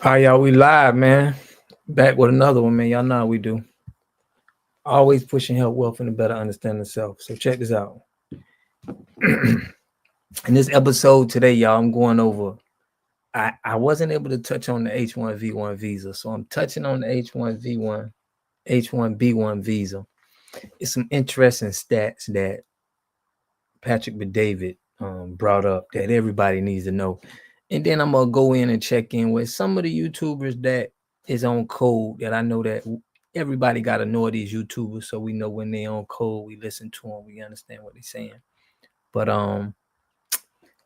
All right, y'all, we live, man. Back with another one, man. Y'all know how we do. Always pushing health, wealth, and a better understanding of self. So check this out. In this episode today, y'all, I'm going over. I wasn't able to touch on the H-1V1 visa, so I'm touching on the H-1V1, H-1B1 visa. It's some interesting stats that Patrick David brought up that everybody needs to know. And then I'm gonna go in and check in with some of the YouTubers that is on code that I know that everybody gotta know these YouTubers, so we know when they on code, we listen to them, we understand what they're saying. But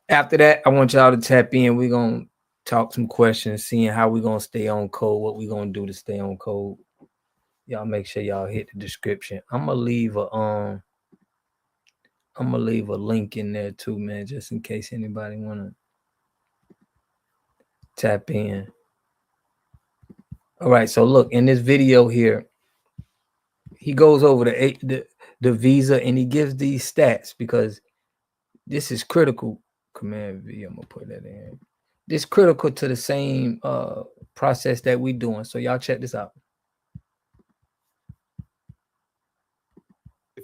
after that, I want y'all to tap in. We're gonna talk some questions, seeing how we're gonna stay on code, what we're gonna do to stay on code. Y'all make sure y'all hit the description. I'm gonna leave a link in there too, man, just in case anybody wanna tap in. All right, so look, in this video here, he goes over the visa and he gives these stats because this is critical. Command V, I'm gonna put that in. This is critical to the same process that we doing. So y'all check this out.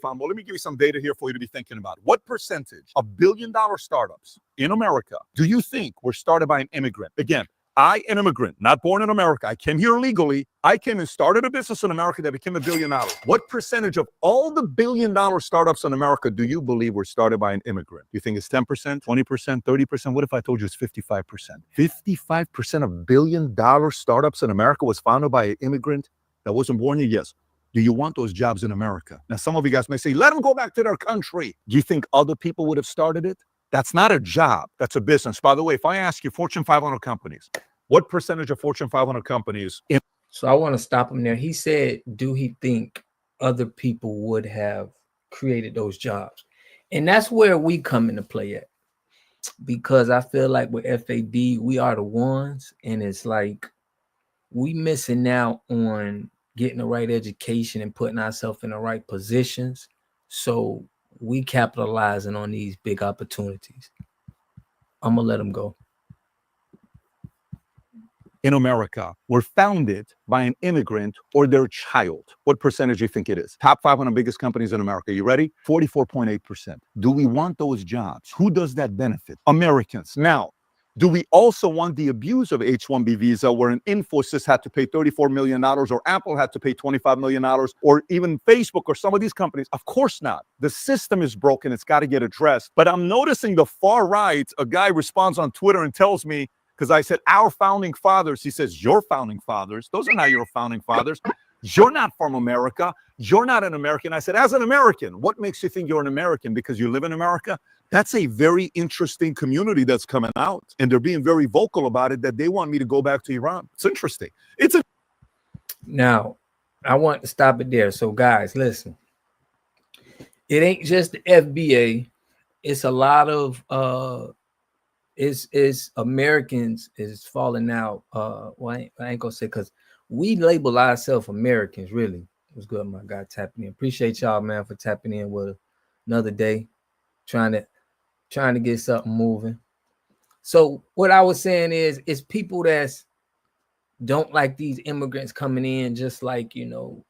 Well, let me give you some data here for you to be thinking about. What percentage of billion-dollar startups in America do you think were started by an immigrant? Again, I, an immigrant, not born in America. I came here legally. I came and started a business in America that became $1 billion. What percentage of all the billion-dollar startups in America do you believe were started by an immigrant? You think it's 10%, 20%, 30%? What if I told you it's 55%? 55% of billion-dollar startups in America was founded by an immigrant that wasn't born here? Yes. Do you want those jobs in America? Now, some of you guys may say, let them go back to their country. Do you think other people would have started it? That's not a job. That's a business. By the way, if I ask you Fortune 500 companies, what percentage of Fortune 500 companies? So I want to stop him there. He said, do he think other people would have created those jobs? And that's where we come into play at. Because I feel like with FAB, we are the ones. And it's like we missing out on getting the right education and putting ourselves in the right positions. So we capitalizing on these big opportunities. I'm gonna let them go. In America were founded by an immigrant or their child. What percentage do you think it is? Top 500 biggest companies in America. You ready? 44.8%. Do we want those jobs? Who does that benefit? Americans. Now, do we also want the abuse of H-1B visa where an Infosys had to pay $34 million or Apple had to pay $25 million or even Facebook or some of these companies? Of course not. The system is broken. It's got to get addressed. But I'm noticing the far right, a guy responds on Twitter and tells me, because I said, our founding fathers, he says, your founding fathers. Those are not your founding fathers. You're not from America. You're not an American. I said, as an American, what makes you think you're an American? Because you live in America? That's a very interesting community that's coming out. And they're being very vocal about it, that they want me to go back to Iran. It's interesting. Now, I want to stop it there. So, guys, listen. It ain't just the FBA. It's a lot of it's Americans is falling out. Well, I ain't gonna say because we label ourselves Americans, really. It was good, my guy, tapping in. Appreciate y'all, man, for tapping in with another day, trying to get something moving. So what I was saying is it's people that's don't like these immigrants coming in, just like, you know,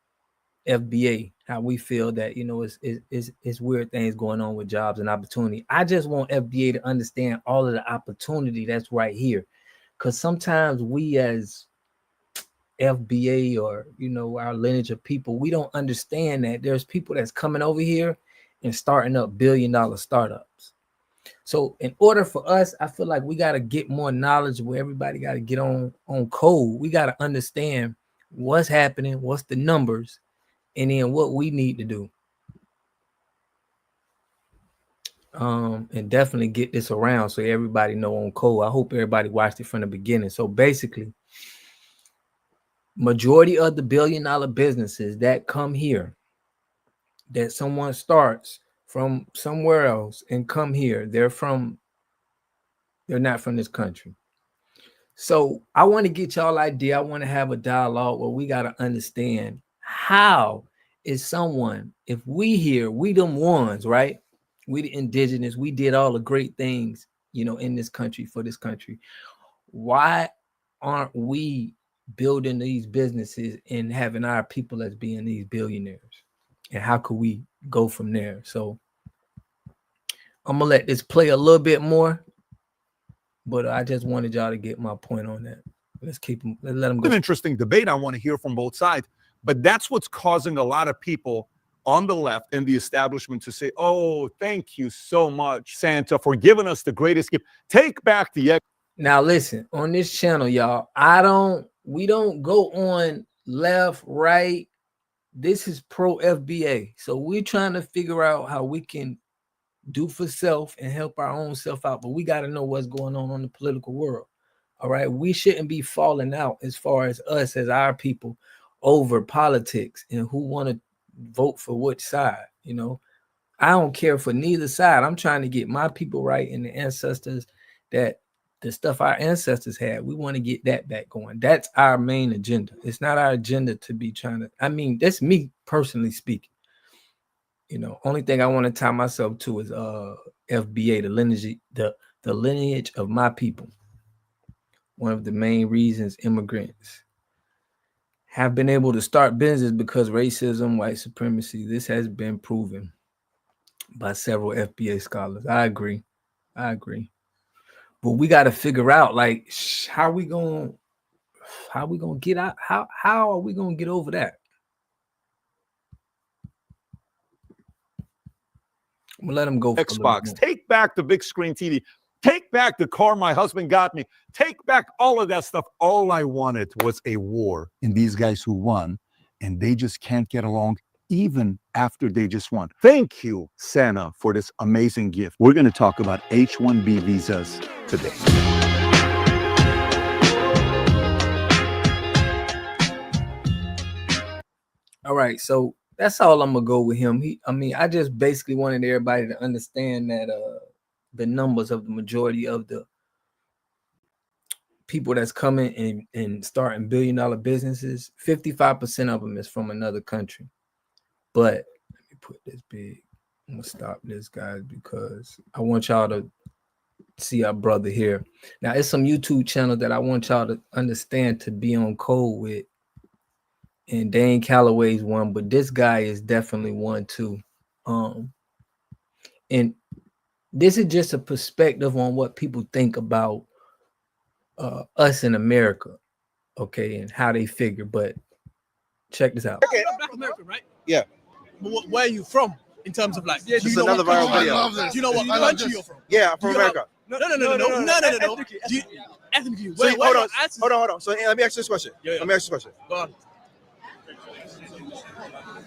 FBA, how we feel that, you know, it's weird things going on with jobs and opportunity. I just want FBA to understand all of the opportunity that's right here. Because sometimes we as FBA or, you know, our lineage of people, we don't understand that there's people that's coming over here and starting up billion-dollar startups. So in order for us, I feel like we got to get more knowledge where everybody got to get on code. We got to understand what's happening, what's the numbers, and then what we need to do. And definitely get this around so everybody know on code. I hope everybody watched it from the beginning. So basically, majority of the billion-dollar businesses that come here, that someone starts from somewhere else and come here, they're not from this country. So I want to get y'all idea. I want to have a dialogue where we got to understand how is someone, if we here, we them ones, right? We the indigenous, we did all the great things, you know, in this country for this country. Why aren't we building these businesses and having our people as being these billionaires? And how could we go from there? So I'm gonna let this play a little bit more, but I just wanted y'all to get my point on that. Let's keep them. Let them go. An interesting debate. I want to hear from both sides, but that's what's causing a lot of people on the left and the establishment to say, "Oh, thank you so much, Santa, for giving us the greatest gift. Take back the." Now listen, on this channel, y'all, we don't go on left, right. This is pro FBA. So we're trying to figure out how we can do for self and help our own self out. But we got to know what's going on the political world. All right. We shouldn't be falling out as far as us, as our people, over politics and who want to vote for which side. You know, I don't care for neither side. I'm trying to get my people right and the ancestors, that the stuff our ancestors had, we want to get that back going. That's our main agenda. It's not our agenda to be trying to, I mean, that's me personally speaking. You know, only thing I want to tie myself to is FBA, the lineage of my people. One of the main reasons immigrants have been able to start business because racism, white supremacy, this has been proven by several FBA scholars. I agree. But we got to figure out, like, how we gonna get out? How are we gonna get over that? I'm gonna let them go. Xbox. Take back the big screen TV. Take back the car my husband got me. Take back all of that stuff. All I wanted was a war. And these guys who won, and they just can't get along even after they just won. Thank you, Santa, for this amazing gift. We're going to talk about H-1B visas today. All right, so that's all I'm gonna go with him. I just basically wanted everybody to understand that the numbers of the majority of the people that's coming and starting billion-dollar businesses, 55% of them is from another country. But let me put this big. I'm gonna stop this, guys, because I want y'all to see our brother here. Now, it's some YouTube channels that I want y'all to understand to be on code with. And Dane Calloway's one, but this guy is definitely one too. And this is just a perspective on what people think about us in America, okay, and how they figure. But check this out. Okay. Black American, right? Yeah. But where are you from in terms of like? This is another viral video. Do you know what country you're from? Yeah, I'm from America. No. Ethnically. So hold on. So let me ask you this question. Let me ask you this question. Go on.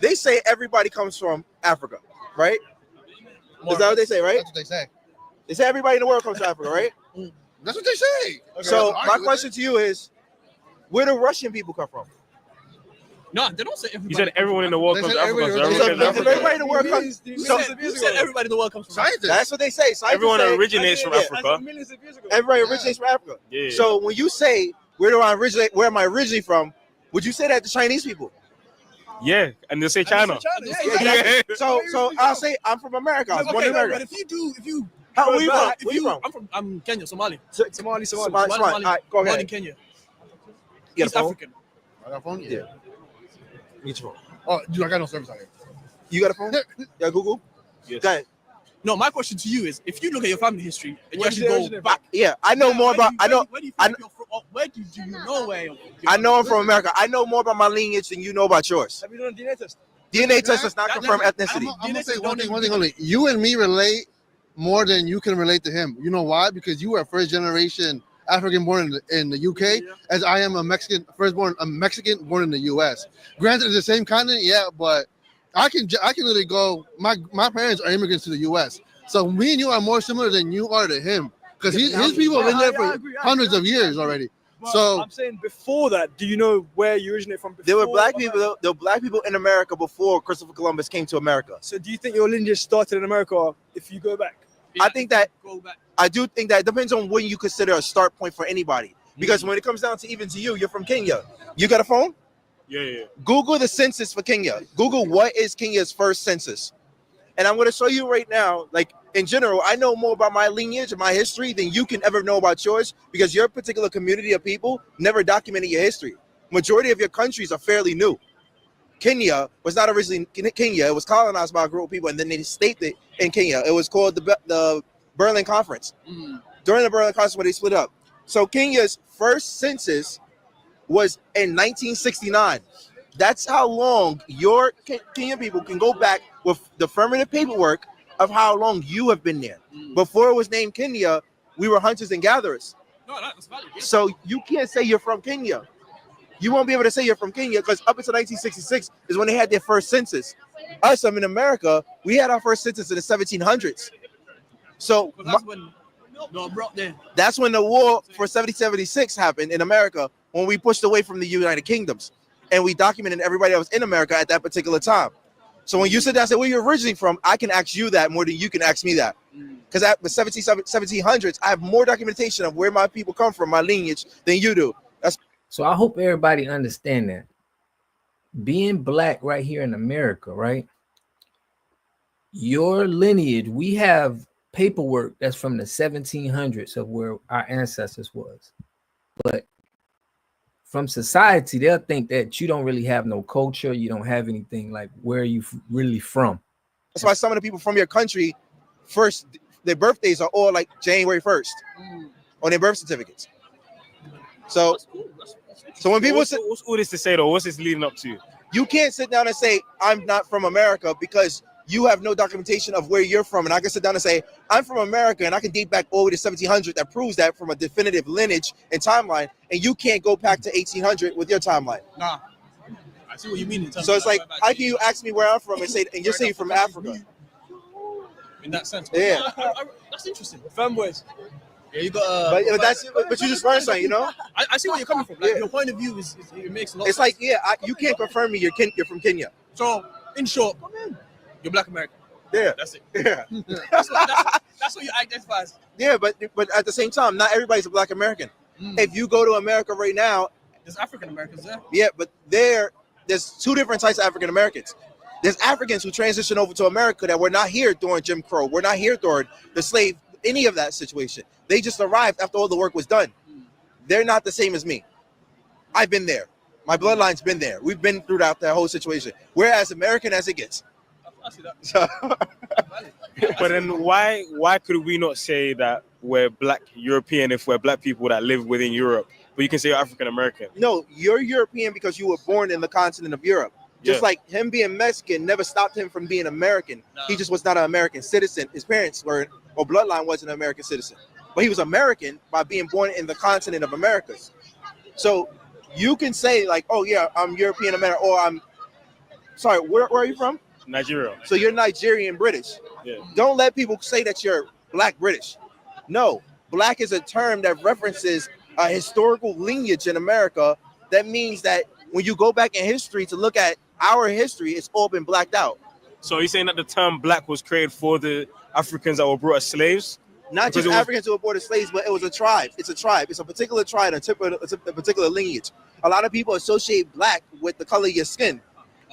They say everybody comes from Africa, right? Is that what they say, right? That's what they say. They say everybody in the world comes from Africa, right? That's what they say. Okay, so my question to you is, where do Russian people come from? No, they don't say everybody. You said everyone in the world comes from Africa. Everybody in the world comes. You said everybody in the world comes from Africa. That's what they say. Everyone originates from Africa. Everybody originates from Africa. Yeah. So when you say where am I originally from, would you say that to Chinese people? Yeah, and they say China. Yeah. So I'll say I'm from America. I was born in America. But if you How are you from? I'm Kenya, Somali. Somali. All right, go ahead. Born in Kenya. East African. I got a phone? Yeah. Get your phone. Oh, dude, I got no service out here. You got a phone? Yeah, Google? Yes. Go ahead. No, my question to you is, if you look at your family history and you actually go back, yeah, I know more about. I know. Where do you know where you're from? I know I'm from America. I know more about my lineage than you know about yours. Have you done a DNA test? DNA test does not confirm ethnicity. I'm gonna say one thing only. You and me relate more than you can relate to him. You know why? Because you are first generation African born in the UK, as I am a Mexican born in the US. Granted, it's the same continent, yeah, but I can literally go. My parents are immigrants to the US, so me and you are more similar than you are to him, because his people have been there for hundreds of years already. But so I'm saying before that, do you know where you originate from? There were black people. There were black people in America before Christopher Columbus came to America. So do you think your lineage started in America if you go back? I think that I do think that it depends on when you consider a start point for anybody. Because when it comes down to even to you, you're from Kenya. You got a phone? Yeah. Google the census for Kenya. Google what is Kenya's first census. And I'm going to show you right now, like in general, I know more about my lineage and my history than you can ever know about yours because your particular community of people never documented your history. Majority of your countries are fairly new. Kenya was not originally Kenya. It was colonized by a group of people, and then they staked it in Kenya. It was called the Berlin Conference. During the Berlin Conference, when they split up. So Kenya's first census was in 1969. That's how long your Kenyan people can go back with the affirmative paperwork of how long you have been there. Before it was named Kenya, we were hunters and gatherers. No, that's valid. Yeah. So you can't say you're from Kenya. You won't be able to say you're from Kenya because up until 1966 is when they had their first census. Us, I'm in America, we had our first census in the 1700s. So That's when no, bro, there. that's when the war for 1776 happened in America, when we pushed away from the United Kingdoms. And we documented everybody that was in America at that particular time. So when you sit down and say, where you're originally from, I can ask you that more than you can ask me that. Because at the 1700s, I have more documentation of where my people come from, my lineage, than you do. So I hope everybody understand that. Being black right here in America, right? Your lineage, we have paperwork that's from the 1700s of where our ancestors was. But from society, they'll think that you don't really have no culture, you don't have anything, like where are you really from? That's why some of the people from your country, first, their birthdays are all like January 1st on their birth certificates. So, so when people say, what's all this to say though? What's this leading up to? you can't sit down and say, I'm not from America because you have no documentation of where you're from. And I can sit down and say, I'm from America and I can date back all the way to 1700 that proves that from a definitive lineage and timeline. And you can't go back to 1800 with your timeline. Nah, I see what you mean. So it's like, how can you ask me where I'm from and say, and you're saying you're from Africa? In that sense. Yeah. That's interesting. Fanboys. Yeah, you got. But you just learned something, you know? I see where you're coming from. Like Yeah. your point of view is it makes a lot. It's like, yeah, you can't confirm me. You're from Kenya. So in short, you're Black American. Yeah. That's it. Yeah. That's what you identify as. Yeah, but at the same time, not everybody's a Black American. If you go to America right now, There's African Americans there. yeah, but there's two different types of African Americans. There's Africans who transitioned over to America that were not here during Jim Crow. We're not here during the slave, any of that situation. They just arrived after all the work was done. They're not the same as me. I've been there. My bloodline's been there. We've been through that whole situation. We're as American as it gets. I see that. So, But then why could we not say that we're Black European if we're Black people that live within Europe? But you can say you're African American. no, you're European because you were born in the continent of Europe. Just Yeah. like him being Mexican never stopped him from being American. He just was not an American citizen. His parents were, or bloodline wasn't an American citizen. But he was American by being born in the continent of Americas. So you can say like, oh yeah, I'm European American, or I'm, sorry, where are you from? Nigeria. So you're Nigerian British. Yeah. Don't let people say that you're Black British. No, Black is a term that references a historical lineage in America. That means that when you go back in history to look at our history, it's all been blacked out. So you're saying that the term Black was created for the Africans that were brought as slaves? Not Because just it was- Africans who were born as slaves, but it was a tribe. It's a tribe. It's a particular tribe, a particular lineage. A lot of people associate Black with the color of your skin.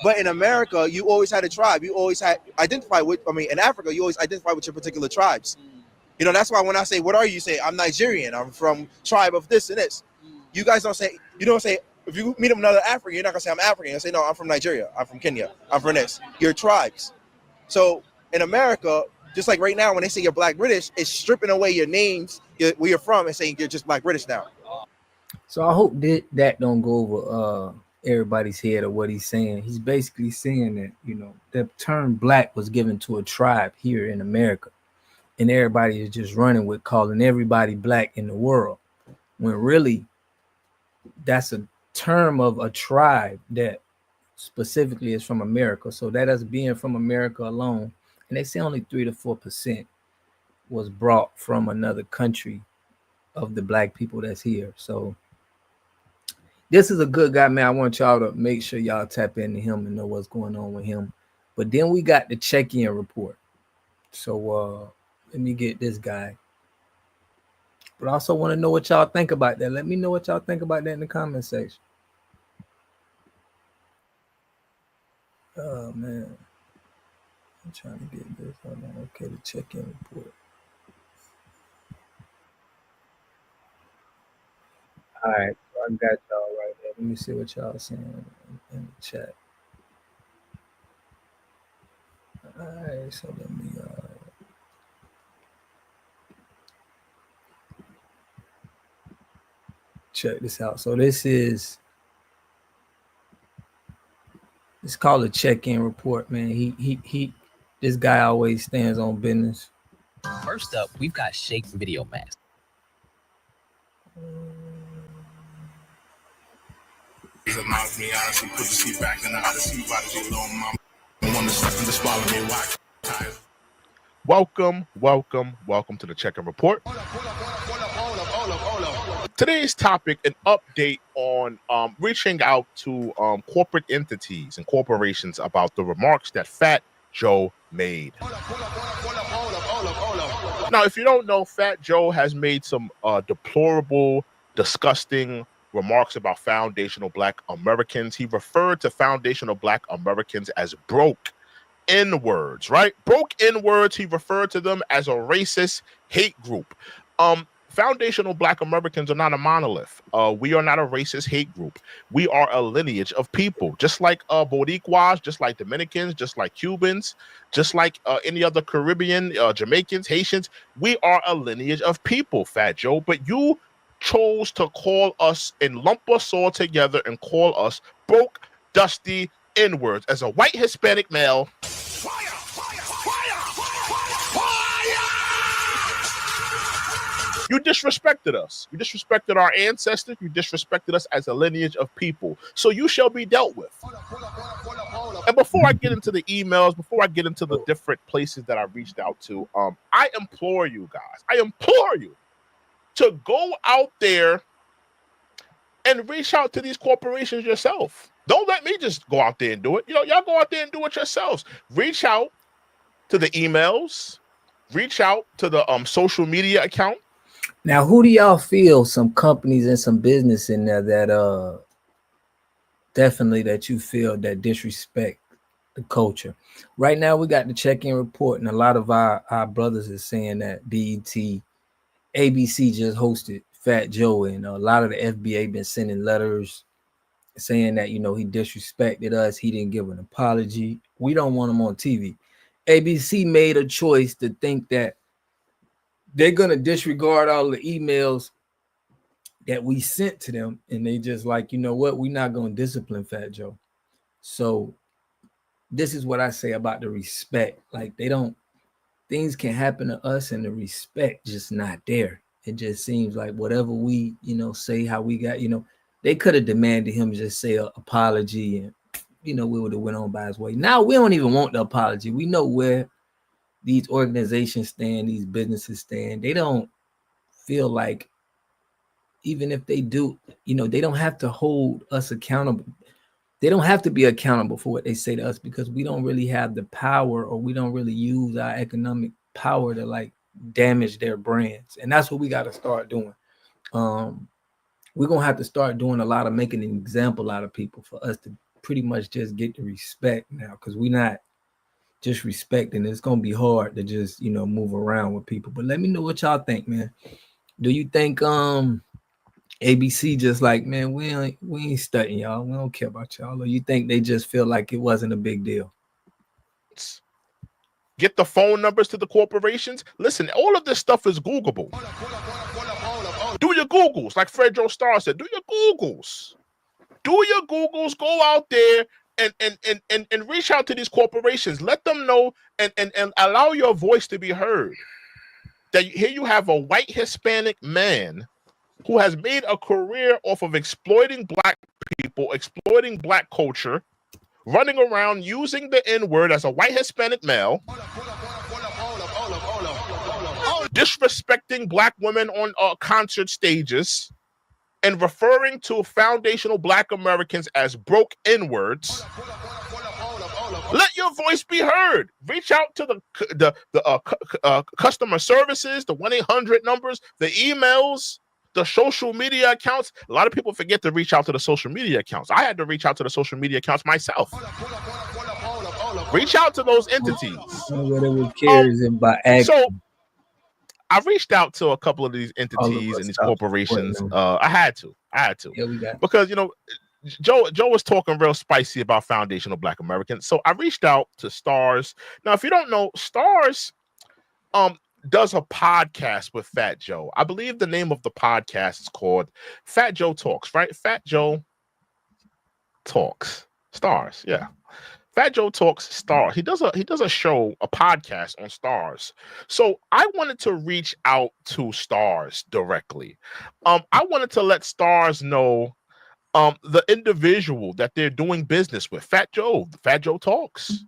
But in America, you always had a tribe. You always had identify with, in Africa, you always identify with your particular tribes. You know, that's why when I say, what are you? Say, I'm Nigerian. I'm from tribe of this and this. You guys don't say, if you meet another African, you're not gonna say I'm African. You say, no, I'm from Nigeria. I'm from Kenya. I'm from this. You're tribes. So in America, just like right now, when they say you're Black British, it's stripping away your names, where you're from, and saying you're just Black British now. So I hope that don't go over everybody's head of what he's saying. He's basically saying that, the term Black was given to a tribe here in America, and everybody is just running with calling everybody Black in the world, when really that's a term of a tribe that specifically is from America. So that us being from America alone, and they say only 3 to 4% was brought from another country of the Black people that's here. So this is a good guy, man. I want y'all to make sure y'all tap into him and know what's going on with him. But then we got the check-in report. So let me get this guy. But I also want to know what y'all think about that. Let me know what y'all think about that in the comment section. Oh, man. I'm trying to get this. Hold on. Okay, the check-in report. All right, so I got y'all right there. Let me see what y'all saying in the chat. All right, so let me check this out. So it's called a check-in report, man. He this guy always stands on business. First up, we've got Shake Video Mask. Welcome to the Check-in Report. Today's topic, an update on reaching out to corporate entities and corporations about the remarks that Fat Joe made. Now, if you don't know, Fat Joe has made some deplorable, disgusting remarks about foundational Black Americans. He referred to foundational Black Americans as broke N-words, right? Broke N-words. He referred to them as a racist hate group. Foundational Black Americans are not a monolith. We are not a racist hate group. We are a lineage of people, just like Boricuas, just like Dominicans, just like Cubans, just like any other Caribbean, Jamaicans, Haitians. We are a lineage of people, Fat Joe. But you chose to call us and lump us all together and call us broke, dusty N-words. As a white Hispanic male, you disrespected us. You disrespected our ancestors. You disrespected us as a lineage of people. So you shall be dealt with. And before I get into the emails, before I get into the different places that I reached out to, I implore you guys, I implore you to go out there and reach out to these corporations yourself. Don't let me just go out there and do it. You know, y'all go out there and do it yourselves. Reach out to the emails. Reach out to the social media account. Now, who do y'all feel some companies and some business in there that definitely that you feel that disrespect the culture? Right now, we got the check-in report, and a lot of our brothers is saying that BET, ABC just hosted Fat Joe, and a lot of the FBA been sending letters saying that, you know, he disrespected us. He didn't give an apology. We don't want him on TV. ABC made a choice to think that they're going to disregard all the emails that we sent to them. And they just like, you know what? We're not going to discipline Fat Joe. So this is what I say about the respect. Like things can happen to us and the respect just not there. It just seems like whatever we, you know, say how we got, you know, they could have demanded him just say an apology and, you know, we would have went on by his way. Now we don't even want the apology. We know where these organizations stand, these businesses stand. They don't feel like, even if they do, you know, they don't have to hold us accountable. They don't have to be accountable for what they say to us because we don't really have the power, or we don't really use our economic power to like damage their brands. And that's what we got to start doing. We're going to have to start doing a lot of making an example out of people for us to pretty much just get the respect now, because we're not just respecting. It's going to be hard to just, you know, move around with people. But let me know what y'all think, man. Do you think ABC just like, man, we ain't studying y'all, we don't care about y'all, or you think they just feel like it wasn't a big deal? Get the phone numbers to the corporations. Listen, all of this stuff is Googleable. Do your Googles, like Fred Joe Starr said. Do your Googles. Go out there and reach out to these corporations. Let them know and allow your voice to be heard. That here you have a white Hispanic man who has made a career off of exploiting Black people, exploiting Black culture, running around using the N-word as a white Hispanic male, disrespecting Black women on concert stages, and referring to foundational Black Americans as broke N-words. Let your voice be heard. Reach out to the customer services, the 1-800 numbers, the emails, the social media accounts. A lot of people forget to reach out to the social media accounts. I had to reach out to the social media accounts myself. Reach out to those entities. Whatever cares about action. So I reached out to a couple of these All of entities us and these stop corporations. supporting them. I had to Yeah, we got because Joe was talking real spicy about foundational Black Americans. So I reached out to Stars. Now, if you don't know, Stars does a podcast with Fat Joe. I believe the name of the podcast is called Fat Joe Talks, right? Fat Joe Talks. Stars, yeah. Fat Joe Talks Stars. He does a show, a podcast on Stars. So I wanted to reach out to Stars directly. I wanted to let Stars know the individual that they're doing business with, Fat Joe Talks.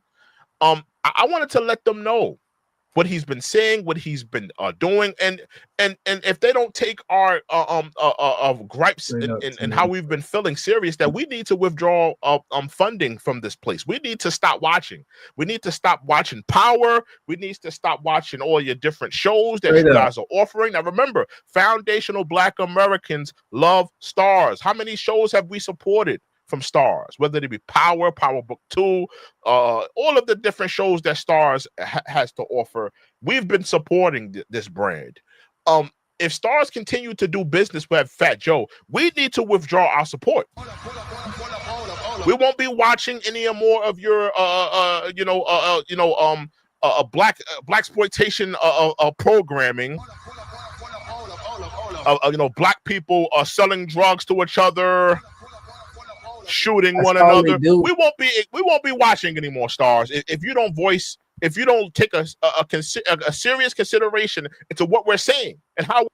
I wanted to let them know what he's been saying, what he's been doing, and if they don't take our gripes and how we've been feeling serious, that we need to withdraw funding from this place. We need to stop watching. We need to stop watching Power. We need to stop watching all your different shows that you guys are offering. Now remember, foundational Black Americans love Stars. How many shows have we supported from Stars, whether it be Power Book 2, all of the different shows that Stars has to offer? We've been supporting this brand. If Stars continue to do business with Fat Joe, we need to withdraw our support. We won't be watching any more of your black exploitation programming. Black people are selling drugs to each other, shooting one another. We won't be watching any more Stars if you don't voice, if you don't take a serious consideration into what we're saying and how.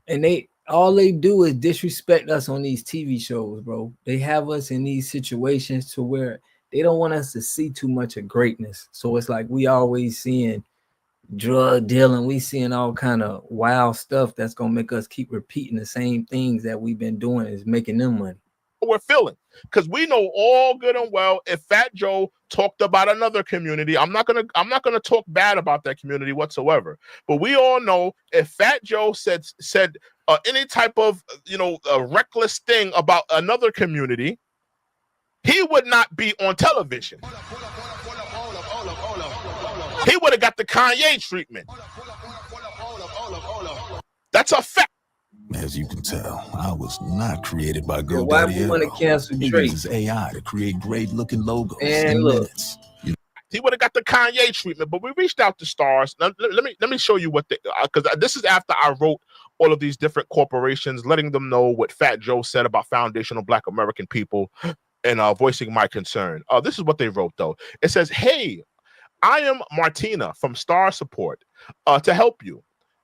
And all they do is disrespect us on these TV shows, bro. They have us in these situations to where they don't want us to see too much of greatness. So it's like we always seeing drug dealing, we seeing all kind of wild stuff that's gonna make us keep repeating the same things that we've been doing, is making them money. We're feeling, because we know all good and well, if Fat Joe talked about another community, I'm not gonna talk bad about that community whatsoever, but we all know if Fat Joe said any type of reckless thing about another community, he would not be on television. He would have got the Kanye treatment. That's a fact. As you can tell, I was not created by GoDaddy. Why we want to cancel He Drake? uses AI to create great-looking logos And in look, minutes. He would have got the Kanye treatment, but we reached out to Stars. Now, let me show you what because this is after I wrote all of these different corporations, letting them know what Fat Joe said about foundational Black American people and voicing my concern. This is what they wrote, though. It says, "Hey, I am Martina from Star Support to help you.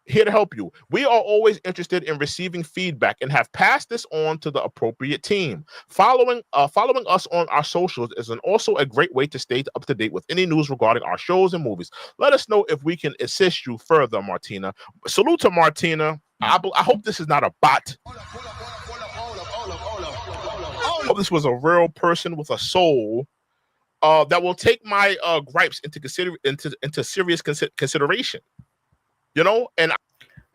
Here to help you. We are always interested in receiving feedback and have passed this on to the appropriate team. Following us on our socials is also a great way to stay up to date with any news regarding our shows and movies. Let us know if we can assist you further, Martina." Salute to Martina. I hope this is not a bot. I hope this was a real person with a soul that will take my gripes into serious consideration. And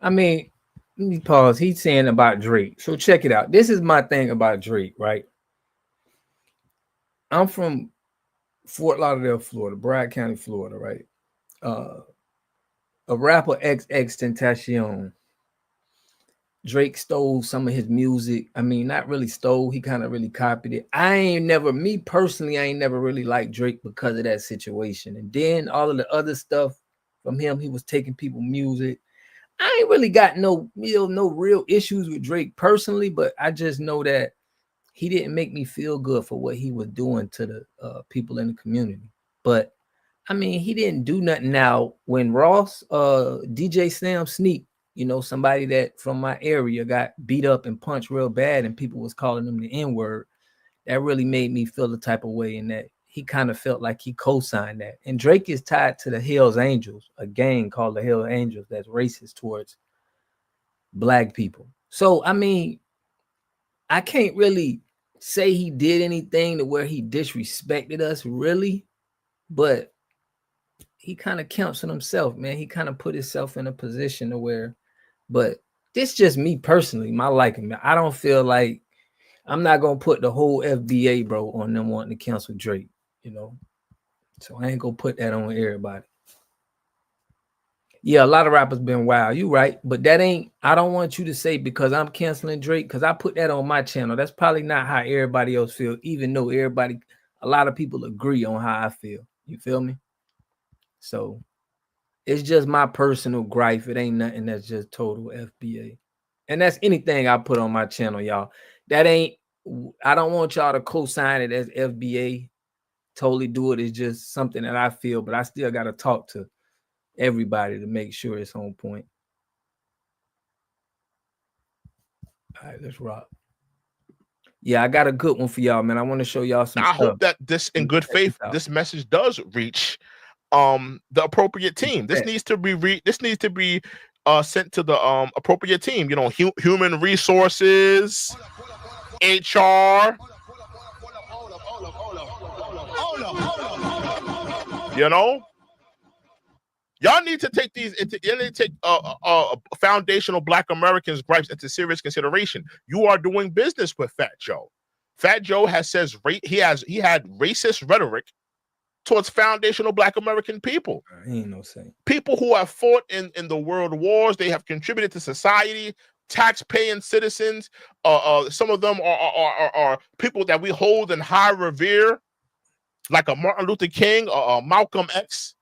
I mean, let me pause. He's saying about Drake. So check it out. This is my thing about Drake, right? I'm from Fort Lauderdale, Florida, Broward County, Florida, right? A rapper XXXTentacion. Drake stole some of his music. I mean, not really stole. He kind of really copied it. Me personally, I ain't never really liked Drake because of that situation. And then all of the other stuff from him, he was taking people's music. I ain't really got no real issues with Drake personally, but I just know that he didn't make me feel good for what he was doing to the people in the community. But I mean, he didn't do nothing. Now, when Ross, DJ Sam Sneak, somebody that from my area got beat up and punched real bad, and people was calling him the N-word, that really made me feel the type of way, in that he kind of felt like he co-signed that. And Drake is tied to the Hells Angels, a gang called the Hells Angels that's racist towards Black people. So, I mean, I can't really say he did anything to where he disrespected us, really, but he kind of counts on himself, man. He kind of put himself in a position to where, but this just me personally, my liking, man. I don't feel like, I'm not going to put the whole FBA, bro, on them wanting to cancel Drake, So I ain't gonna put that on everybody. Yeah, a lot of rappers been wild. You right, but that ain't. I don't want you to say because I'm canceling Drake because I put that on my channel. That's probably not how everybody else feel, even though a lot of people agree on how I feel. You feel me? So it's just my personal gripe. It ain't nothing that's just total FBA, and that's anything I put on my channel, y'all. That ain't. I don't want y'all to co-sign it as FBA. Totally do it. It's just something that I feel, but I still got to talk to everybody to make sure it's on point. All right, let's rock. Yeah, I got a good one for y'all, man. I want to show y'all some I stuff. hope that this, in good faith, this message does reach the appropriate team. This needs to be sent to the appropriate team. You know, human resources, HR. You know, y'all need to take foundational Black Americans' gripes into serious consideration. You are doing business with Fat Joe. Fat Joe had racist rhetoric towards foundational Black American people. Ain't no saying. People who have fought in the world wars. They have contributed to society, tax-paying citizens. Some of them are people that we hold in high revere, like a Martin Luther King or Malcolm X.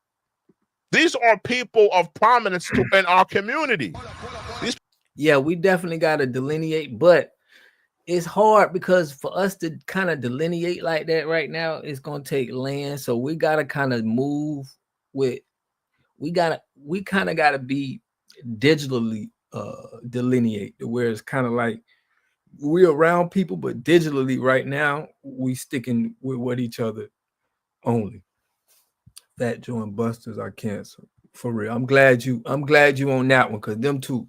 These are people of prominence in our community. Yeah, we definitely got to delineate, but it's hard because for us to kind of delineate like that right now, it's going to take land. So we got to kind of move with, we kind of got to be digitally delineate, where it's kind of like we're around people, but digitally right now, we sticking with what each other only. Fat Joe and Busters are canceled for real. I'm glad you on that one, because them two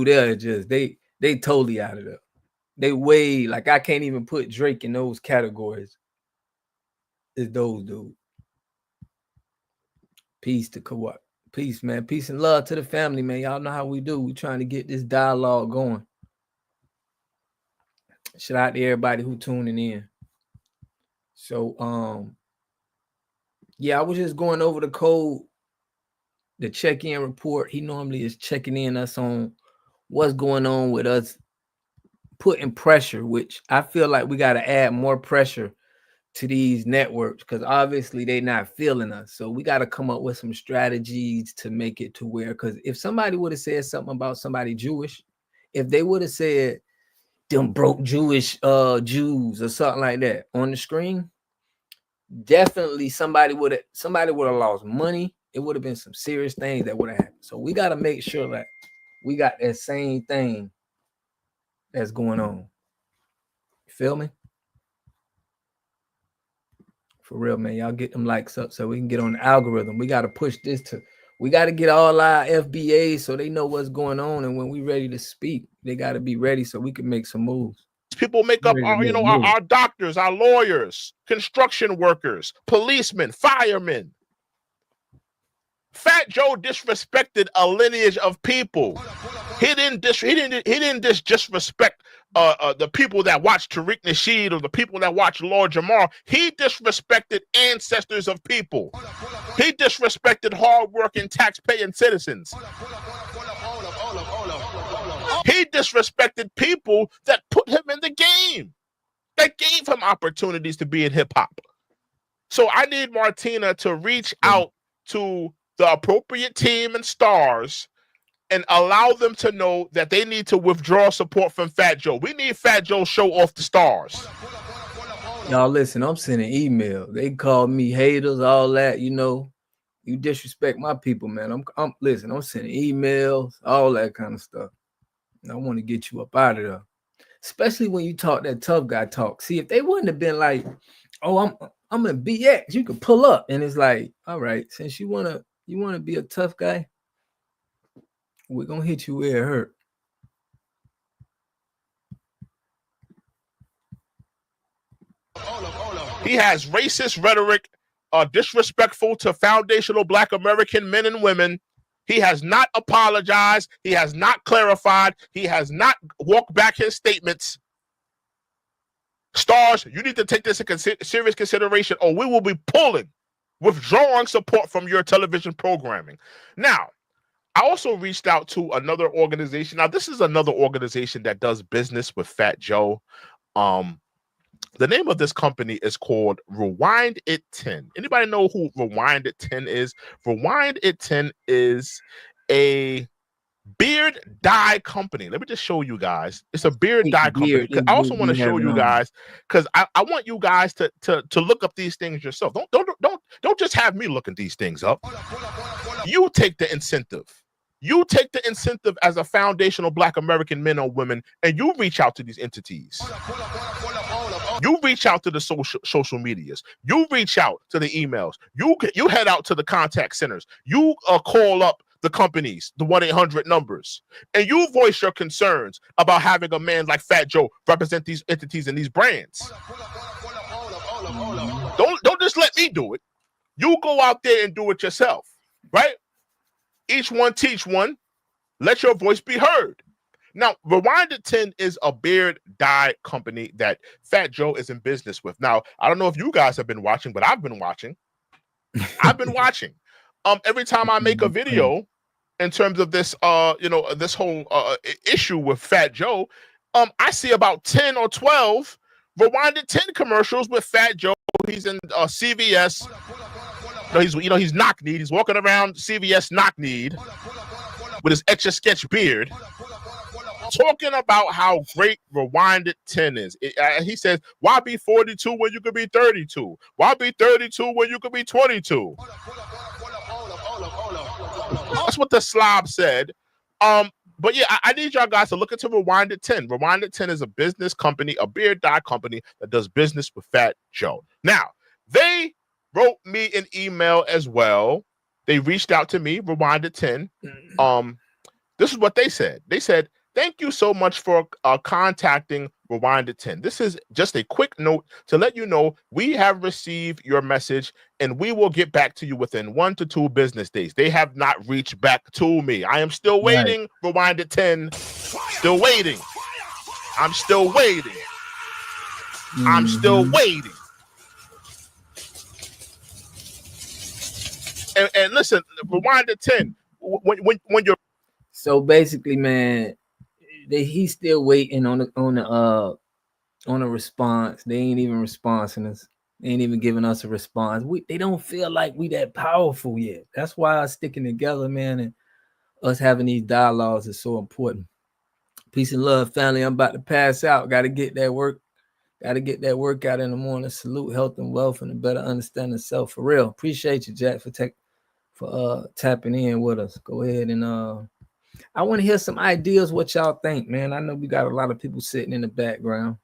there just they totally out of there. They way, like, I can't even put Drake in those categories. It's those dudes. Peace to Kawhi. Peace, man. Peace and love to the family, man. Y'all know how we do. We trying to get this dialogue going. Shout out to everybody who tuning in. So yeah, I was just going over the code, the check-in report. He normally is checking in us on what's going on with us, putting pressure, which I feel like we got to add more pressure to these networks, because obviously they're not feeling us. So we got to come up with some strategies to make it to where, because if somebody would have said something about somebody Jewish, if they would have said them broke Jewish Jews or something like that on the screen, definitely somebody would have lost money. It would have been some serious things that would have happened. So we got to make sure that we got that same thing that's going on. You feel me? For real, man. Y'all get them likes up so we can get on the algorithm. We got to push this we got to get all our FBAs so they know what's going on. And when we ready to speak, they got to be ready so we can make some moves. People make up our doctors, our lawyers, construction workers, policemen, firemen. Fat Joe disrespected a lineage of people. He didn't disrespect the people that watch Tariq Nasheed or the people that watch Lord Jamar. He disrespected ancestors of people. He disrespected hardworking, tax-paying citizens. He disrespected people that put him in the game, that gave him opportunities to be in hip-hop. So I need Martina to reach out to the appropriate team and stars and allow them to know that they need to withdraw support from Fat Joe. We need Fat Joe show off the stars. Y'all listen, I'm sending email. They call me haters, all that, you know. You disrespect my people, man. I'm sending emails, all that kind of stuff. And I want to get you up out of there. Especially when you talk that tough guy talk. See, if they wouldn't have been like, oh, I'm a BX, you can pull up. And it's like, all right, since you wanna be a tough guy, we're gonna hit you where it hurt. He has racist rhetoric, disrespectful to foundational Black American men and women. He has not apologized. He has not clarified. He has not walked back his statements. Stars, you need to take this into serious consideration, or we will be pulling withdrawing support from your television programming. Now, I also reached out to another organization. Now, this is another organization that does business with Fat Joe. The name of this company is called Rewind It 10. Anybody know who Rewind It 10 is? Rewind It 10 is a beard dye company. Let me just show you guys. It's a beard dye company. I also want to show you guys, because I want you guys to look up these things yourself. Don't just have me looking these things up. You take the incentive. You take the incentive as a foundational Black American men or women, and you reach out to these entities. You reach out to the social medias. You reach out to the emails. You head out to the contact centers. You call up the companies, the 1-800 numbers, and you voice your concerns about having a man like Fat Joe represent these entities and these brands. Don't just let me do it. You go out there and do it yourself, right? Each one teach one. Let your voice be heard. Now, Rewind It 10 is a beard dye company that Fat Joe is in business with. Now, I don't know if you guys have been watching, but I've been watching. Every time I make a video in terms of this, this whole issue with Fat Joe, I see about 10 or 12 Rewind It 10 commercials with Fat Joe. He's in CVS. He's knock-kneed. He's walking around CVS knock-kneed with his Etch-a-Sketch beard, talking about how great Rewind It 10 is. He says, why be 42 when you could be 32? Why be 32 when you could be 22? That's what the slob said. But yeah, I need y'all guys to look into Rewind It 10. Rewind It 10 is a business company, a beard dye company that does business with Fat Joe. Now, they wrote me an email as well. They reached out to me, Rewind It 10. This is what they said. They said, thank you so much for contacting Rewind It 10. This is just a quick note to let you know we have received your message and we will get back to you within 1 to 2 business days. They have not reached back to me. I am still waiting, right. Rewind It 10. Still waiting. I'm still waiting. I'm still waiting. And listen, Rewind It 10. When you're so basically, man, he's still waiting on a response. They ain't even responding us. They ain't even giving us a response. They don't feel like we that powerful yet. That's why us sticking together, man, and us having these dialogues is so important. Peace and love, family. I'm about to pass out. Got to get that work. Got to get that workout in the morning. Salute, health, and wealth, and a better understanding of self. For real. Appreciate you, Jack, for tapping in with us. Go ahead and I want to hear some ideas, what y'all think, man. I know we got a lot of people sitting in the background.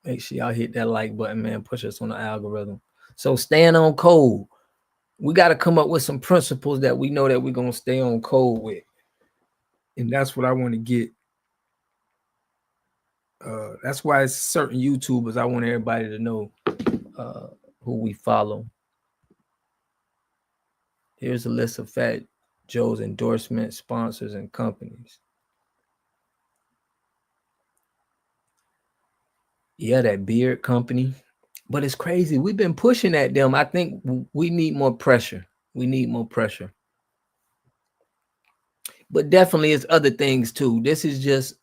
Make sure y'all hit that like button, man. Push us on the algorithm. So staying on code. We got to come up with some principles that we know that we're going to stay on code with. And that's what I want to get. That's why it's certain YouTubers I want everybody to know who we follow. Here's a list of Fat Joe's endorsements, sponsors, and companies. Yeah, that beard company. But it's crazy. We've been pushing at them. I think we need more pressure. We need more pressure. But definitely it's other things too. This is just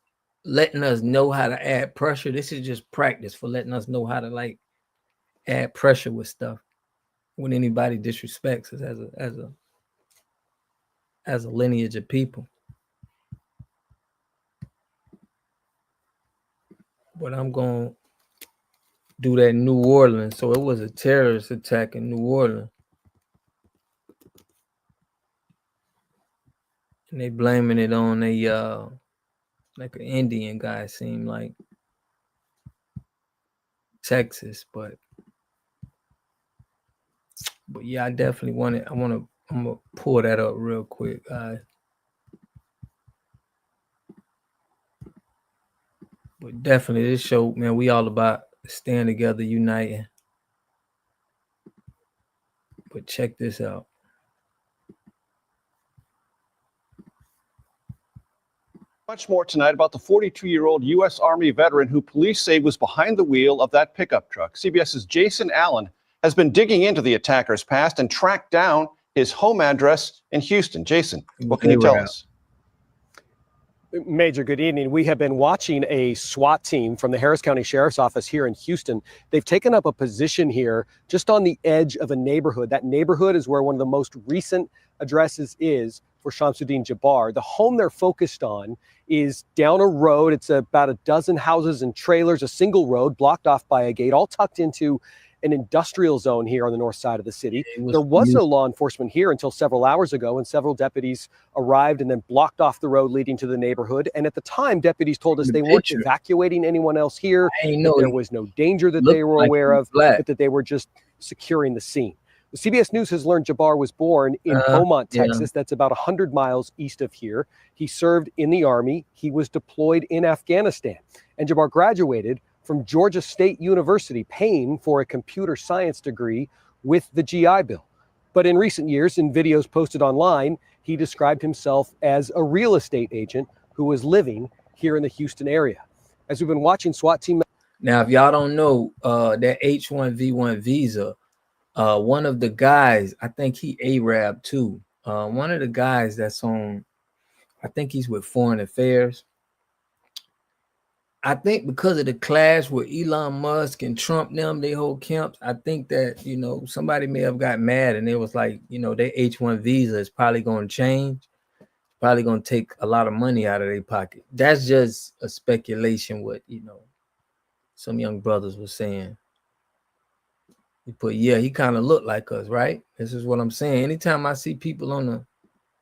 letting us know how to add pressure. This is just practice for letting us know how to like add pressure with stuff when anybody disrespects us as a lineage of people. But I'm going to do that in New Orleans. So it was a terrorist attack in New Orleans. And they blaming it on a like an Indian guy, seemed like Texas, but yeah, I definitely want it. I'm gonna pull that up real quick, guys. But definitely this show, man, we all about staying together, uniting. But check this out. Much more tonight about the 42-year-old U.S. Army veteran who police say was behind the wheel of that pickup truck. CBS's Jason Allen has been digging into the attacker's past and tracked down his home address in Houston. Jason, what can you tell us? Major, good evening. We have been watching a SWAT team from the Harris County Sheriff's Office here in Houston. They've taken up a position here just on the edge of a neighborhood. That neighborhood is where one of the most recent addresses is for Shamsuddin Jabbar. The home they're focused on is down a road. It's about a dozen houses and trailers, a single road blocked off by a gate, all tucked into an industrial zone here on the north side of the city. There was no law enforcement here until several hours ago, and several deputies arrived and then blocked off the road leading to the neighborhood. And at the time, deputies told us they weren't evacuating anyone else here, that there was no danger that they were aware of, but that they were just securing the scene. The CBS News has learned Jabbar was born in Beaumont, Texas. That's about 100 miles east of here. He served in the Army. He was deployed in Afghanistan. And Jabbar graduated from Georgia State University, paying for a computer science degree with the GI Bill. But in recent years, in videos posted online, he described himself as a real estate agent who was living here in the Houston area. As we've been watching SWAT team. Now, if y'all don't know, that H-1B1 visa, one of the guys, I think he Arab too. One of the guys that's on, I think he's with Foreign Affairs. I think because of the clash with Elon Musk and Trump, they whole camps, I think that, you know, somebody may have got mad and it was like, you know, their H-1 visa is probably going to change, probably going to take a lot of money out of their pocket. That's just a speculation what, you know, some young brothers were saying. You put, yeah, he kind of looked like us, right? This is what I'm saying. Anytime I see people on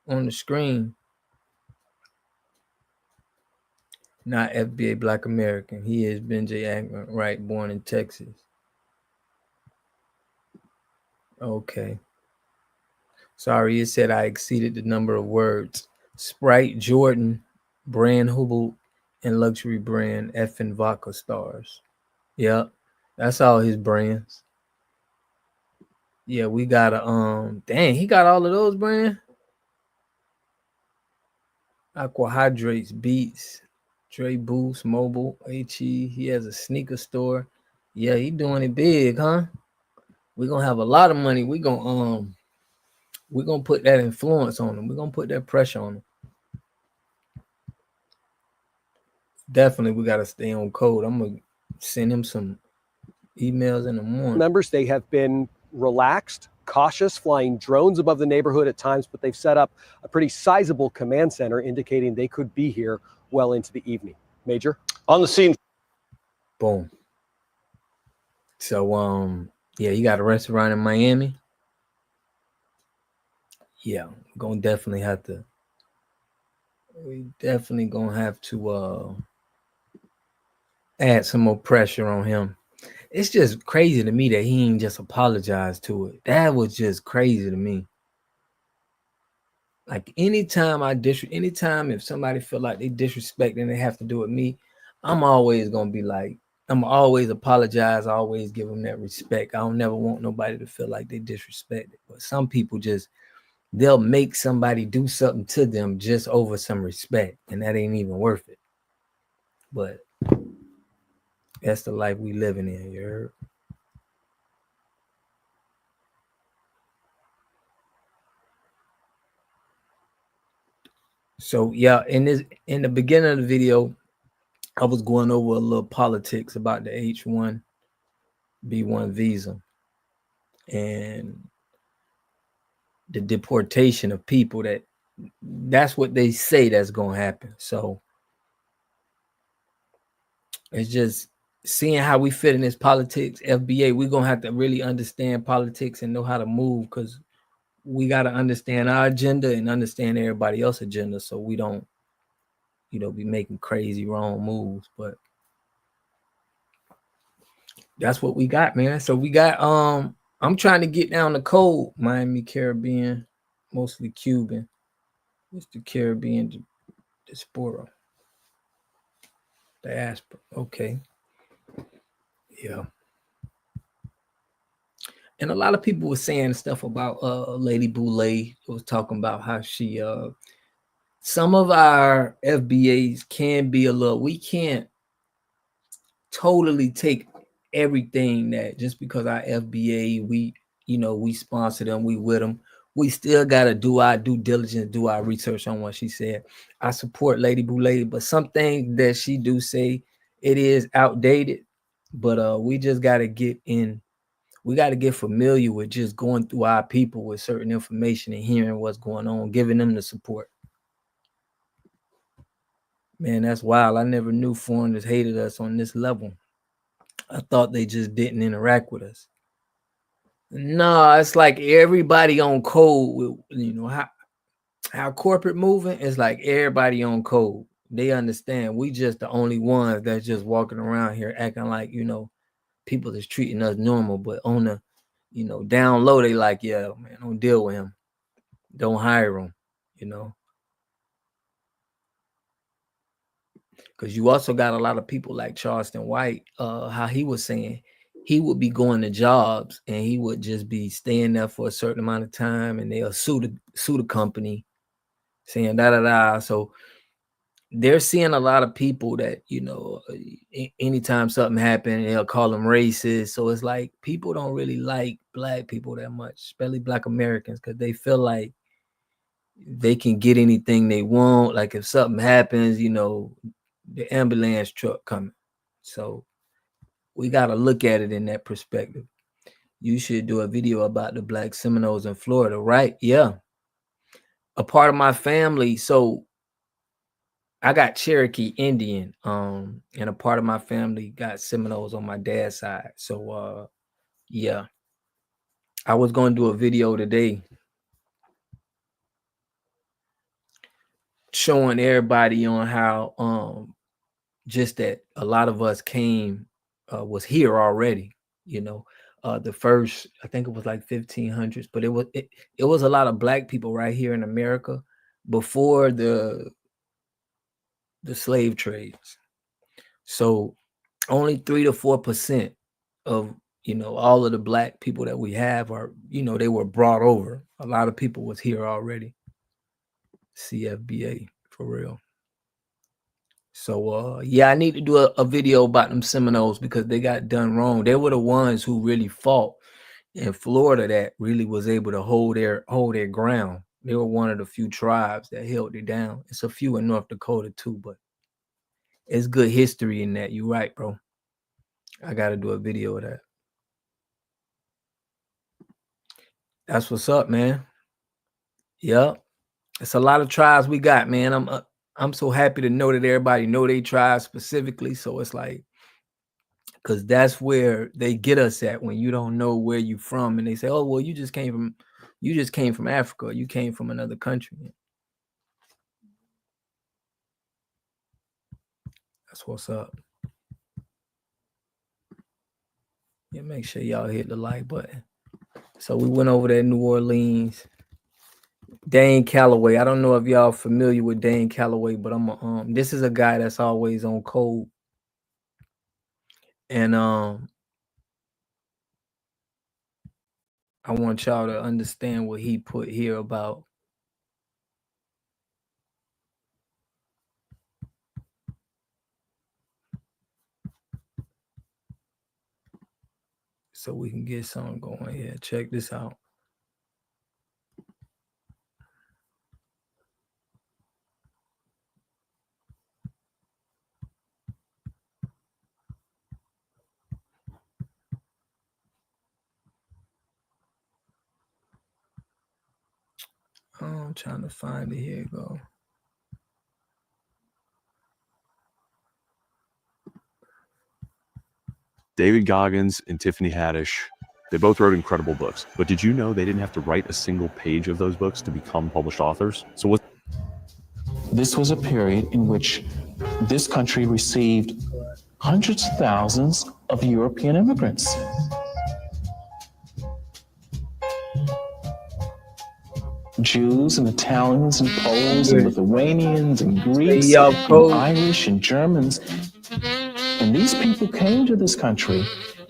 the screen, not FBA Black American. He is Benjay Agnew, right? Born in Texas. Okay. Sorry, it said I exceeded the number of words. Sprite, Jordan, Brand Hubble, and luxury brand Effin' Vodka Stars. Yep, that's all his brands. Yeah, we got a dang, he got all of those brands. Aqua Hydrates, Beats, Dre Boost, Mobile, HE. He has a sneaker store. Yeah, he doing it big, huh? We're gonna have a lot of money. We're gonna put that influence on him. We're gonna put that pressure on him. Definitely, we gotta stay on code. I'm gonna send him some emails in the morning. Members, they have been relaxed, cautious, flying drones above the neighborhood at times, but they've set up a pretty sizable command center indicating they could be here well into the evening. Major? On the scene. Boom. So, yeah, you got a restaurant in Miami. Yeah, we're gonna definitely have to. We definitely gonna have to add some more pressure on him. It's just crazy to me that he ain't just apologized to it. That was just crazy to me. Like anytime if somebody feel like they disrespect and they have to do it me, I'm always gonna be like, I'm always apologize, I always give them that respect. I don't never want nobody to feel like they disrespected. But some people just, they'll make somebody do something to them just over some respect, and that ain't even worth it. But that's the life we living in, you heard? So yeah, in the beginning of the video, I was going over a little politics about the H-1B1 visa and the deportation of people. That's what they say that's gonna happen. So it's just seeing how we fit in this politics. FBA, we're gonna have to really understand politics and know how to move, because we got to understand our agenda and understand everybody else's agenda, so we don't, you know, be making crazy wrong moves. But that's what we got, man. So we got I'm trying to get down the code. Miami Caribbean, mostly Cuban. What's the Caribbean diaspora? Diaspora. Okay. Yeah. And a lot of people were saying stuff about Lady Boulay. Was talking about how she some of our FBAs can be a little, we can't totally take everything that just because our FBA, we, we sponsor them, we with them, we still got to do our due diligence, do our research on what she said. I support Lady Boulay, but some things that she do say, it is outdated, but we just got to get in. We got to get familiar with just going through our people with certain information and hearing what's going on, giving them the support. Man, that's wild. I never knew foreigners hated us on this level. I thought they just didn't interact with us. No, it's like everybody on code with, how corporate moving is like everybody on code. They understand we just the only ones that's just walking around here acting like, people is treating us normal, but on the, down low, they like, yeah, man, don't deal with him. Don't hire him, Because you also got a lot of people like Charleston White, how he was saying he would be going to jobs and he would just be staying there for a certain amount of time and they'll sue the company saying da. So they're seeing a lot of people that, anytime something happened, they'll call them racist. So it's like people don't really like black people that much, especially black Americans, because they feel like they can get anything they want. Like if something happens, the ambulance truck coming. So we got to look at it in that perspective. You should do a video about the Black Seminoles in Florida, right? Yeah. A part of my family. So I got Cherokee Indian, and a part of my family got Seminoles on my dad's side. So, yeah, I was going to do a video today showing everybody on how, just that a lot of us was here already, the first, I think it was like 1500s, but it was a lot of black people right here in America before the slave trades. So only 3 to 4% of, all of the black people that we have are, they were brought over. A lot of people was here already. CFBA for real. So, yeah, I need to do a video about them Seminoles because they got done wrong. They were the ones who really fought in Florida that really was able to hold their ground. They were one of the few tribes that held it down. It's a few in North Dakota too, but it's good history in that. You're right, bro. I got to do a video of that. That's what's up, man. Yep. It's a lot of tribes we got, man. I'm so happy to know that everybody know they tribe specifically. So it's like, because that's where they get us at when you don't know where you from. And they say, oh, well, you just came from Africa. You came from another country. That's what's up. Yeah, make sure y'all hit the like button. So we went over there in New Orleans. Dane Calloway. I don't know if y'all familiar with Dane Calloway, but this is a guy that's always on code. And I want y'all to understand what he put here about so we can get something going here. Check this out. Oh, I'm trying to find it. Here you go. David Goggins and Tiffany Haddish, they both wrote incredible books. But did you know they didn't have to write a single page of those books to become published authors? So what? This was a period in which this country received hundreds of thousands of European immigrants. Jews and Italians and Poles and Lithuanians and Greeks and Irish and Germans. And these people came to this country,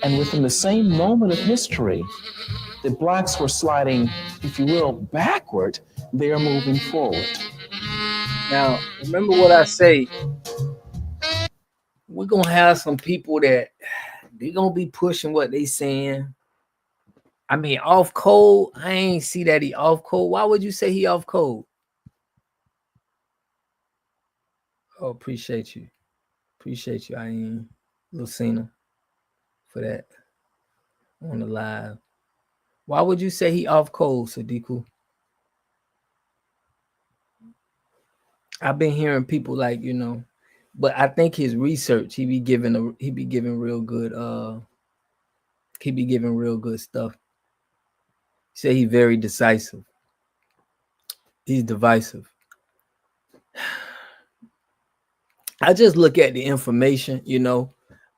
and within the same moment of history, the blacks were sliding, if you will, backward. They are moving forward. Now, remember what I say. We're going to have some people that They gonna be pushing what they saying. I mean, off code. I ain't see that he off code. Why would you say he off code? Oh, appreciate you. Appreciate you, Ian Lucina, for that on the live. Why would you say he off code, Sadiku? I've been hearing people like, but I think his research, he be giving real good he be giving real good stuff. He say he's very decisive. He's divisive. I just look at the information,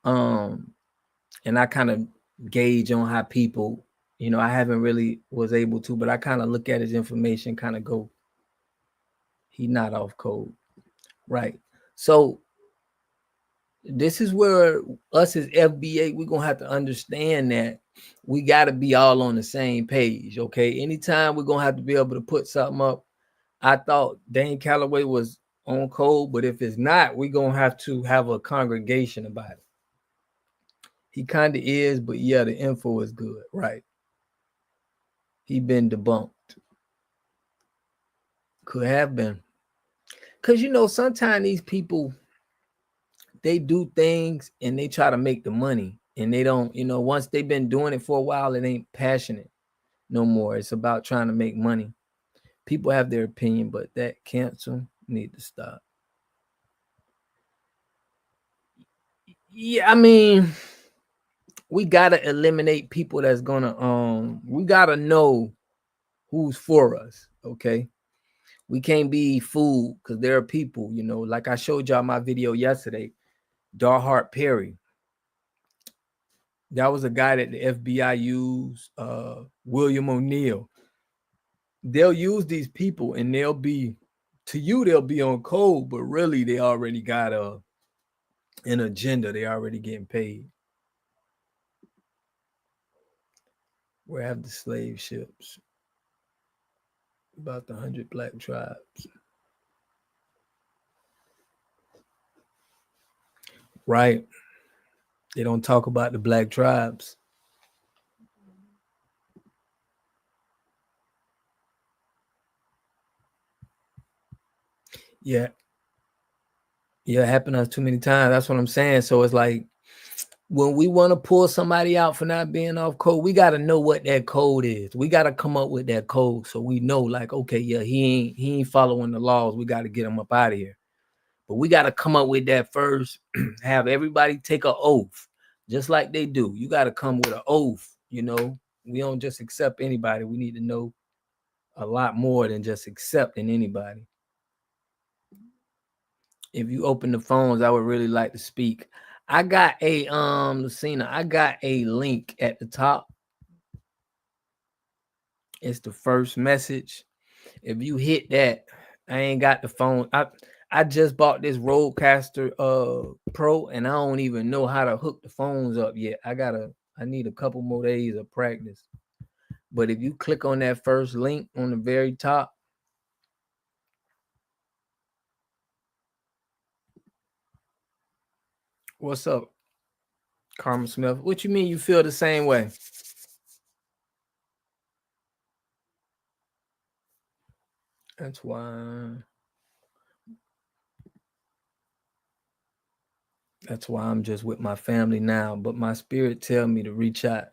and I kind of gauge on how people, I haven't really was able to, but I kind of look at his information, kind of go, he not off code, right? So this is where us as FBA, we're gonna have to understand that we got to be all on the same page, okay? Anytime we're gonna have to be able to put something up. I thought Dane Calloway was on code, but if it's not, we're gonna have to have a congregation about it. He kind of is, but yeah, the info is good, right? He been debunked. Could have been. Because, sometimes these people, they do things and they try to make the money. And they don't, once they've been doing it for a while, it ain't passionate no more. It's about trying to make money. People have their opinion, but that cancel need to stop. Yeah, I mean, we gotta eliminate people that's gonna we gotta know who's for us, okay? We can't be fooled because there are people, like I showed y'all my video yesterday, Darhart Perry. That was a guy that the FBI used, William O'Neill. They'll use these people and they'll be on code, but really they already got an agenda. They already getting paid. Where have the slave ships? About the 100 black tribes. Right. They don't talk about the black tribes. Yeah. Yeah, it happened to us too many times. That's what I'm saying. So it's like when we want to pull somebody out for not being off code, we got to know what that code is. We got to come up with that code so we know, like, okay, yeah, he ain't following the laws. We got to get him up out of here. But we got to come up with that first. Have everybody take an oath, just like they do. You got to come with an oath. We don't just accept anybody. We need to know a lot more than just accepting anybody. If you open the phones, I would really like to speak. I got a Lucina, I got a link at the top. It's the first message. If you hit that, I ain't got the phone. I just bought this Rodecaster Pro and I don't even know how to hook the phones up yet. I need a couple more days of practice. But if you click on that first link on the very top, what's up, Carmen Smith? What you mean you feel the same way? That's why I'm just with my family now, but my spirit tell me to reach out.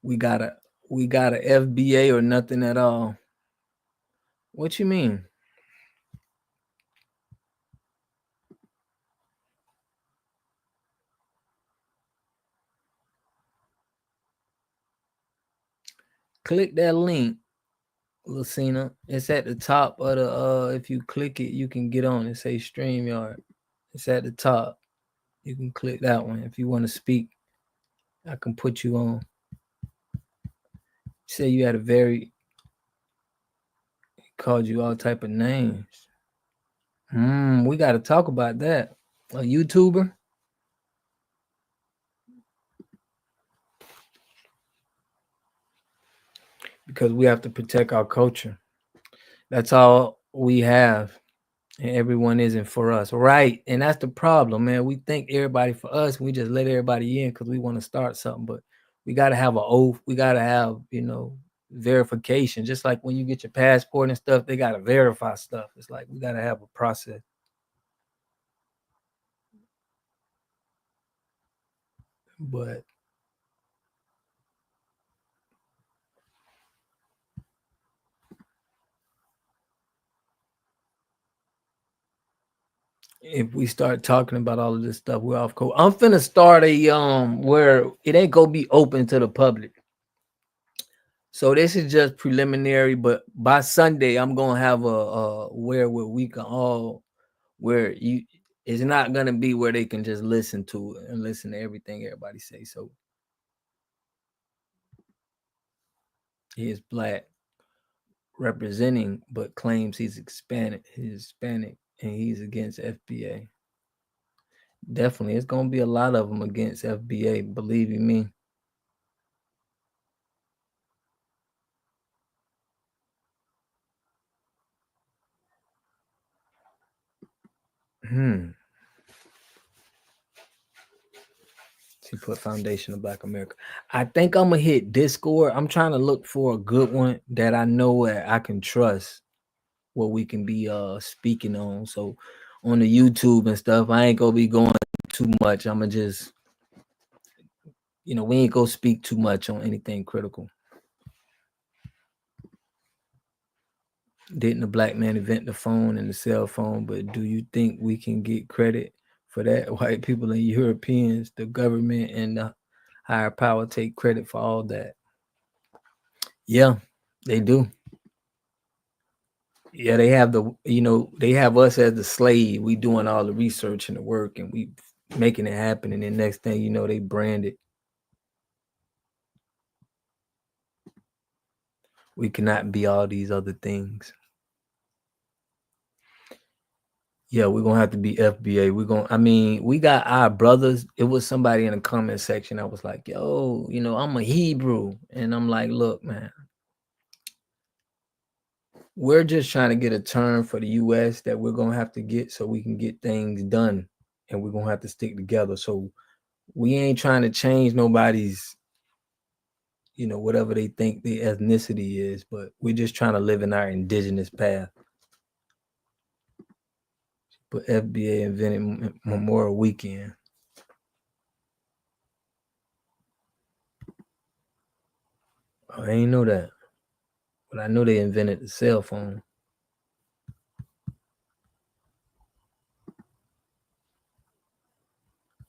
we got a FBA or nothing at all. What you mean? Click that link, Lucina. It's at the top of the if you click it, you can get on. It say StreamYard. It's at the top. You can click that one. If you want to speak, I can put you on. Say you had he called you all type of names. We got to talk about that. A YouTuber? Because we have to protect our culture. That's all we have, and everyone isn't for us, right? And that's the problem, man. We think everybody for us, we just let everybody in because we want to start something, but we got to have an oath. We got to have, verification. Just like when you get your passport and stuff, they got to verify stuff. It's like we got to have a process. But if we start talking about all of this stuff, we're off course. I'm finna start a where it ain't gonna be open to the public. So this is just preliminary, but by Sunday I'm gonna have a where we can all where you it's not gonna be where they can just listen to it and listen to everything everybody say. So he is black representing, but claims he's Hispanic, and he's against FBA. Definitely, it's gonna be a lot of them against FBA. Believe you me. She put Foundation of Black America. I think I'm gonna hit Discord. I'm trying to look for a good one that I know that I can trust, what we can be speaking on. So on the YouTube and stuff, I ain't gonna be going too much. I'm gonna just, we ain't gonna speak too much on anything critical. Didn't the black man invent the phone and the cell phone? But do you think we can get credit for that? White people and Europeans, the government and the higher power take credit for all that. Yeah, they do. Yeah, they have they have us as the slave. We doing all the research and the work, and we making it happen. And then next thing you know, they brand it. We cannot be all these other things. Yeah, we're gonna have to be FBA. We got our brothers. It was somebody in the comment section that was like, yo, I'm a Hebrew. And I'm like, look, man, we're just trying to get a term for the US that we're gonna have to get so we can get things done. And we're gonna have to stick together. So we ain't trying to change nobody's, whatever they think the ethnicity is, but we're just trying to live in our indigenous path. But FBA invented Memorial Weekend. I ain't know that. But I know they invented the cell phone.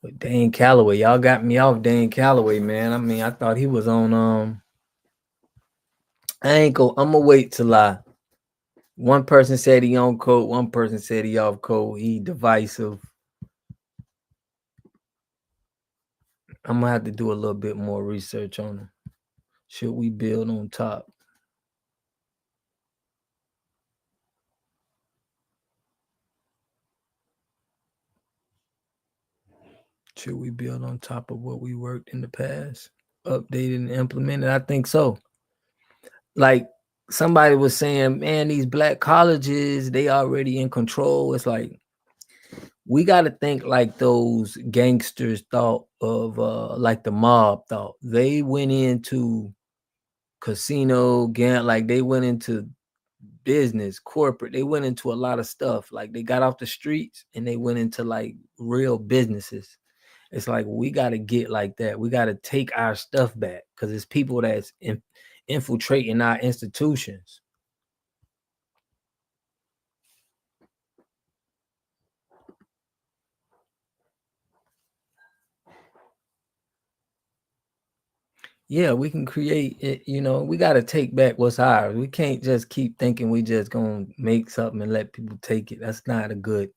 But Dan Calloway, y'all got me off Dan Calloway, man. I thought he was on I'm gonna wait till one person said he on code, one person said he off code, he divisive. I'm gonna have to do a little bit more research on him. Should we build on top? Should we build on top of what we worked in the past? Updated and implemented? I think so. Like somebody was saying, man, these black colleges, they already in control. It's like, we got to think like those gangsters thought of, like the mob thought. They went into casino, like they went into business, corporate. They went into a lot of stuff. Like they got off the streets and they went into like real businesses. It's like, we got to get like that. We got to take our stuff back because it's people that's infiltrating our institutions. Yeah, we can create it. We got to take back what's ours. We can't just keep thinking we just gonna make something and let people take it. That's not a good.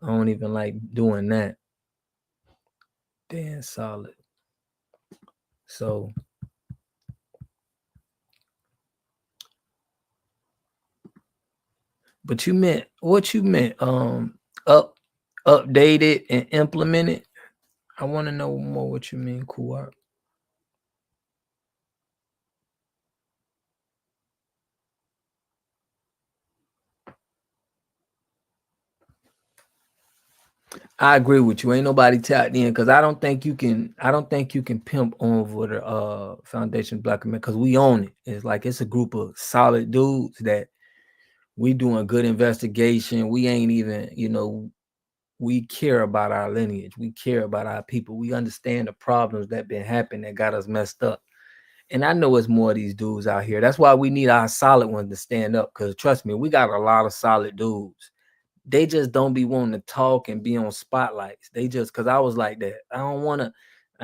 I don't even like doing that. Damn solid. So but what you meant update it and implement it? I want to know more what you mean, Kuwar. I agree with you. Ain't nobody tapped in because I don't think you can pimp over the Foundation Black America because we own it. It's like it's a group of solid dudes that we doing good investigation. We ain't even, we care about our lineage. We care about our people. We understand the problems that been happening that got us messed up. And I know it's more of these dudes out here. That's why we need our solid ones to stand up. Because trust me, we got a lot of solid dudes. They just don't be wanting to talk and be on spotlights. They just, because I was like that. I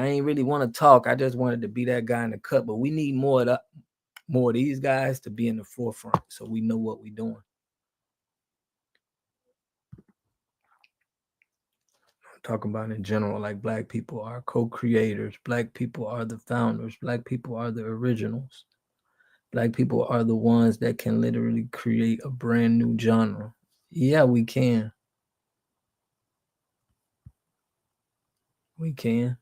ain't really want to talk. I just wanted to be that guy in the cut. But we need more of these guys to be in the forefront so we know what we're doing. Talking about in general, like Black people are co-creators, Black people are the founders, Black people are the originals, Black people are the ones that can literally create a brand new genre. Yeah, we can. We can.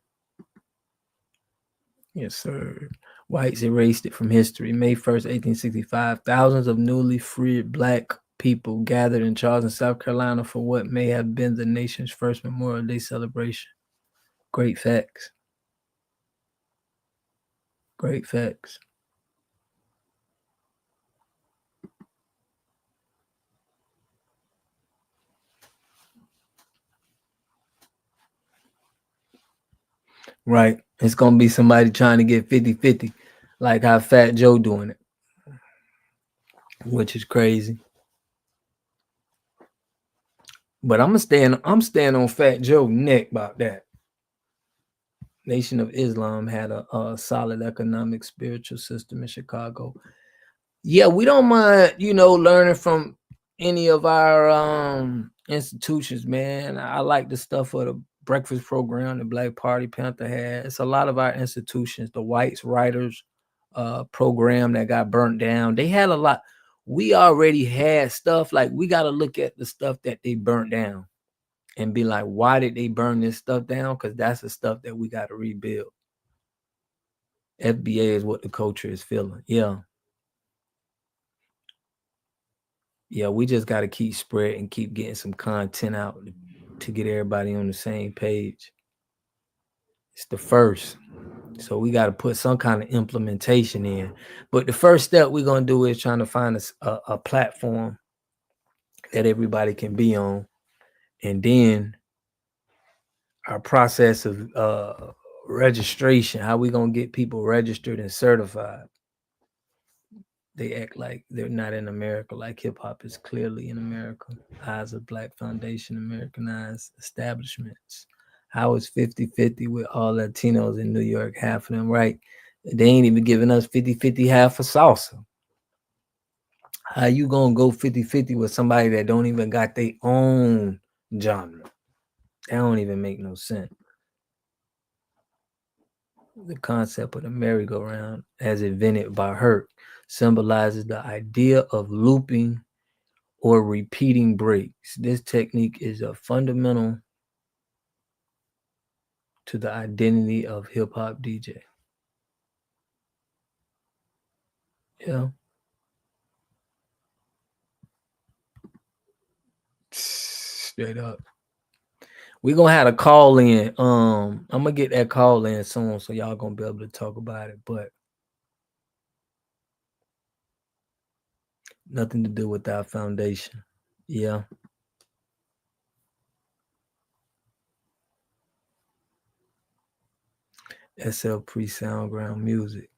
Yes, sir. Whites erased it from history. May 1st, 1865, thousands of newly freed Black people gathered in Charleston, South Carolina for what may have been the nation's first Memorial Day celebration. Great facts. Great facts. Right. It's going to be somebody trying to get 50-50, like how Fat Joe doing it, which is crazy. But I'm staying on Fat Joe neck about that. Nation of Islam had a solid economic, spiritual system in Chicago. Yeah, we don't mind, learning from any of our institutions, man. I like the stuff for the breakfast program the Black Party Panther had. It's a lot of our institutions, the Whites Writers program that got burnt down. They had a lot. We already had stuff. Like, we got to look at the stuff that they burnt down and be like, why did they burn this stuff down? Because that's the stuff that we got to rebuild. FBA is what the culture is feeling. Yeah. Yeah, we just got to keep spreading, keep getting some content out to get everybody on the same page. It's the first. So we got to put some kind of implementation in. But the first step we're going to do is trying to find a platform that everybody can be on. And then our process of registration, how we going to get people registered and certified. They act like they're not in America, like hip hop is clearly in America. Eyes of Black Foundation, Americanized establishments. How is 50-50 with all Latinos in New York, half of them, right? They ain't even giving us 50-50 half for salsa. How you gonna go 50-50 with somebody that don't even got their own genre? That don't even make no sense. The concept of the merry-go-round, as invented by Herc, symbolizes the idea of looping or repeating breaks. This technique is a fundamental to the identity of hip-hop DJ. Yeah. Straight up. We're gonna have a call in. I'm gonna get that call in soon, so y'all gonna be able to talk about it, but nothing to do with our foundation. Yeah. SL pre-soundground music.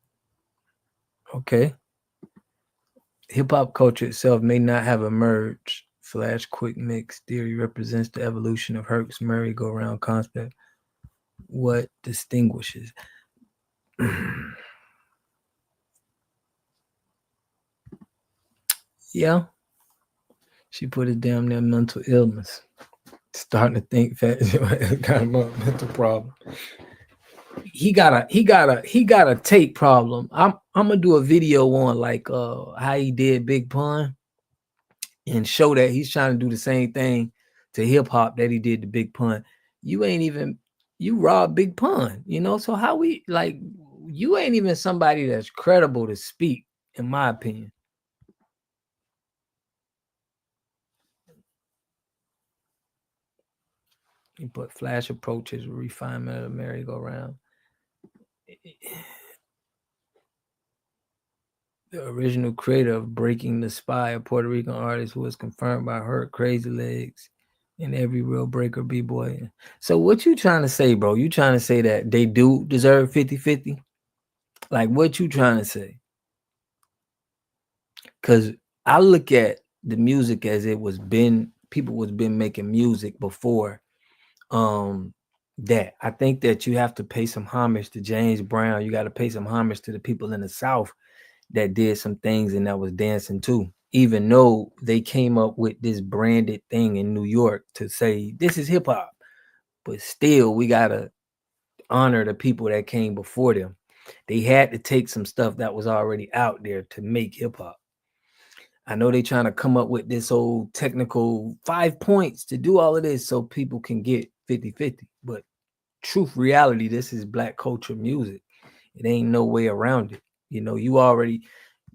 Okay. Hip-hop culture itself may not have emerged. Flash quick mix theory represents the evolution of Herc's merry-go-round concept. What distinguishes? Yeah. She put it damn near mental illness. Starting to think Fat Joe has got a mental problem. He got a tape problem. I'm gonna do a video on like how he did Big Pun and show that he's trying to do the same thing to hip hop that he did to Big Pun. You robbed Big Pun, so how you ain't even somebody that's credible to speak, in my opinion. You put flash approaches, refinement of the merry-go-round. The original creator of Breaking the Spy, a Puerto Rican artist who was confirmed by Hurt, Crazy Legs, and every real breaker B-boy. So what you trying to say, bro? You trying to say that they do deserve 50-50? Like, what you trying to say? Because I look at the music as it was been, people was been making music before that. I think that you have to pay some homage to James Brown. You got to pay some homage to the people in the South that did some things and that was dancing too, even though they came up with this branded thing in New York to say this is hip hop, but still we gotta honor the people that came before them. They had to take some stuff that was already out there to make hip hop. I know they trying to come up with this old technical 5 points to do all of this so people can get 50-50, but truth reality, this is Black culture music. It ain't no way around it. You know, you already,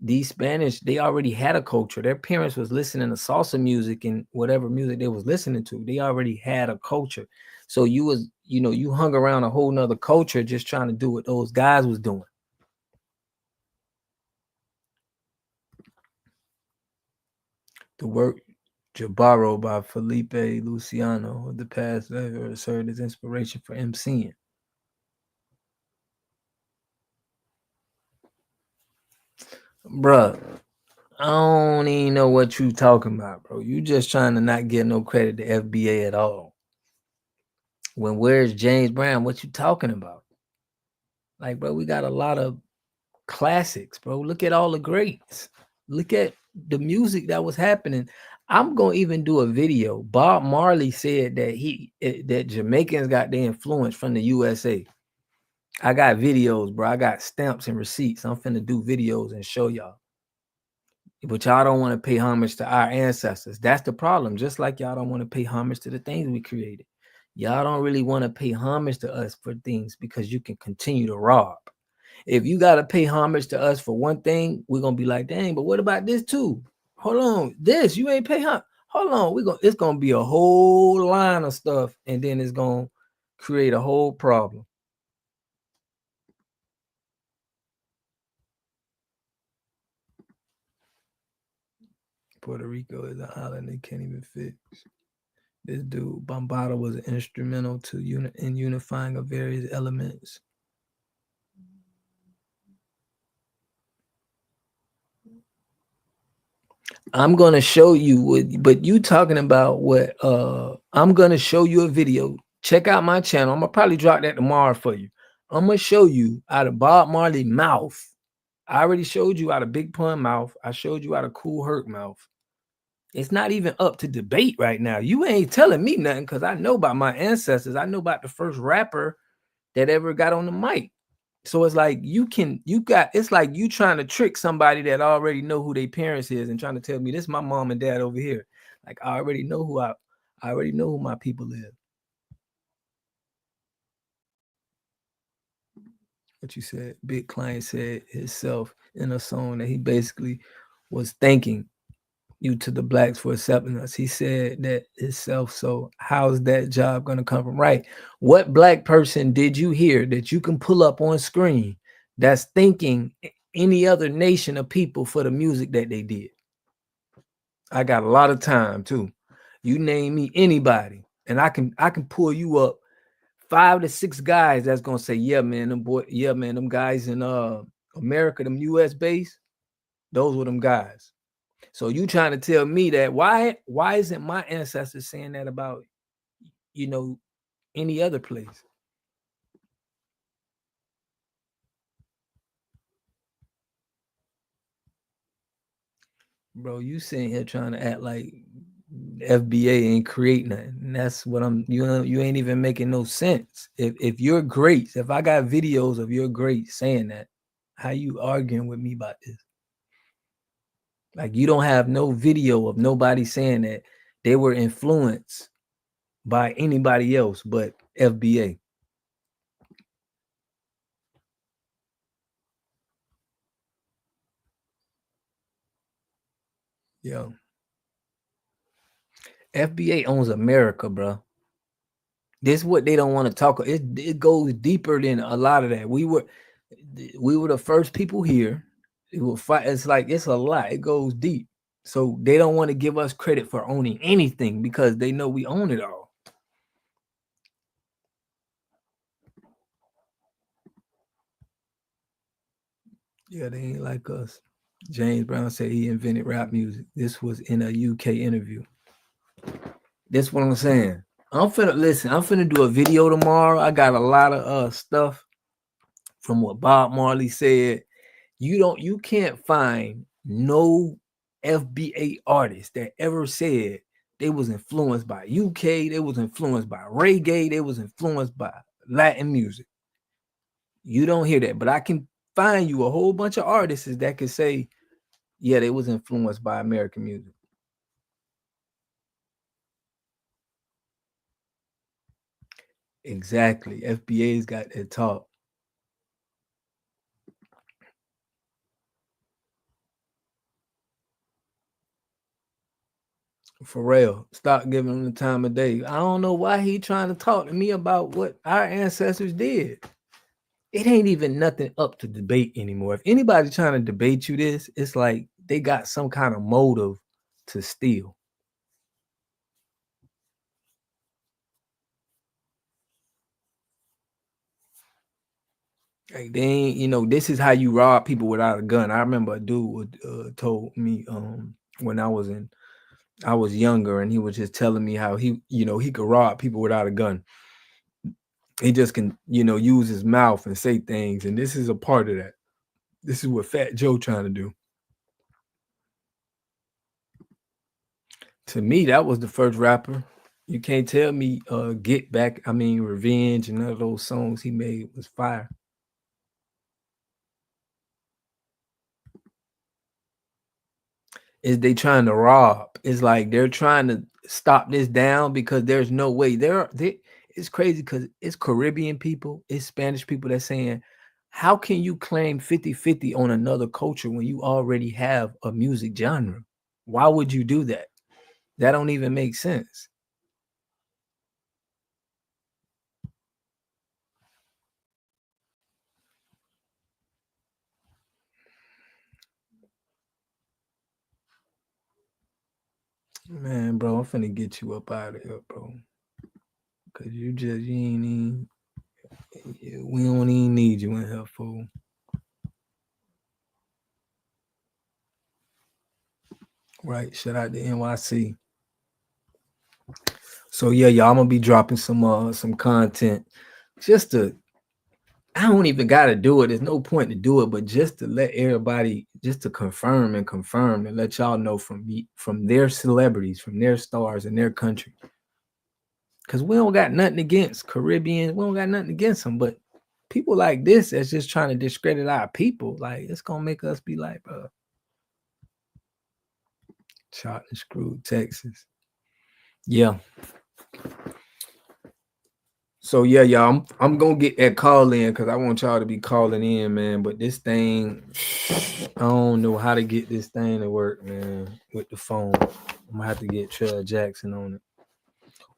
these Spanish, they already had a culture. Their parents was listening to salsa music and whatever music they was listening to. They already had a culture. So you was, you know, you hung around a whole nother culture just trying to do what those guys was doing. The work Jabaro by Felipe Luciano, the past served as inspiration for MCing. Bruh, I don't even know what you talking about, bro. You just trying to not get no credit to FBA at all. When where's James Brown? What you talking about? Like, bro, we got a lot of classics, bro. Look at all the greats. Look at the music that was happening. I'm gonna even do a video. Bob Marley said that that Jamaicans got their influence from the USA. I got videos, bro. I got stamps and receipts. I'm finna do videos and show y'all. But y'all don't want to pay homage to our ancestors. That's the problem. Just like y'all don't want to pay homage to the things we created. Y'all don't really want to pay homage to us for things because you can continue to rob. If you got to pay homage to us for one thing, we're going to be like, dang, but what about this too? Hold on. This, you ain't pay homage. Hold on. It's going to be a whole line of stuff. And then it's going to create a whole problem. Puerto Rico is an island they can't even fix. This dude, Bombada, was instrumental to in unifying of various elements. I'm going to show you what, but you talking about what, I'm going to show you a video. Check out my channel. I'm going to probably drop that tomorrow for you. I'm going to show you out of Bob Marley mouth. I already showed you out of Big Pun mouth. I showed you out of Cool Herc mouth. It's not even up to debate right now. You ain't telling me nothing because I know about my ancestors. I know about the first rapper that ever got on the mic. So it's like it's like you trying to trick somebody that already know who their parents is and trying to tell me this is my mom and dad over here. Like I already know who my people is. What you said, Big Client said himself in a song that he basically was thanking you to the blacks for accepting us. He said that himself. So how's that job going to come from? Right. What black person did you hear that you can pull up on screen that's thanking any other nation of people for the music that they did? I got a lot of time too. You name me anybody and I can pull you up 5 to 6 guys that's gonna say, yeah, man, them guys in America, them US base, those were them guys. So you trying to tell me that why isn't my ancestors saying that about, you know, any other place? Bro, you sitting here trying to act like FBA ain't create nothing. And that's what you ain't even making no sense. If you're great, if I got videos of your great saying that, how you arguing with me about this? Like you don't have no video of nobody saying that they were influenced by anybody else but FBA. Yo. FBA owns America, bro. This is what they don't want to talk. It goes deeper than a lot of that. We were the first people here. It will fight. It's like it's a lot. It goes deep. So they don't want to give us credit for owning anything because they know we own it all. Yeah, they ain't like us. James Brown said he invented rap music. This was in a UK interview. That's what I'm saying. I'm finna do a video tomorrow. I got a lot of stuff from what Bob Marley said. You can't find no FBA artist that ever said they was influenced by UK, they was influenced by reggae, they was influenced by Latin music. You don't hear that, but I can find you a whole bunch of artists that could say, yeah, they was influenced by American music. Exactly. FBA's got that talk. For real, stop giving him the time of day. I don't know why he trying to talk to me about what our ancestors did. It ain't even nothing up to debate anymore. If anybody's trying to debate you this, it's like they got some kind of motive to steal. Like they ain't, this is how you rob people without a gun. I remember a dude told me when I was younger, and he was just telling me how he could rob people without a gun. He just can, use his mouth and say things, and this is a part of that. This is what Fat Joe trying to do. To me, that was the first rapper. You can't tell me Get Back, Revenge, and none of those songs he made was fire. Is they trying to rob? It's like they're trying to stop this down because there's no way. It's crazy because it's Caribbean people, it's Spanish people that's saying, how can you claim 50-50 on another culture when you already have a music genre? Why would you do that? That don't even make sense. Man, bro, I'm finna get you up out of here, bro. Cause you ain't even, we don't even need you in here, fool. Right, shout out to NYC. So yeah, y'all, I'm gonna be dropping some content. I don't even gotta do it. There's no point to do it, but just to let everybody, just to confirm and let y'all know from their celebrities, from their stars in their country. Cause we don't got nothing against Caribbean, we don't got nothing against them, but people like this that's just trying to discredit our people, like it's gonna make us be like, bro. Shot and screwed Texas. Yeah. So yeah, y'all, I'm gonna get that call in because I want y'all to be calling in, man. But this thing, I don't know how to get this thing to work, man, with the phone. I'm gonna have to get Trell Jackson on it.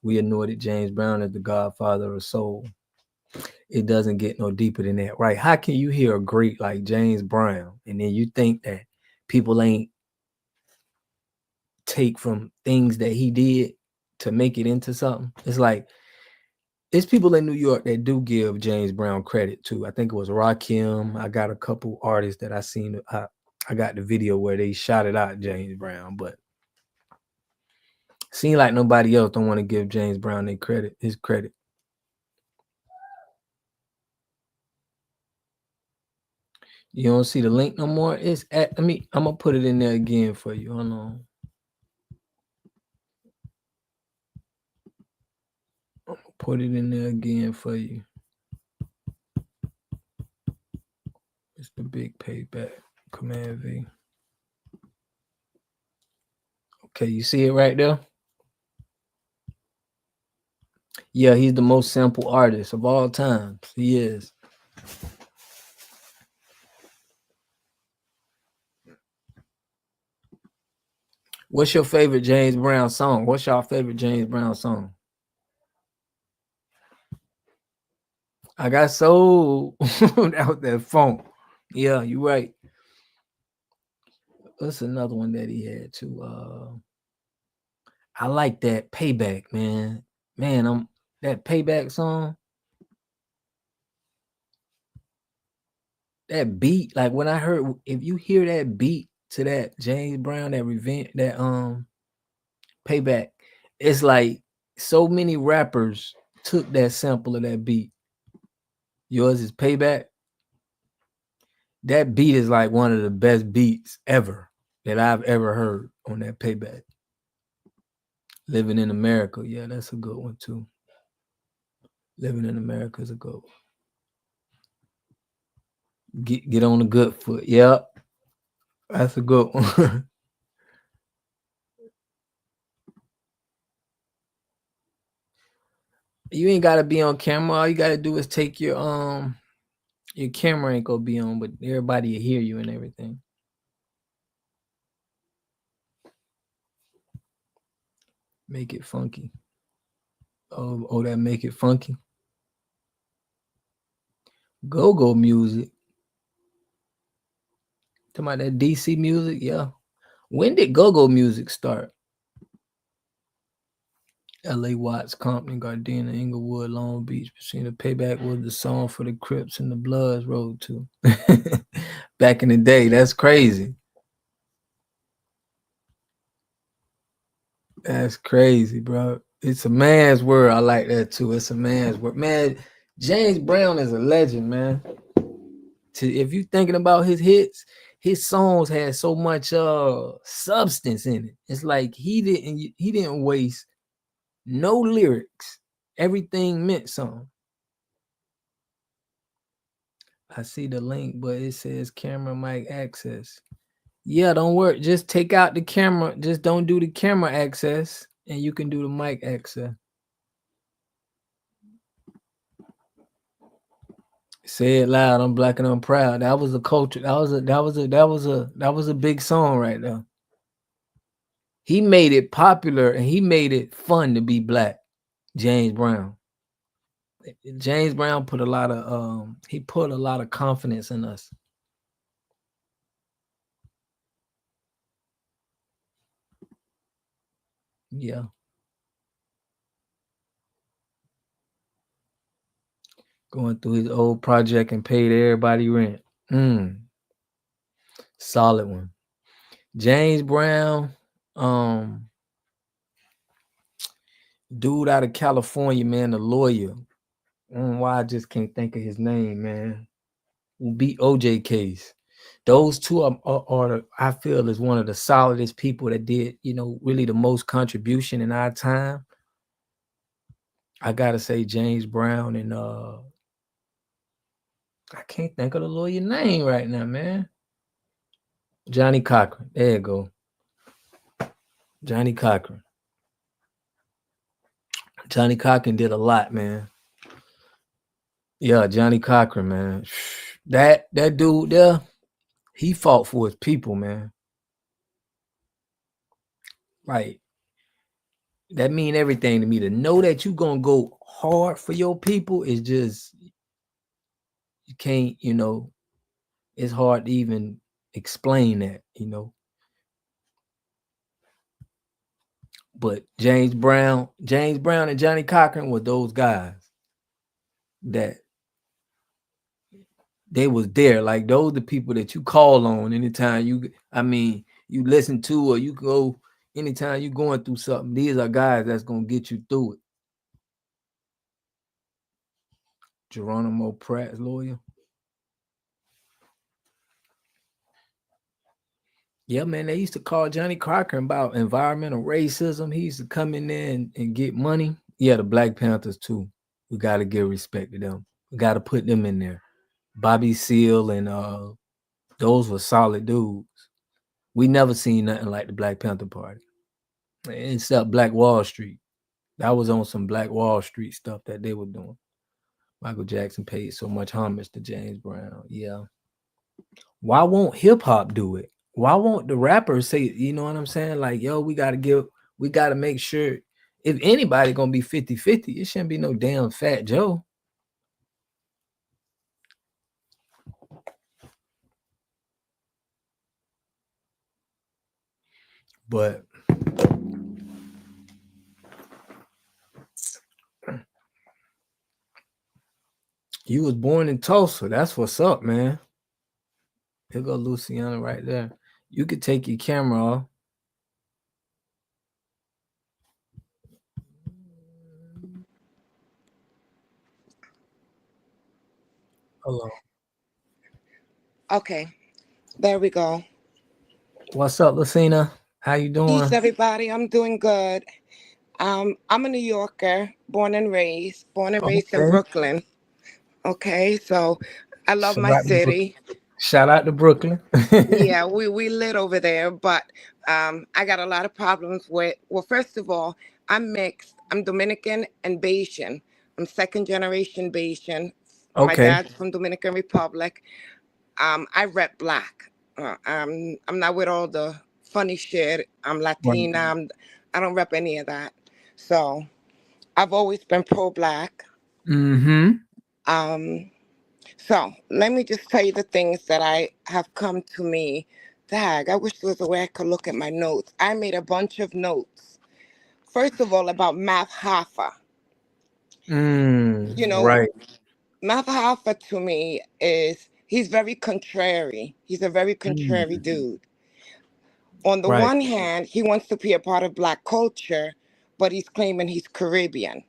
We anointed James Brown as the godfather of soul. It doesn't get no deeper than that, right? How can you hear a great like James Brown and then you think that people ain't take from things that he did to make it into something? It's like, it's people in New York that do give James Brown credit too. I think it was Rakim. I got a couple artists that I seen. I got the video where they shouted out James Brown, but seemed like nobody else don't want to give James Brown his credit. You don't see the link no more? It's at, I'm gonna put it in there again for you. Hold on. I'm gonna put it in there again for you. It's the big payback. Command V. Okay, you see it right there? Yeah, he's the most sampled artist of all time. He is. What's your favorite James Brown song? What's your favorite James Brown song? I got sold out that funk. Yeah, you're right. What's another one that he had too? I like that Payback, man. Man, that Payback song. That beat, like when I heard, if you hear that beat to that James Brown, that revenge, that Payback, it's like so many rappers took that sample of that beat. Yours is Payback. That beat is like one of the best beats ever that I've ever heard on that Payback. Living in America, yeah, that's a good one too. Living in America is a good one. Get on the good foot. Yep. That's a good one. You ain't gotta be on camera. All you gotta do is take your camera ain't gonna be on, but everybody will hear you and everything. Make it funky. Oh, that make it funky. Go-go music. Talking about that DC music, yeah. When did go-go music start? LA, Watts, Compton, Gardena, Inglewood, Long Beach, Pacino. Payback was the song for the Crips and the Bloods rode to. Back in the day, that's crazy. That's crazy, bro. It's a man's word. I like that too. It's a man's word. Man, James Brown is a legend, man. If you thinking about his hits, his songs had so much substance in it. It's like he didn't waste no lyrics. Everything meant something. I see the link, but it says camera mic access. Yeah, don't worry. Just take out the camera. Just don't do the camera access, and you can do the mic access. Say it loud. I'm black and I'm proud. That was a culture. That was a big song right there. He made it popular and he made it fun to be black. James Brown. James Brown put a lot of confidence in us. Yeah. Going through his old project and paid everybody rent. Solid one. James Brown, dude out of California, man, the lawyer. Why I just can't think of his name, man. Will beat OJ case. Those two are I feel is one of the solidest people that did, really the most contribution in our time. I gotta say James Brown and I can't think of the lawyer name right now, man. Johnny Cochran. There you go. Johnny Cochran. Johnny Cochran did a lot, man. Yeah, Johnny Cochran, man. That dude there, he fought for his people, man. Like, that mean everything to me. To know that you gonna go hard for your people is just, you can't, it's hard to even explain that, But James Brown and Johnny Cochran were those guys that they was there. Like, those the people that you call on anytime you listen to, or you go anytime you going through something. These are guys that's gonna get you through it. Geronimo Pratt's lawyer. Yeah, man, they used to call Johnny Cochran about environmental racism. He used to come in there and get money. Yeah, the Black Panthers too. We got to give respect to them. We got to put them in there. Bobby Seale and those were solid dudes. We never seen nothing like the Black Panther Party, except Black Wall Street. That was on some Black Wall Street stuff that they were doing. Michael Jackson paid so much homage to James Brown. Yeah. Why won't hip hop do it? Why won't the rappers say, you know what I'm saying? Like, yo, we got to make sure if anybody going to be 50-50, it shouldn't be no damn Fat Joe. But you was born in Tulsa. That's what's up, man. Here go Luciana right there. You could take your camera off. Hello. Okay, there we go. What's up, Lucina? How you doing? Peace, everybody. I'm doing good. I'm a New Yorker, born and raised in Okay. Brooklyn. Okay, so I love Shout my out to city. Shout out to Brooklyn. Yeah, we lit over there, but I got a lot of problems with. Well, first of all, I'm mixed. I'm Dominican and Bayesian. I'm second generation Bayesian. My Okay. dad's from Dominican Republic. I rep black. I'm not with all the funny shit. I'm Right. Latina. I don't rep any of that. So I've always been pro black. Mm-hmm. So let me just tell you the things that I have come to me. Dag, I wish there was a way I could look at my notes. I made a bunch of notes. First of all, about Math Hoffa. You know, Right. Math Hoffa to me he's very contrary. He's a very contrary dude. On the Right. one hand, he wants to be a part of black culture, but he's claiming he's Caribbean.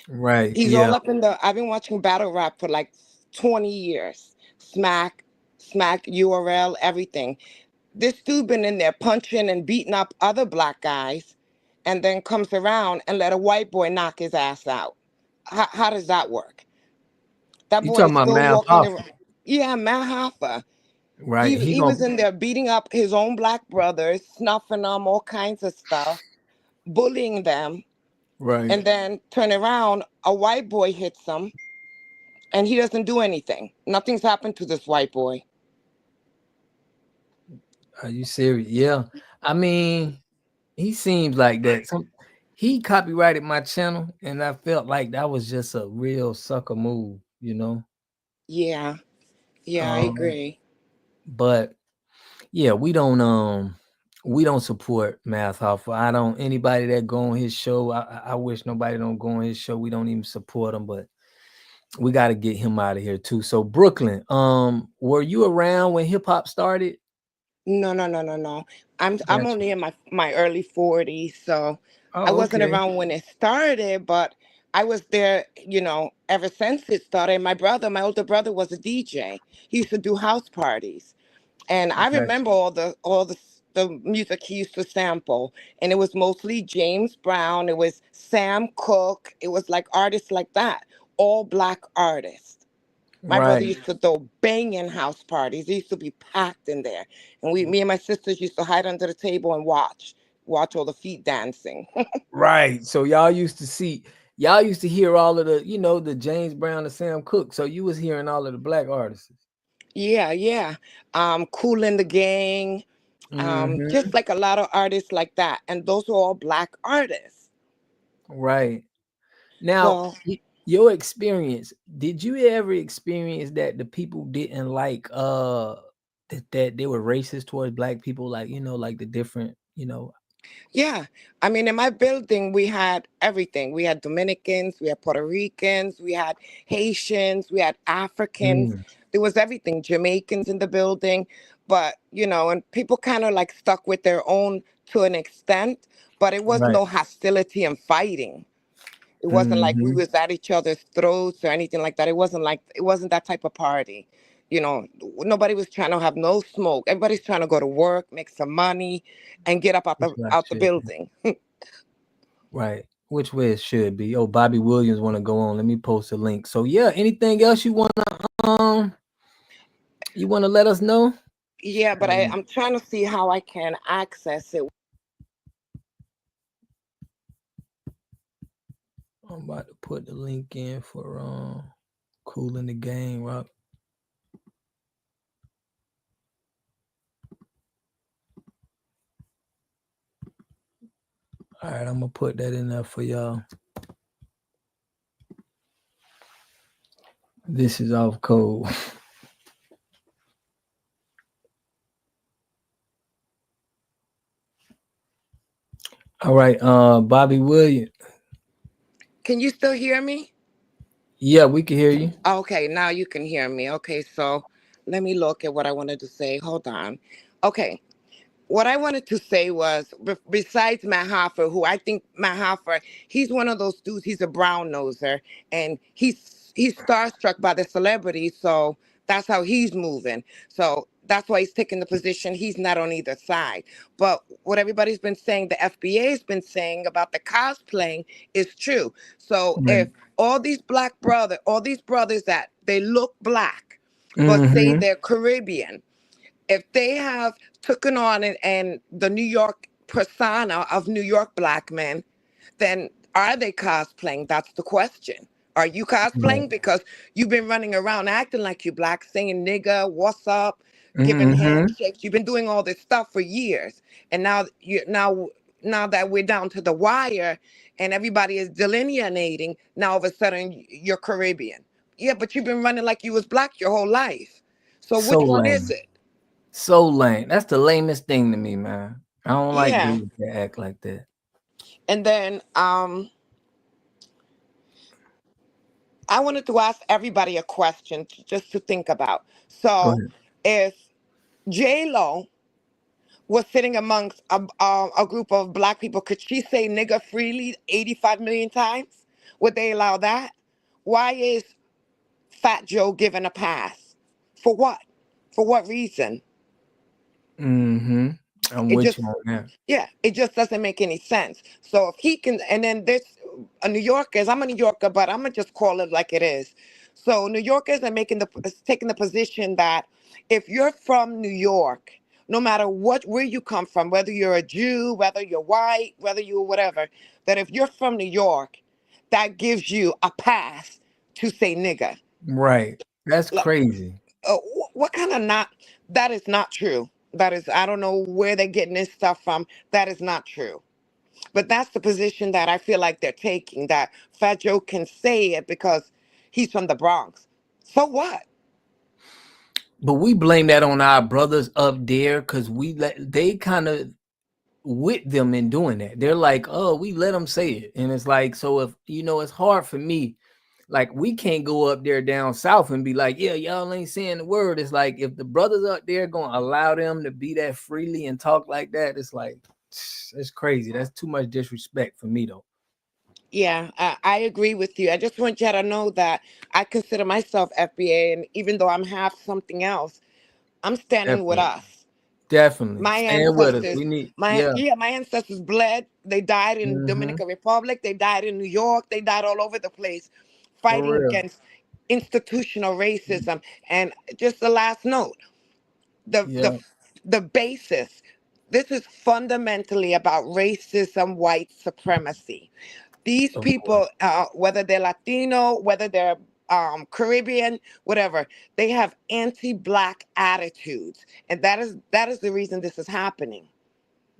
Right. He's Yeah. all up in I've been watching battle rap for like 20 years. Smack, URL, everything. This dude been in there punching and beating up other black guys and then comes around and let a white boy knock his ass out. How does that work? That You boy talking is about still Math walking Hoffa, around. Yeah, Matt Hoffa. right? He He was gonna in there beating up his own black brothers, snuffing them, all kinds of stuff, bullying them, right. and then turn around, a white boy hits him, and he doesn't do anything. Nothing's happened to this white boy. Are you serious? Yeah. I mean, he seems like that. He copyrighted my channel, and I felt like that was just a real sucker move, you know. Yeah, I Um, agree. but yeah, we don't support Math Hoffa. I don't anybody that go on his show. I wish nobody don't go on his show. We don't even support him, but we got to get him out of here too. So Brooklyn, were you around when hip hop started? No. I'm Gotcha. only in my early 40s, so I Oh, wasn't okay. around when it started, but I was there, ever since it started. My older brother was a DJ. He used to do house parties. And I Gotcha. remember all the music he used to sample, and it was mostly James Brown. It was Sam Cooke. It was like artists like that, all black artists. My brother Right. used to throw banging house parties. It used to be packed in there, and me and my sisters used to hide under the table and watch all the feet dancing. Right. So y'all used to hear all of the, the James Brown and Sam Cooke. So you was hearing all of the black artists. Yeah. Cool in the Gang. Mm-hmm. Just like a lot of artists like that, and those were all black artists. Right. Now, So your experience, did you ever experience that the people didn't like that they were racist towards black people, like, like the different, yeah, I mean, in my building, we had everything. We had Dominicans, we had Puerto Ricans, we had Haitians, we had Africans. Mm, There was everything, Jamaicans in the building. But, and people kind of like stuck with their own to an extent, but it was right. no hostility and fighting. It wasn't like we Mm-hmm. was at each other's throats or anything like that. It wasn't that type of party. Nobody was trying to have no smoke. Everybody's trying to go to work, make some money, and get up out Which the way I out the should be. building. Right. Which way it should be. Oh, Bobby Williams want to go on. Let me post a link. So yeah, anything else you want to let us know? Yeah, but I'm trying to see how I can access it. I'm about to put the link in for Cool in the Game, Rock. All right, I'm gonna put that in there for y'all. This is off code. 。 . 。 . 。 . . . . . . . . . . . . . . . . . . . . . . . . . . . . . . . . . . . . . . . . . . . . . . . . . Yeah, All right, Bobby Williams. Can you still hear me? Yeah, we can hear you. Okay, now you can hear me. Okay, so let me look at what I wanted to say. Hold on. Okay, what I wanted to say was, besides Matt Hoffer, who I think Matt Hoffer, he's one of those dudes. He's a brown noser, and he's starstruck by the celebrity, so that's how he's moving. So that's why he's taking the position. He's not on either side. But what everybody's been saying, the FBA has been saying about the cosplaying is true. So Right. if all these brothers that they look black, but say Mm-hmm. they're Caribbean, if they have taken on and the New York persona of New York black men, then are they cosplaying? That's the question. Are you Right. cosplaying? Because you've been running around acting like you black, saying nigga, what's up, giving Mm-hmm. handshakes. You've been doing all this stuff for years. And now that we're down to the wire and everybody is delineating, now all of a sudden you're Caribbean. Yeah, but you've been running like you was black your whole life. So So which one is lame. it? So lame. That's the lamest thing to me, man. I don't like Yeah. dudes that act like that. And then I wanted to ask everybody a question just to think about. Go So ahead. if J Lo was sitting amongst a group of black people, could she say nigga freely 85 million times? Would they allow that? Why is Fat Joe given a pass? For what? For what reason? Mm-hmm. I'm It with just you on that. Yeah, it just doesn't make any sense. So if he can, and then this, New Yorkers, I'm a New Yorker, but I'm gonna just call it like it is. So New Yorkers are taking the position that if you're from New York, no matter where you come from, whether you're a Jew, whether you're white, whether you're whatever, that if you're from New York, that gives you a pass to say nigga. Right. That's Like, crazy. what kind of not? That is not true. That is, I don't know where they're getting this stuff from. That is not true. But that's the position that I feel like they're taking, that Fat Joe can say it because he's from the Bronx. So what? But we blame that on our brothers up there because they kind of with them in doing that. They're like, oh, we let them say it. And it's like, so if it's hard for me. Like, we can't go up there down south and be like, yeah, y'all ain't saying the word. It's like, if the brothers up there gonna allow them to be that freely and talk like that, it's like, it's crazy. That's too much disrespect for me, though. Yeah, I agree with you. I just want you to know that I consider myself FBA, and even though I'm half something else, I'm standing with Definitely. us. Definitely. My Stand with us. ancestors, We need, my yeah. yeah, my ancestors bled. They died in Mm-hmm. Dominican Republic. They died in New York. They died all over the place, For fighting real. against institutional racism. And just the last note, the Yeah. the the basis. This is fundamentally about racism, white supremacy. These Of course. people, whether they're Latino, whether they're Caribbean, whatever, they have anti-black attitudes, and that is the reason this is happening.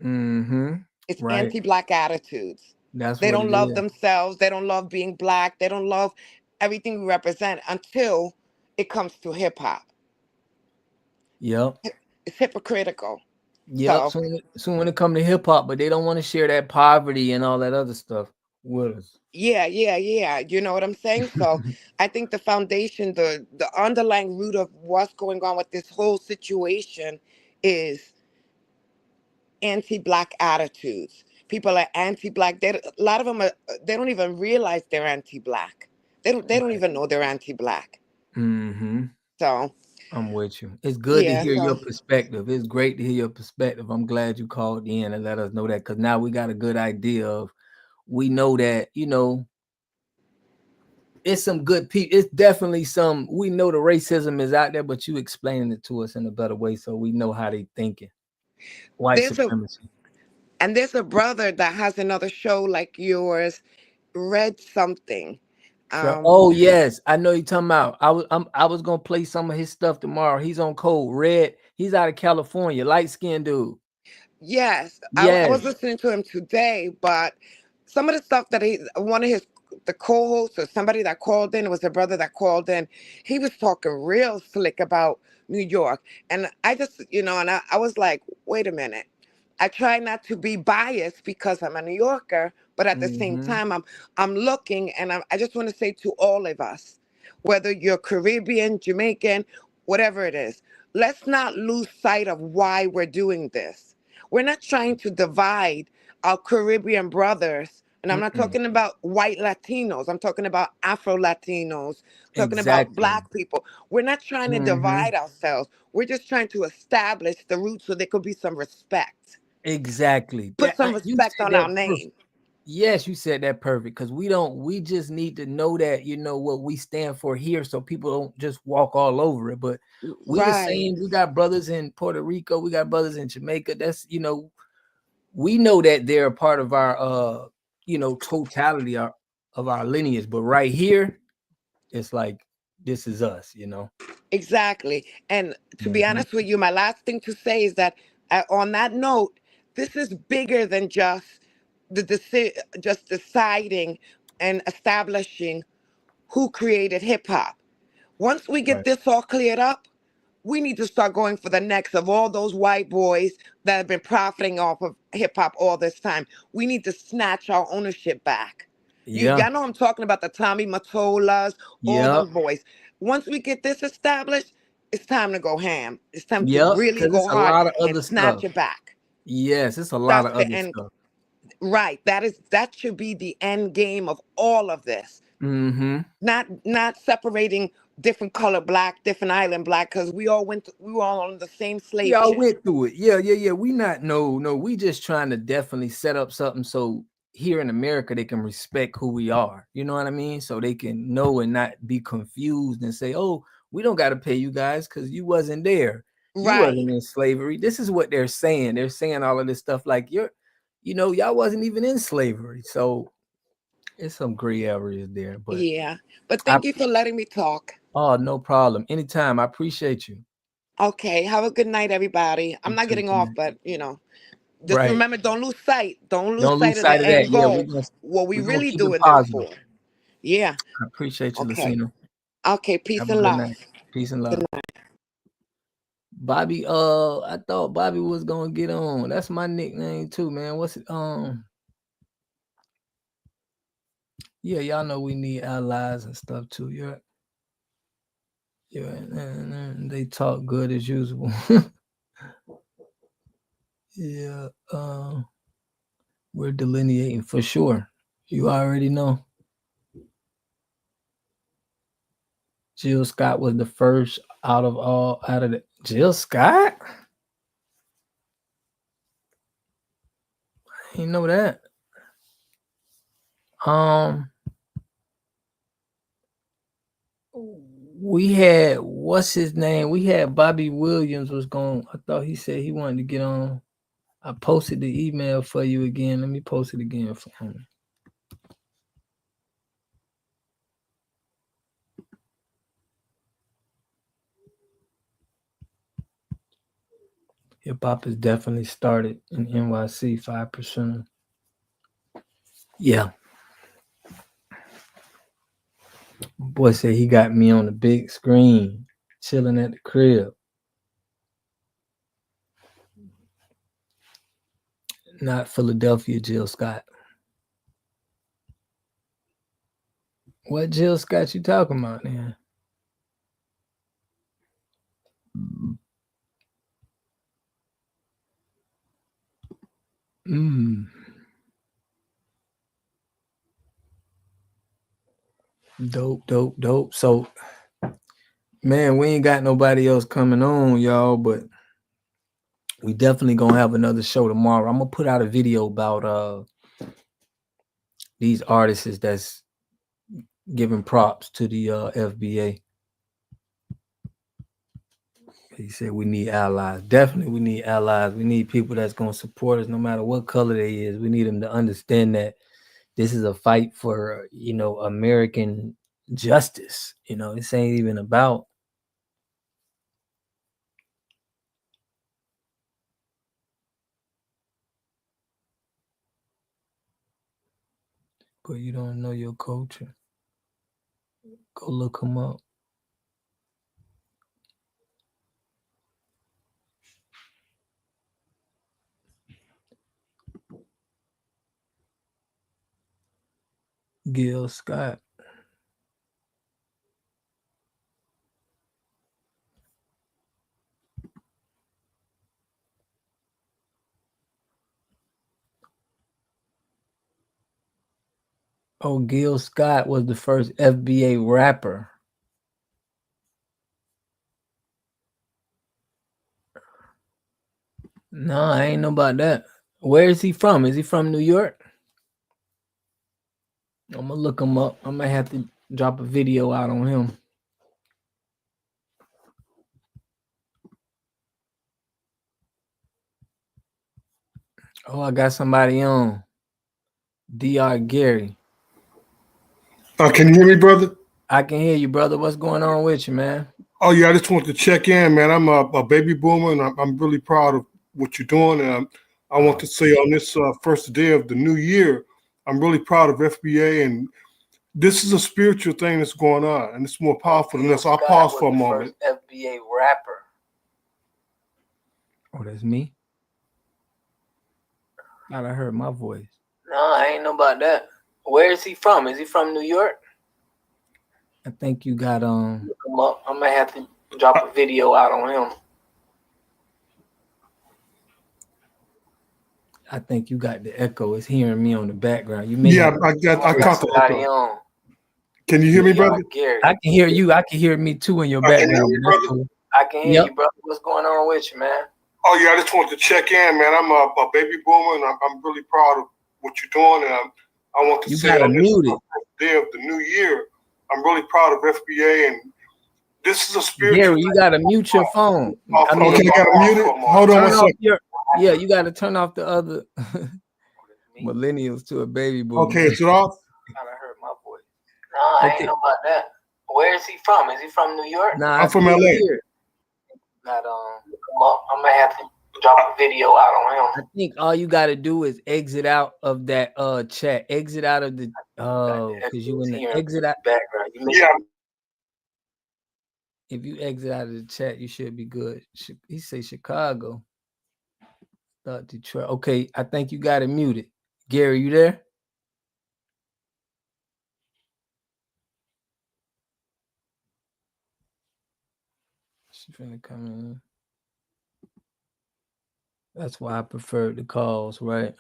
Mm-hmm. It's Right. anti-black attitudes. That's They what don't it love is. themselves. They don't love being black. They don't love everything we represent until it comes to hip hop. Yep. It's hypocritical. Yep. So Soon when it come to hip hop, but they don't want to share that poverty and all that other stuff with us. yeah, yeah, yeah. You know what I'm saying? So I think the foundation, the underlying root of what's going on with this whole situation is anti-black attitudes. People are anti-black. A lot of them are, they don't even realize they're anti-black. They don't even know they're anti-black. Mm-hmm. So I'm with you. It's good to yeah, hear your so perspective. It's great to hear your perspective. I'm glad you called in and let us know that, because now we got a good idea of, we know that, it's some good people. It's definitely we know the racism is out there, but you explaining it to us in a better way so we know how they thinking. White there's a supremacy. there's a brother that has another show like yours, read something. Oh yes, I know you talking about. I was gonna play some of his stuff tomorrow. He's on Code Red. He's out of California, light skinned dude. Yes, I was Yes. listening to him today, but some of the stuff that one of the co-hosts or somebody that called in, it was a brother that called in, he was talking real slick about New York. And I just, and I was like, wait a minute. I try not to be biased because I'm a New Yorker, but at the same time, I'm looking, and I just want to say to all of us, whether you're Caribbean, Jamaican, whatever it is, let's not lose sight of why we're doing this. We're not trying to divide our Caribbean brothers. And I'm not talking about white Latinos. I'm talking about Afro Latinos, talking about Exactly. Black people. We're not trying to divide ourselves. We're just trying to establish the roots so there could be some respect. Exactly. Put some You respect said on that our name. Yes, you said that perfect, because we just need to know that, what we stand for here, so people don't just walk all over it. But we the Right. same. We got brothers in Puerto Rico, we got brothers in Jamaica. That's, we know that they're a part of our totality of our lineage. But right here, it's like, this is us, Exactly. And to be honest with you, my last thing to say is that on that note, this is bigger than just just deciding and establishing who created hip hop. Once we get Right. this all cleared up, we need to start going for the necks of all those white boys that have been profiting off of hip hop all this time. We need to snatch our ownership back. Yeah. Y'all know I'm talking about the Tommy Mottolas, all Yep. them boys. Once we get this established, it's time to go ham. It's time to Yep. really Because go it's a hard lot of and other snatch stuff. it back. Yes, it's a lot That's of the other end. stuff. Right. That should be the end game of all of this. Not separating different color Black, different island Black, because we all on the same We slave all ship. went through it. Yeah. We not no. We just trying to definitely set up something so here in America they can respect who we are. You know what I mean? So they can know and not be confused and say, "Oh, we don't got to pay you guys because you wasn't there. You Right. wasn't in slavery." This is what they're saying. They're saying all of this stuff like y'all wasn't even in slavery. So it's some gray areas there. But Yeah. But thank you for letting me talk. oh, no problem. Anytime. I appreciate you. Okay. Have a good night, everybody. I'm You not too, getting off, man. but just Right. remember, don't lose sight. Don't lose Don't sight lose of the sight of that. end Yeah, goal. What we we're gonna really keep it doing this positive. for. Yeah. I appreciate you, Okay. Lucina. Okay. Peace Have a and good love. night. Peace and love. Good night. Bobby, I thought Bobby was gonna get on. That's my nickname too, man. What's it? Yeah, y'all know we need allies and stuff too. And they talk good as usual. Yeah, we're delineating for sure. You already know. Jill Scott was the first out of the Jill Scott. I didn't know that. We had what's his name? We had Bobby Williams was going. I thought he said he wanted to get on. I posted the email for you again. Let me post it again for him. Hip hop has definitely started in NYC 5%. Yeah. Boy said he got me on the big screen, chilling at the crib. Not Philadelphia Jill Scott. What Jill Scott you talking about, man? Dope. So, man, we ain't got nobody else coming on, y'all, but we definitely gonna have another show tomorrow. I'm gonna put out a video about these artists that's giving props to the FBA. He said we need allies. Definitely we need allies. We need people that's gonna support us no matter what color they is. We need them to understand that this is a fight for American justice. This ain't even about but you don't know your culture. Go look them up. Gil Scott. Oh, Gil Scott was the first FBA rapper. No, I ain't know about that. Where is he from? Is he from New York? I'm gonna look him up. I might have to drop a video out on him. Oh, I got somebody on. Dr. Gary. Can you hear me, brother? I can hear you, brother. What's going on with you, man? Oh yeah, I just want to check in, man. I'm a baby boomer, and I'm really proud of what you're doing. And I want to say on this first day of the new year, I'm really proud of FBA, and this is a spiritual thing that's going on, and it's more powerful than this. I'll pause for a moment. FBA rapper. Oh, that's me. Thought I heard my voice. No, I ain't know about that. Where is he from? Is he from New York? I think you got look him up. I might have to drop a video out on him. I think you got the echo. It's hearing me on the background. You may Yeah, I caught the echo. on. Can you hear me, brother? I can hear you. I can hear me too in your background. I can hear you, brother. What's going on with you, man? Oh yeah, I just wanted to check in, man. I'm a baby boomer, and I'm really proud of what you're doing. And I want to say on this day of the new year, I'm really proud of FBA, and this is a spiritual. Gary, you gotta mute your phone. I gotta mute it. Hold on one second. Yeah, you gotta turn off the other millennials to a baby boomer. Okay, is it off? I heard my voice. No, I ain't know about that. Where is he from? Is he from New York? Nah, I'm from LA. Got I might have to drop a video out on him. I think all you gotta do is exit out of that chat. Exit out of the because you in the exit out background. Yeah. If you exit out of the chat, you should be good. He say Chicago. Detroit. Okay, I think you got it muted. Gary, you there? She finna come in. That's why I prefer the calls, right?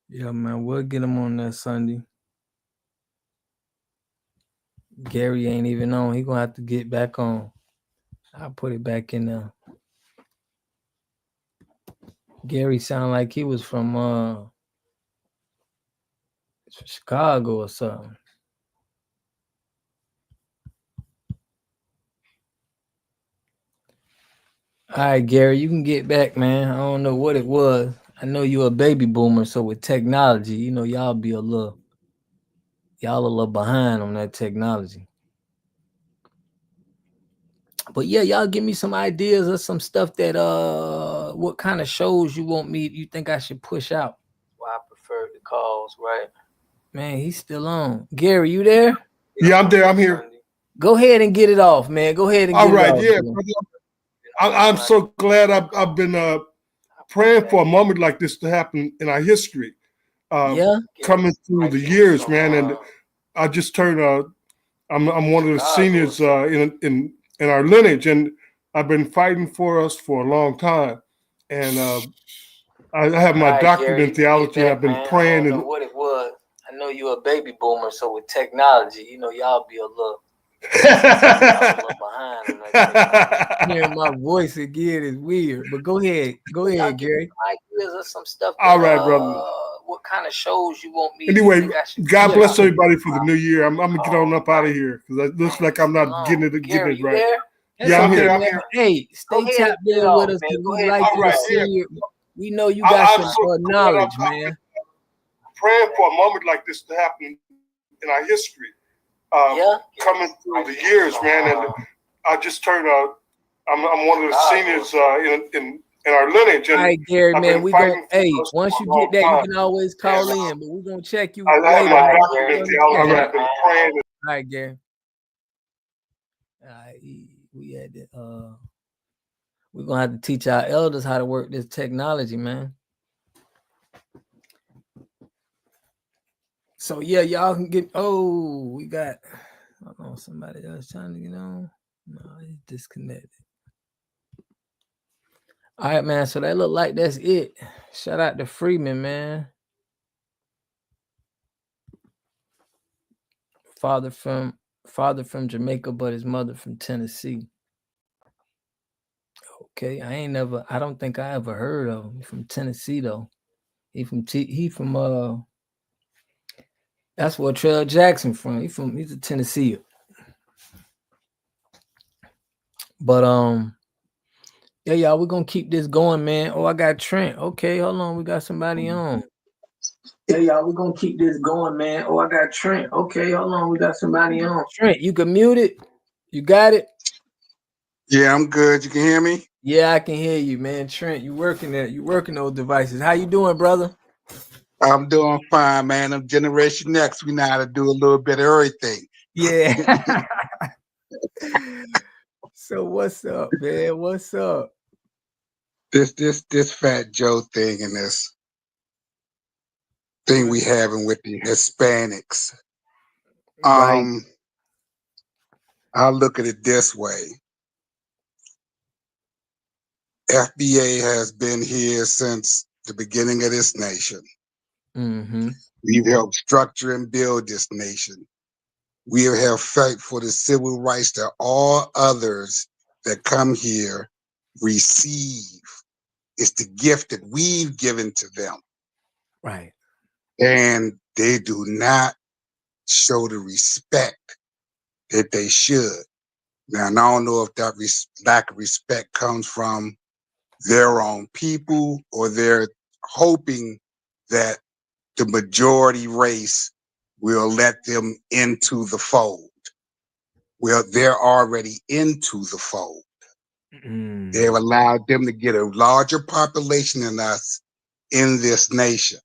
Yeah, man, we'll get him on that Sunday. Gary ain't even on. He gonna have to get back on. I'll put it back in there. Gary sound like he was from Chicago or something. All right, Gary, you can get back, man. I don't know what it was. I know you're a baby boomer, so with technology, you know, y'all a little behind on that technology. But yeah, y'all give me some ideas or some stuff that what kind of shows you think I should push out. Well, I prefer the calls, right? Man, he's still on. Gary, you there? Yeah, I'm there. I'm here. Go ahead and get it off, man. Go ahead and get it off. Yeah. I'm so glad I've been praying for a moment like this to happen in our history. Coming through the years, man, and I just turned. I'm one of the seniors in our lineage, and I've been fighting for us for a long time. And I have my doctorate in theology, and I've been praying. I don't know what it was. I know you're a baby boomer, so with technology, you know, y'all be a little behind on that. Hearing my voice again is weird, but go ahead, Gary. Ideas or some stuff. All right, brother. What kind of shows you want me? Anyway, God bless everybody for the new year. I'm gonna get on up out of here because it looks like I'm not getting it right. There? Yeah, I'm here. Hey, stay tapped in with us because we like you to see you. We know you got some knowledge, man. Praying for a moment like this to happen in our history. Coming through the years, man, and I just turned. I'm one of the seniors in our lineage. And all right, Gary, man, we gonna. Hey, once you get that, you can always call in, but we're gonna check you later. All right, Gary. We had to. We're gonna have to teach our elders how to work this technology, man. So yeah, y'all can get. Oh, we got. Hold on, somebody else trying to get on. No, he's disconnected. All right, man. So that look like that's it. Shout out to Freeman, man. Father from Jamaica, but his mother from Tennessee. Okay, I don't think I ever heard of him. He from Tennessee though. He from that's where Trell Jackson from. He's a Tennessee. But yeah, y'all, we're gonna keep this going, man. Oh, I got Trent. Okay, hold on, we got somebody on. Yeah, y'all, we're gonna keep this going, man. Oh, I got Trent. Okay, hold on, we got somebody on. Trent, you can mute it. You got it? Yeah, I'm good. You can hear me? Yeah, I can hear you, man. Trent, you working those devices. How you doing, brother? I'm doing fine, man. I'm Generation X. We know how to do a little bit of everything. Yeah. So what's up, man? What's up? This Fat Joe thing and this thing we having with the Hispanics. Right. I'll look at it this way. FBA has been here since the beginning of this nation. Mm-hmm. We've helped structure and build this nation. We have helped fight for the civil rights that all others that come here receive. It's the gift that we've given to them. Right. And they do not show the respect that they should. Now, and I don't know if that lack of respect comes from their own people or they're hoping that the majority race will let them into the fold. Well, they're already into the fold. They have allowed them to get a larger population than us in this nation.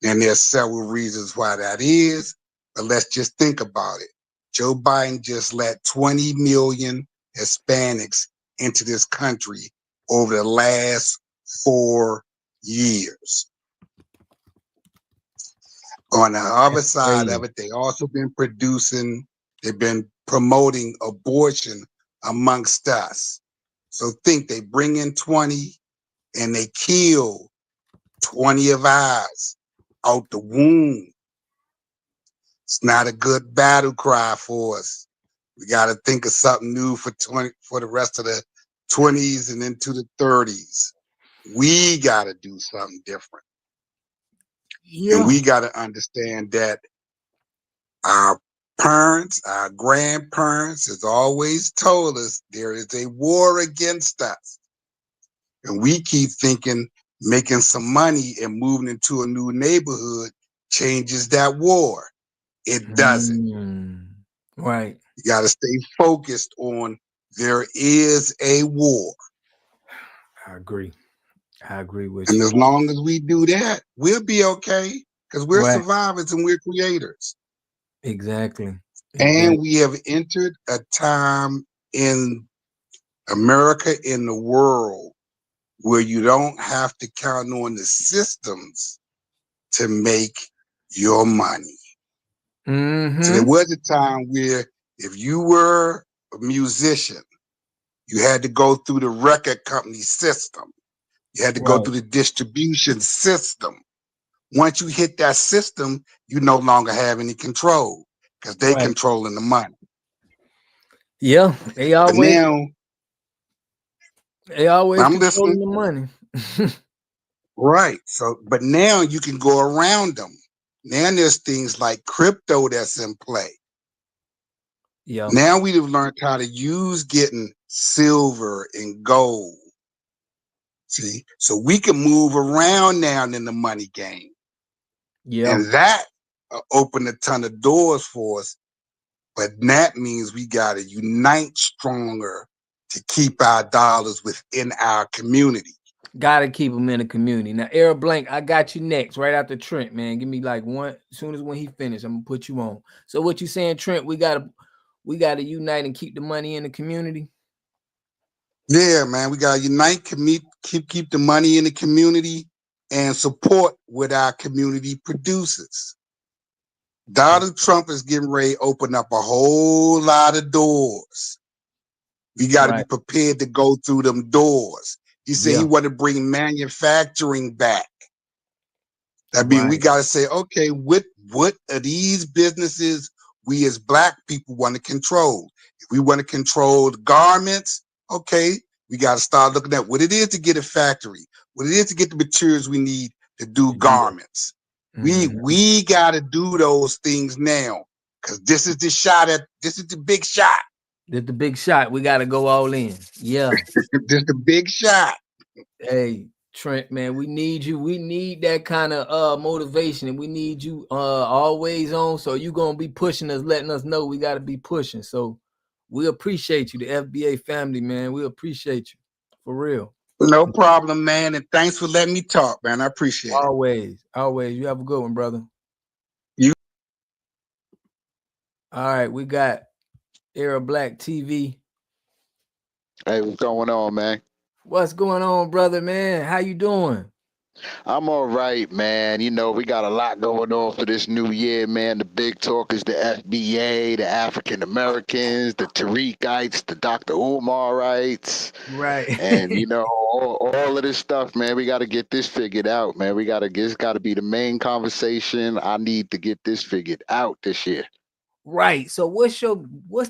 And there's several reasons why that is, but let's just think about it. Joe Biden just let 20 million Hispanics into this country over the last 4 years. On the other side of it, they also they've been promoting abortion amongst us. So think they bring in 20 and they kill 20 of ours out the womb. It's not a good battle cry for us. We got to think of something new for the rest of the 20s and into the 30s. We got to do something different. Yeah. And we got to understand that our parents, our grandparents has always told us there is a war against us. And we keep thinking making some money and moving into a new neighborhood changes that war. It doesn't. Right. You got to stay focused on there is a war. I agree with and you. And as long as we do that, we'll be okay because we're survivors and we're creators. Exactly. And we have entered a time in America, in the world, where you don't have to count on the systems to make your money. Mm-hmm. So there was a time where if you were a musician, you had to go through the record company system. You had to go through the distribution system. Once you hit that system, you no longer have any control because they controlling the money. Yeah, they always I'm controlling listening. the money. Right. So, but now you can go around them. Now there's things like crypto that's in play. Yeah. Now we've learned how to use getting silver and gold. See, so we can move around now in the money game. Yeah. And that opened a ton of doors for us. But that means we got to unite stronger to keep our dollars within our community. Got to keep them in the community. Now, Errol Blank, I got you next, right after Trent, man. Give me like one. As soon as when he finished, I'm gonna put you on. So what you saying, Trent? We gotta unite and keep the money in the community. Yeah, man, we gotta unite, keep the money in the community, and support what our community produces. Donald Trump is getting ready to open up a whole lot of doors. We got to be prepared to go through them doors. He said he want to bring manufacturing back. That means we got to say, okay, what are these businesses we as Black people want to control? If we want to control the garments, okay, we got to start looking at what it is to get a factory, what it is to get the materials we need to do garments. We got to do those things now, because this is the big shot. This the big shot. We got to go all in. Yeah. This the big shot. Hey, Trent, man, we need you. We need that kind of motivation, and we need you always on. So you gonna be pushing us, letting us know we gotta be pushing. So we appreciate you, the FBA family, man. We appreciate you for real. No problem, man, and thanks for letting me talk, man. I appreciate it. Always. You have a good one, brother. You. All right, we got Era Black TV. Hey, what's going on, man? What's going on, brother, man? How you doing? I'm all right, man. You know, we got a lot going on for this new year, man. The big talk is the FBA, the African Americans, the Tariqites, the Dr. Umarites. Right. And, you know, all of this stuff, man, we got to get this figured out, man. It's got to be the main conversation. I need to get this figured out this year. Right. So what's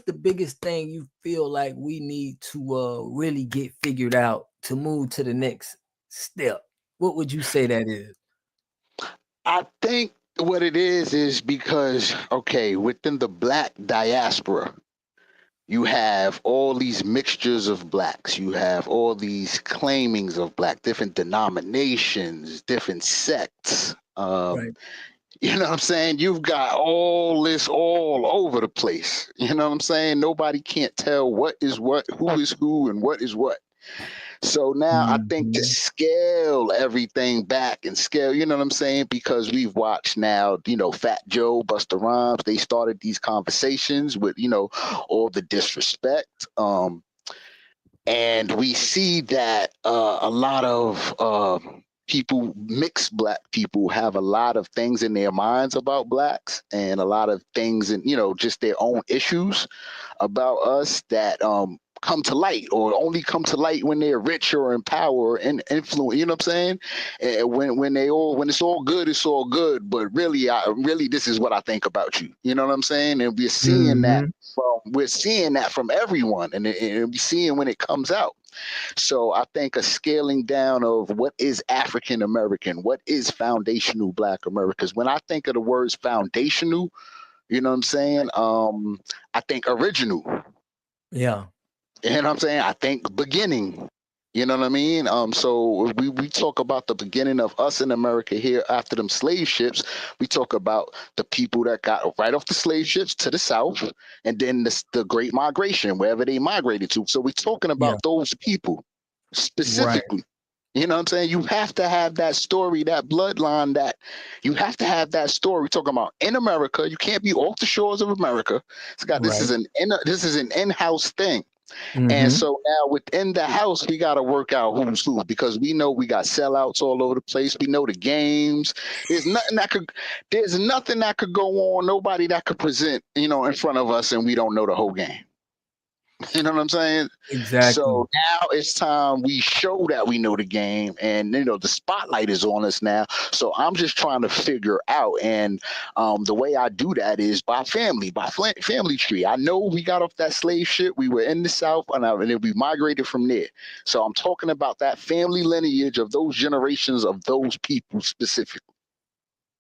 the biggest thing you feel like we need to really get figured out to move to the next step? What would you say that is? I think what it is because, okay, within the Black diaspora, you have all these mixtures of Blacks. You have all these claimings of Black, different denominations, different sects. You know what I'm saying? You've got all this all over the place. You know what I'm saying? Nobody can't tell what is what, who is who, and what is what. So now I think to scale everything back and scale, you know what I'm saying? Because we've watched now, you know, Fat Joe, Busta Rhymes, they started these conversations with, you know, all the disrespect. And we see that a lot of people, mixed Black people, have a lot of things in their minds about Blacks and a lot of things in, you know, just their own issues about us that come to light, or only come to light when they're rich or in power and influence. You know what I'm saying? And when it's all good, it's all good. But really, this is what I think about you. You know what I'm saying? And we're seeing that from everyone, and we're seeing when it comes out. So I think a scaling down of what is African American, what is foundational Black Americans. When I think of the words foundational, you know what I'm saying? I think original. Yeah. You know what I'm saying? I think beginning. You know what I mean? So we talk about the beginning of us in America here after them slave ships. We talk about the people that got right off the slave ships to the South, and then the Great Migration, wherever they migrated to. So we're talking about those people specifically. You know what I'm saying? You have to have that story, that bloodline, that you have to have that story. We're talking about in America. You can't be off the shores of America. This is an in-house thing. And so now within the house, we got to work out who's who, because we know we got sellouts all over the place. We know the games. There's nothing that could go on. Nobody that could present, you know, in front of us, and we don't know the whole game. You know what I'm saying? Exactly. So now it's time we show that we know the game, and you know the spotlight is on us now. So I'm just trying to figure out, and the way I do that is by family tree. I know we got off that slave ship. We were in the South, and then we migrated from there. So I'm talking about that family lineage of those generations of those people specifically.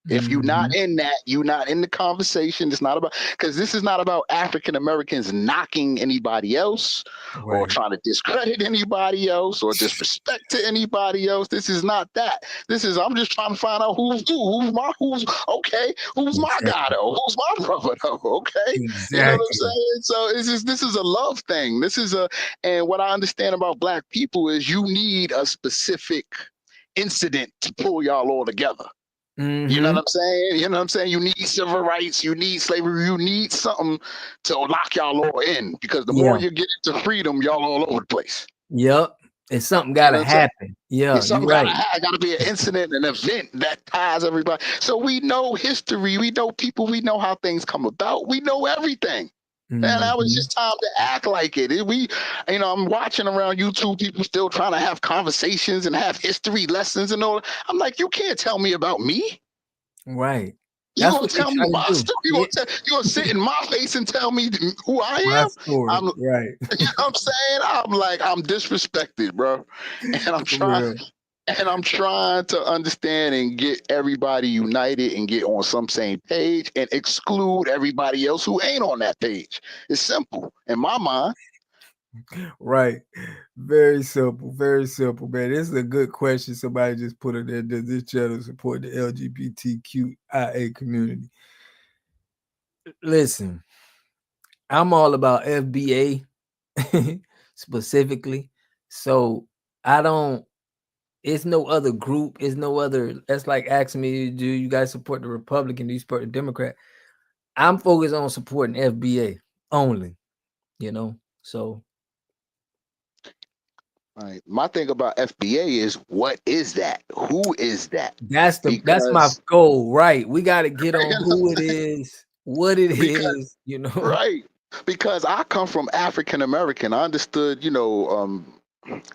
If you're not in that, you're not in the conversation. It's not about, because this is not about African Americans knocking anybody else or trying to discredit anybody else or disrespect to anybody else. This is not that. This is, I'm just trying to find out who's my guy though, who's my brother though, okay? Exactly. You know what I'm saying? So this is a love thing. And what I understand about Black people is you need a specific incident to pull y'all all together. You know what I'm saying? You know what I'm saying? You need civil rights, you need slavery, you need something to lock y'all all in, because the more you get into freedom, y'all all over the place. Yep. And something You know gotta what I'm saying? happen. Yeah, you're Something right. gotta be an incident, an event that ties everybody. So we know history, we know people, we know how things come about, we know everything. And now it's just time to act like it. I'm watching around YouTube, people still trying to have conversations and have history lessons and all. I'm like, you can't tell me about me. Right. You That's gonna what they tell me try to my do. story? Yeah. You gonna sit in my face and tell me who I My am? story. Right. You know what I'm saying? I'm like, I'm disrespected, bro. And I'm For trying. real. And I'm trying to understand and get everybody united and get on some same page and exclude everybody else who ain't on that page. It's simple in my mind. Right. Very simple. Very simple, man. This is a good question. Somebody just put it there. Does this channel support the LGBTQIA community? Listen, I'm all about FBA specifically. So I don't, it's no other group, it's no other. That's like asking me, do you guys support the Republican? Do you support the Democrat? I'm focused on supporting FBA only, So Right. My thing about FBA is, what is that? Who is that? that's my Because goal, right? We got to get on who it is, what it is, right. Because I come from African American. I understood,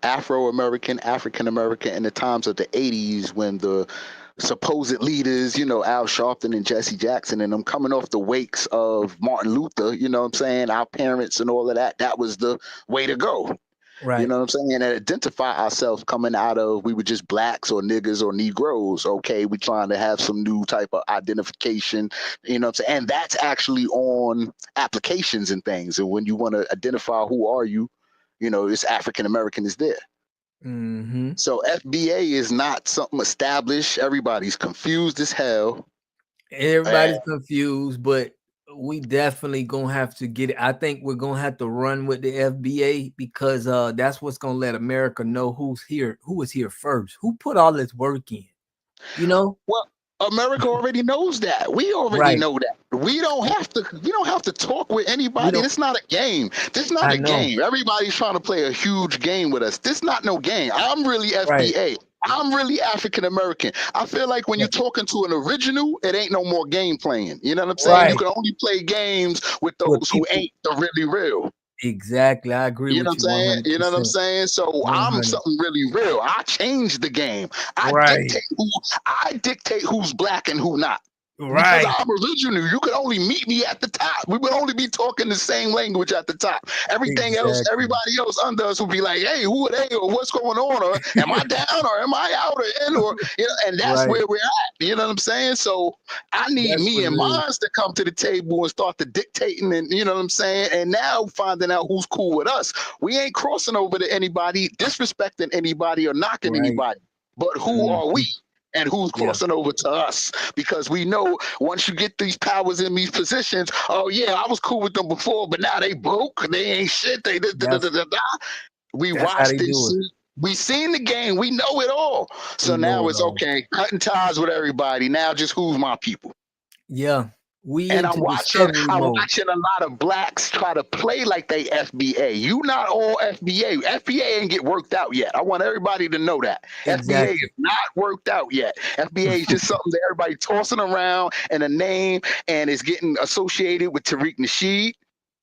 African American in the times of the 80s when the supposed leaders, Al Sharpton and Jesse Jackson, and I'm coming off the wakes of Martin Luther, you know what I'm saying? Our parents and all of that. That was the way to go. Right. You know what I'm saying? And identify ourselves coming out of, we were just blacks or niggas or Negroes. Okay, we trying to have some new type of identification, you know what I'm saying? And that's actually on applications and things. And when you want to identify who are you, it's African American is there. So FBA is not something established. Everybody's confused as hell. Everybody's confused, but we definitely gonna have to get it. I think we're gonna have to run with the FBA because that's what's gonna let America know who was here first, who put all this work in. Well, America already knows that. We already know that. We don't have to talk with anybody. It's not a game. This is not I a know. game. Everybody's trying to play a huge game with us. This not no game. I'm really FBA. I'm really African American. I feel like when you're talking to an original, it ain't no more game playing. You know what I'm saying? You can only play games with those who ain't the really real. Exactly. I agree You know with what I'm you saying? 100%. You know what I'm saying? So 100. I'm something really real. I change the game. I dictate who's black and who not. Because I'm original. You could only meet me at the top. We would only be talking the same language at the top. Everything else, everybody else under us would be like, hey, who are they? Or what's going on? Or am I down? Or am I out? Or in? Or, and that's where we're at. You know what I'm saying? So I need me and mine to come to the table and start to dictating, and you know what I'm saying? And now finding out who's cool with us. We ain't crossing over to anybody, disrespecting anybody, or knocking anybody. But who are we? And who's crossing over to us? Because we know once you get these powers in these positions, oh yeah, I was cool with them before, but now they broke. They ain't shit. We watched this. We seen the game. We know it all. So now it's okay. Cutting ties with everybody. Now just who's my people? Yeah. We And into I'm discovery mode. watching a lot of blacks try to play like they FBA. You not all FBA. FBA ain't get worked out yet. I want everybody to know that. FBA is not worked out yet. FBA is just something that everybody tossing around and a name, and it's getting associated with Tariq Nasheed.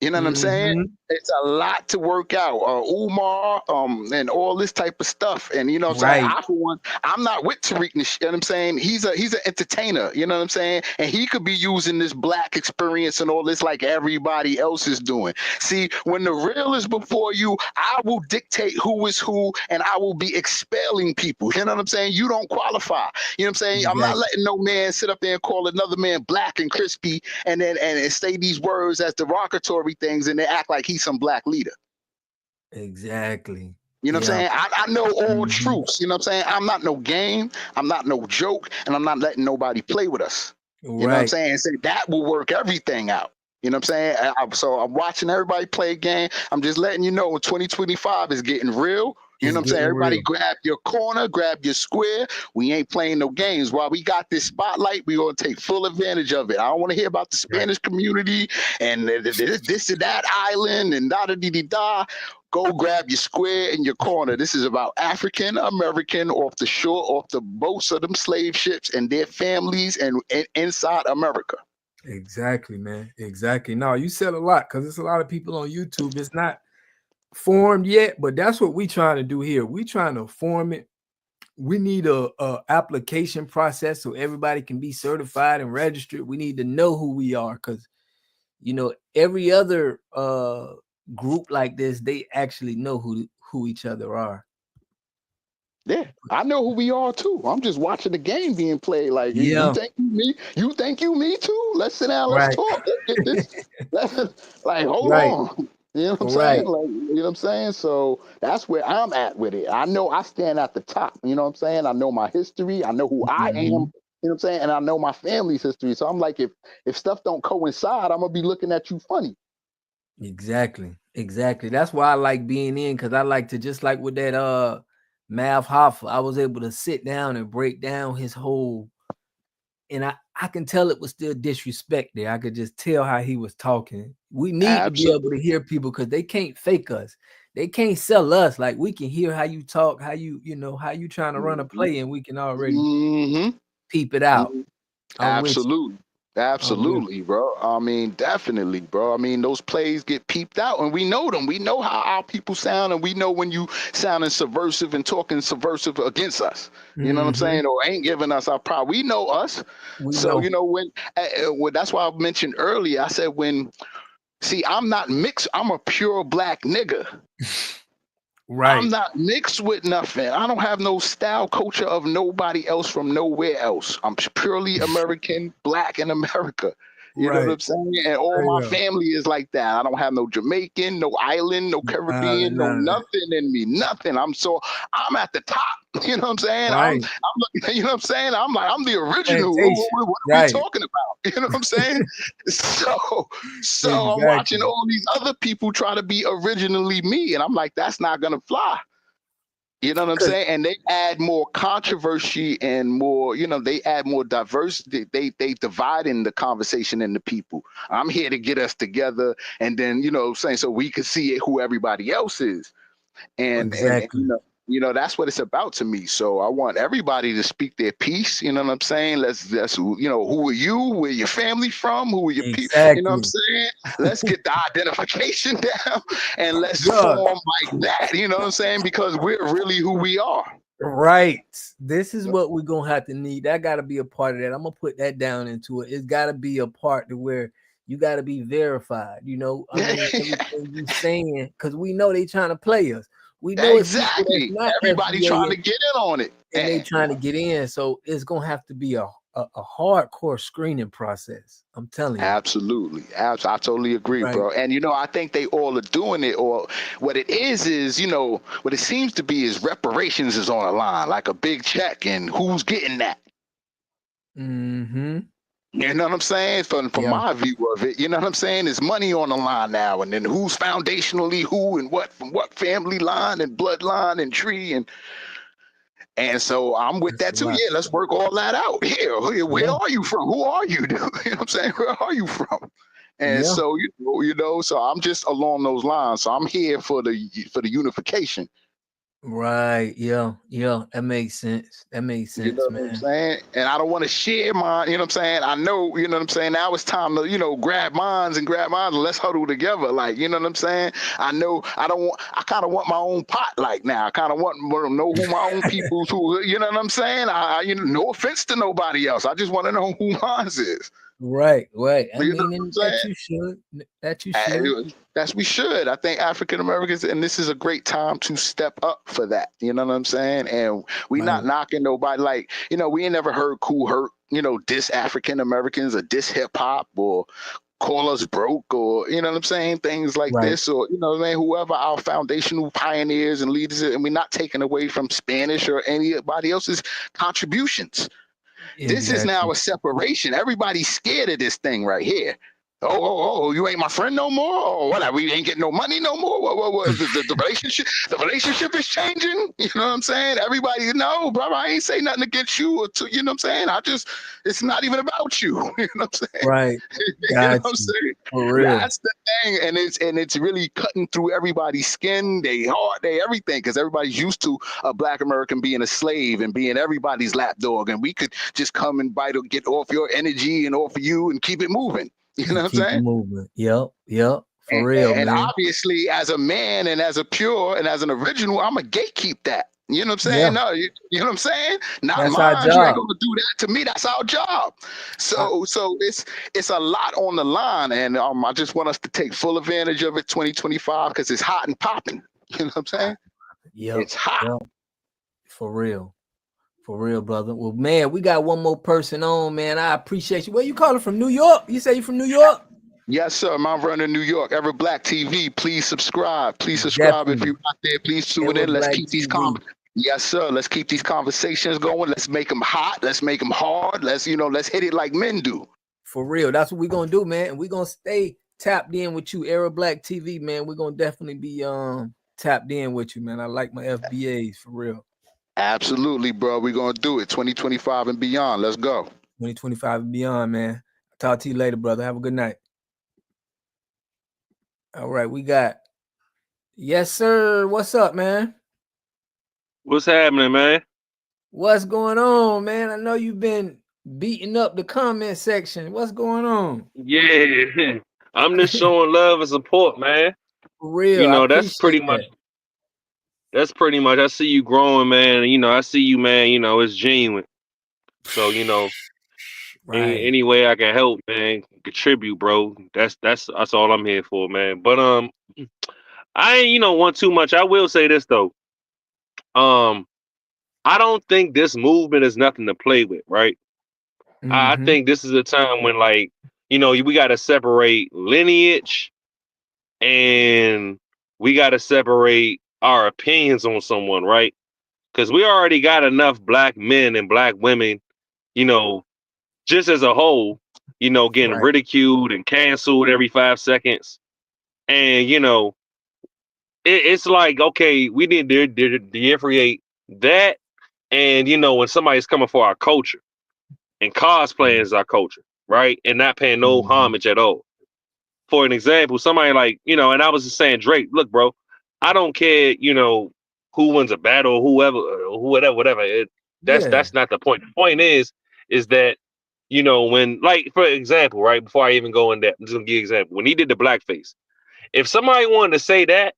You know what I'm saying? It's a lot to work out. Umar, and all this type of stuff. And you know what I'm saying? I, for one, I'm not with Tariq Nasheed. You know what I'm saying? He's an entertainer. You know what I'm saying? And he could be using this black experience and all this like everybody else is doing. See, when the real is before you, I will dictate who is who, and I will be expelling people. You know what I'm saying? You don't qualify. You know what I'm saying? I'm not letting no man sit up there and call another man black and crispy and then say these words as derogatory things and they act like he's some black leader. Exactly. You know what I'm saying? I know all truths. You know what I'm saying? I'm not no game. I'm not no joke. And I'm not letting nobody play with us. You know what I'm saying? And say that will work everything out. You know what I'm saying? So I'm watching everybody play a game. I'm just letting you know 2025 is getting real. You It's know what I'm saying? getting Everybody real. grab your corner, grab your square. We ain't playing no games. While we got this spotlight, we gonna take full advantage of it. I don't want to hear about the Spanish community and this and that island and da da da da da. Go grab your square in your corner. This is about African American off the shore, off the boats of them slave ships and their families and inside America. Exactly, man. Exactly. No, you said a lot because there's a lot of people on YouTube. It's not formed yet, but that's what we trying to do here. We trying to form it. We need a application process so everybody can be certified and registered. We need to know who we are because every other group like this, they actually know who each other are. Yeah, I know who we are too. I'm just watching the game being played. Like you think you me? You think you me too? Let's sit down. Let's talk. Let's get this. Like hold on. You know what I'm saying? Like you know what I'm saying. So that's where I'm at with it. I know I stand at the top. You know what I'm saying? I know my history. I know who I am. You know what I'm saying? And I know my family's history. So I'm like, if stuff don't coincide, I'm gonna be looking at you funny. Exactly. That's why I like being in because I like to just like with that Mav Hoffa, I was able to sit down and break down his whole, and I can tell it was still disrespect there. I could just tell how he was talking. We need to be able to hear people because they can't fake us. They can't sell us. Like we can hear how you talk, how you how you trying to run a play, and we can already peep it out. Absolutely, bro. I mean, definitely, bro. I mean, those plays get peeped out and we know them. We know how our people sound and we know when you sounding subversive and talking subversive against us. You know what I'm saying? Or ain't giving us our power. We know us. So, when that's why I mentioned earlier, I said I'm not mixed. I'm a pure black nigga. Right. I'm not mixed with nothing. I don't have no style culture of nobody else from nowhere else. I'm purely American, black in America. You know what I'm saying? And all my family is like that. I don't have no Jamaican, no island, no Caribbean, no nothing in me. Nothing. I'm at the top. You know what I'm saying? I'm looking, you know what I'm saying? I'm the original. What are we talking about? You know what I'm saying? So I'm watching all these other people try to be originally me. And I'm like, that's not gonna fly. You know what I'm saying? And they add more controversy and more, they add more diversity. They divide in the conversation and the people. I'm here to get us together and then, so we can see who everybody else is. And that's what it's about to me. So I want everybody to speak their piece. You know what I'm saying? Let's who are you? Where your family from? Who are your people? You know what I'm saying? Let's get the identification down and let's form like that. You know what I'm saying? Because we're really who we are. Right. This is what we're gonna have to need. That gotta be a part of that. I'm gonna put that down into it. It's gotta be a part to where you gotta be verified. I mean, everything you saying, because we know they trying to play us. We know exactly. It's not everybody FBA trying to get in on it. And they trying to get in. So it's gonna have to be a hardcore screening process. I'm telling you. Absolutely. I totally agree, bro. And I think they all are doing it, or what it is, what it seems to be is reparations is on the line, like a big check, and who's getting that? You know what I'm saying? From my view of it, you know what I'm saying? There's money on the line now, and then who's foundationally who and what from what family line and bloodline and tree and so I'm with that too. Yeah, let's work all that out here. Where are you from? Who are you? You know what I'm saying? Where are you from? And so so I'm just along those lines. So I'm here for the unification. Right. Yeah. That makes sense. You know what I'm saying? And I don't want to share mine. You know what I'm saying? I know, you know what I'm saying? Now it's time to, grab mines and let's huddle together. Like, you know what I'm saying? I know I kind of want my own pot like now. I kind of want to know who my own people who, you know what I'm saying? No offense to nobody else. I just want to know who mine is. Right. I you mean, that you should. We should. I think African Americans, and this is a great time to step up for that. You know what I'm saying? And we not knocking nobody. Like, we ain't never heard Cool Herc, diss African Americans or diss hip hop or call us broke or, you know what I'm saying? Things like this or, whoever our foundational pioneers and leaders, and we're not taking away from Spanish or anybody else's contributions. This is now a separation. Everybody's scared of this thing right here. Oh, you ain't my friend no more? Or what? We ain't getting no money no more? What the relationship? The relationship is changing. You know what I'm saying? Everybody, no, brother, I ain't say nothing against you or to, you know what I'm saying? It's not even about you. You know what I'm saying? Right. You know Got what I'm you. saying? For real. That's the thing, and it's really cutting through everybody's skin, they heart, they everything, because everybody's used to a Black American being a slave and being everybody's lapdog, and we could just come and bite or get off your energy and off of you and keep it moving. You know what I'm Keep saying? moving. Yep. For real, And man. obviously, as a man and as a pure and as an original, I'm a gatekeep that. You know what I'm saying? Yeah. No, you know what I'm saying? Not That's our mine. You ain't job. gonna do that to me. That's our job. So it's a lot on the line, and I just want us to take full advantage of it 2025 because it's hot and popping. You know what I'm saying? Yep. It's hot. Yep. For real, brother. Well, man, we got one more person on, man. I appreciate you. Where you calling from? New York? You say you from New York? Yes, sir. Mount Vernon, New York. Ever Black TV. Please subscribe. Please subscribe if you're out there. Please tune in. Let's keep these Yes, sir. Let's keep these conversations going. Let's make them hot. Let's make them hard. Let's hit it like men do. For real. That's what we're gonna do, man. And we're gonna stay tapped in with you, Era Black TV, man. We're gonna definitely be tapped in with you, man. I like my FBAs for real. Absolutely, bro. We're gonna do it 2025 and beyond. Let's go. 2025 and beyond, man. Talk to you later, brother. Have a good night. All right, we got yes, sir. What's up, man? What's happening, man? What's going on, man? I know you've been beating up the comment section. What's going on? Yeah, I'm just showing love and support, man. For real, You I know, appreciate that. That's pretty much. I see you growing, man. You know, I see you, man. You know, it's genuine. So, you know, any way I can help, man, contribute, bro. That's all I'm here for, man. But I ain't want too much. I will say this though. I don't think this movement is nothing to play with, right? I think this is a time when, like, we got to separate lineage and we got to separate our opinions on someone, right? Because we already got enough Black men and Black women, just as a whole, getting ridiculed and canceled every 5 seconds. And, it's like, okay, we need to differentiate that. And, when somebody's coming for our culture and cosplaying is our culture, right? And not paying no homage at all. For an example, somebody like, and I was just saying, Drake, look, bro, I don't care, who wins a battle, whatever. That's not the point. The point is that, when, like, for example, right, before I even go in that, I'm just gonna give you an example. When he did the blackface, if somebody wanted to say that,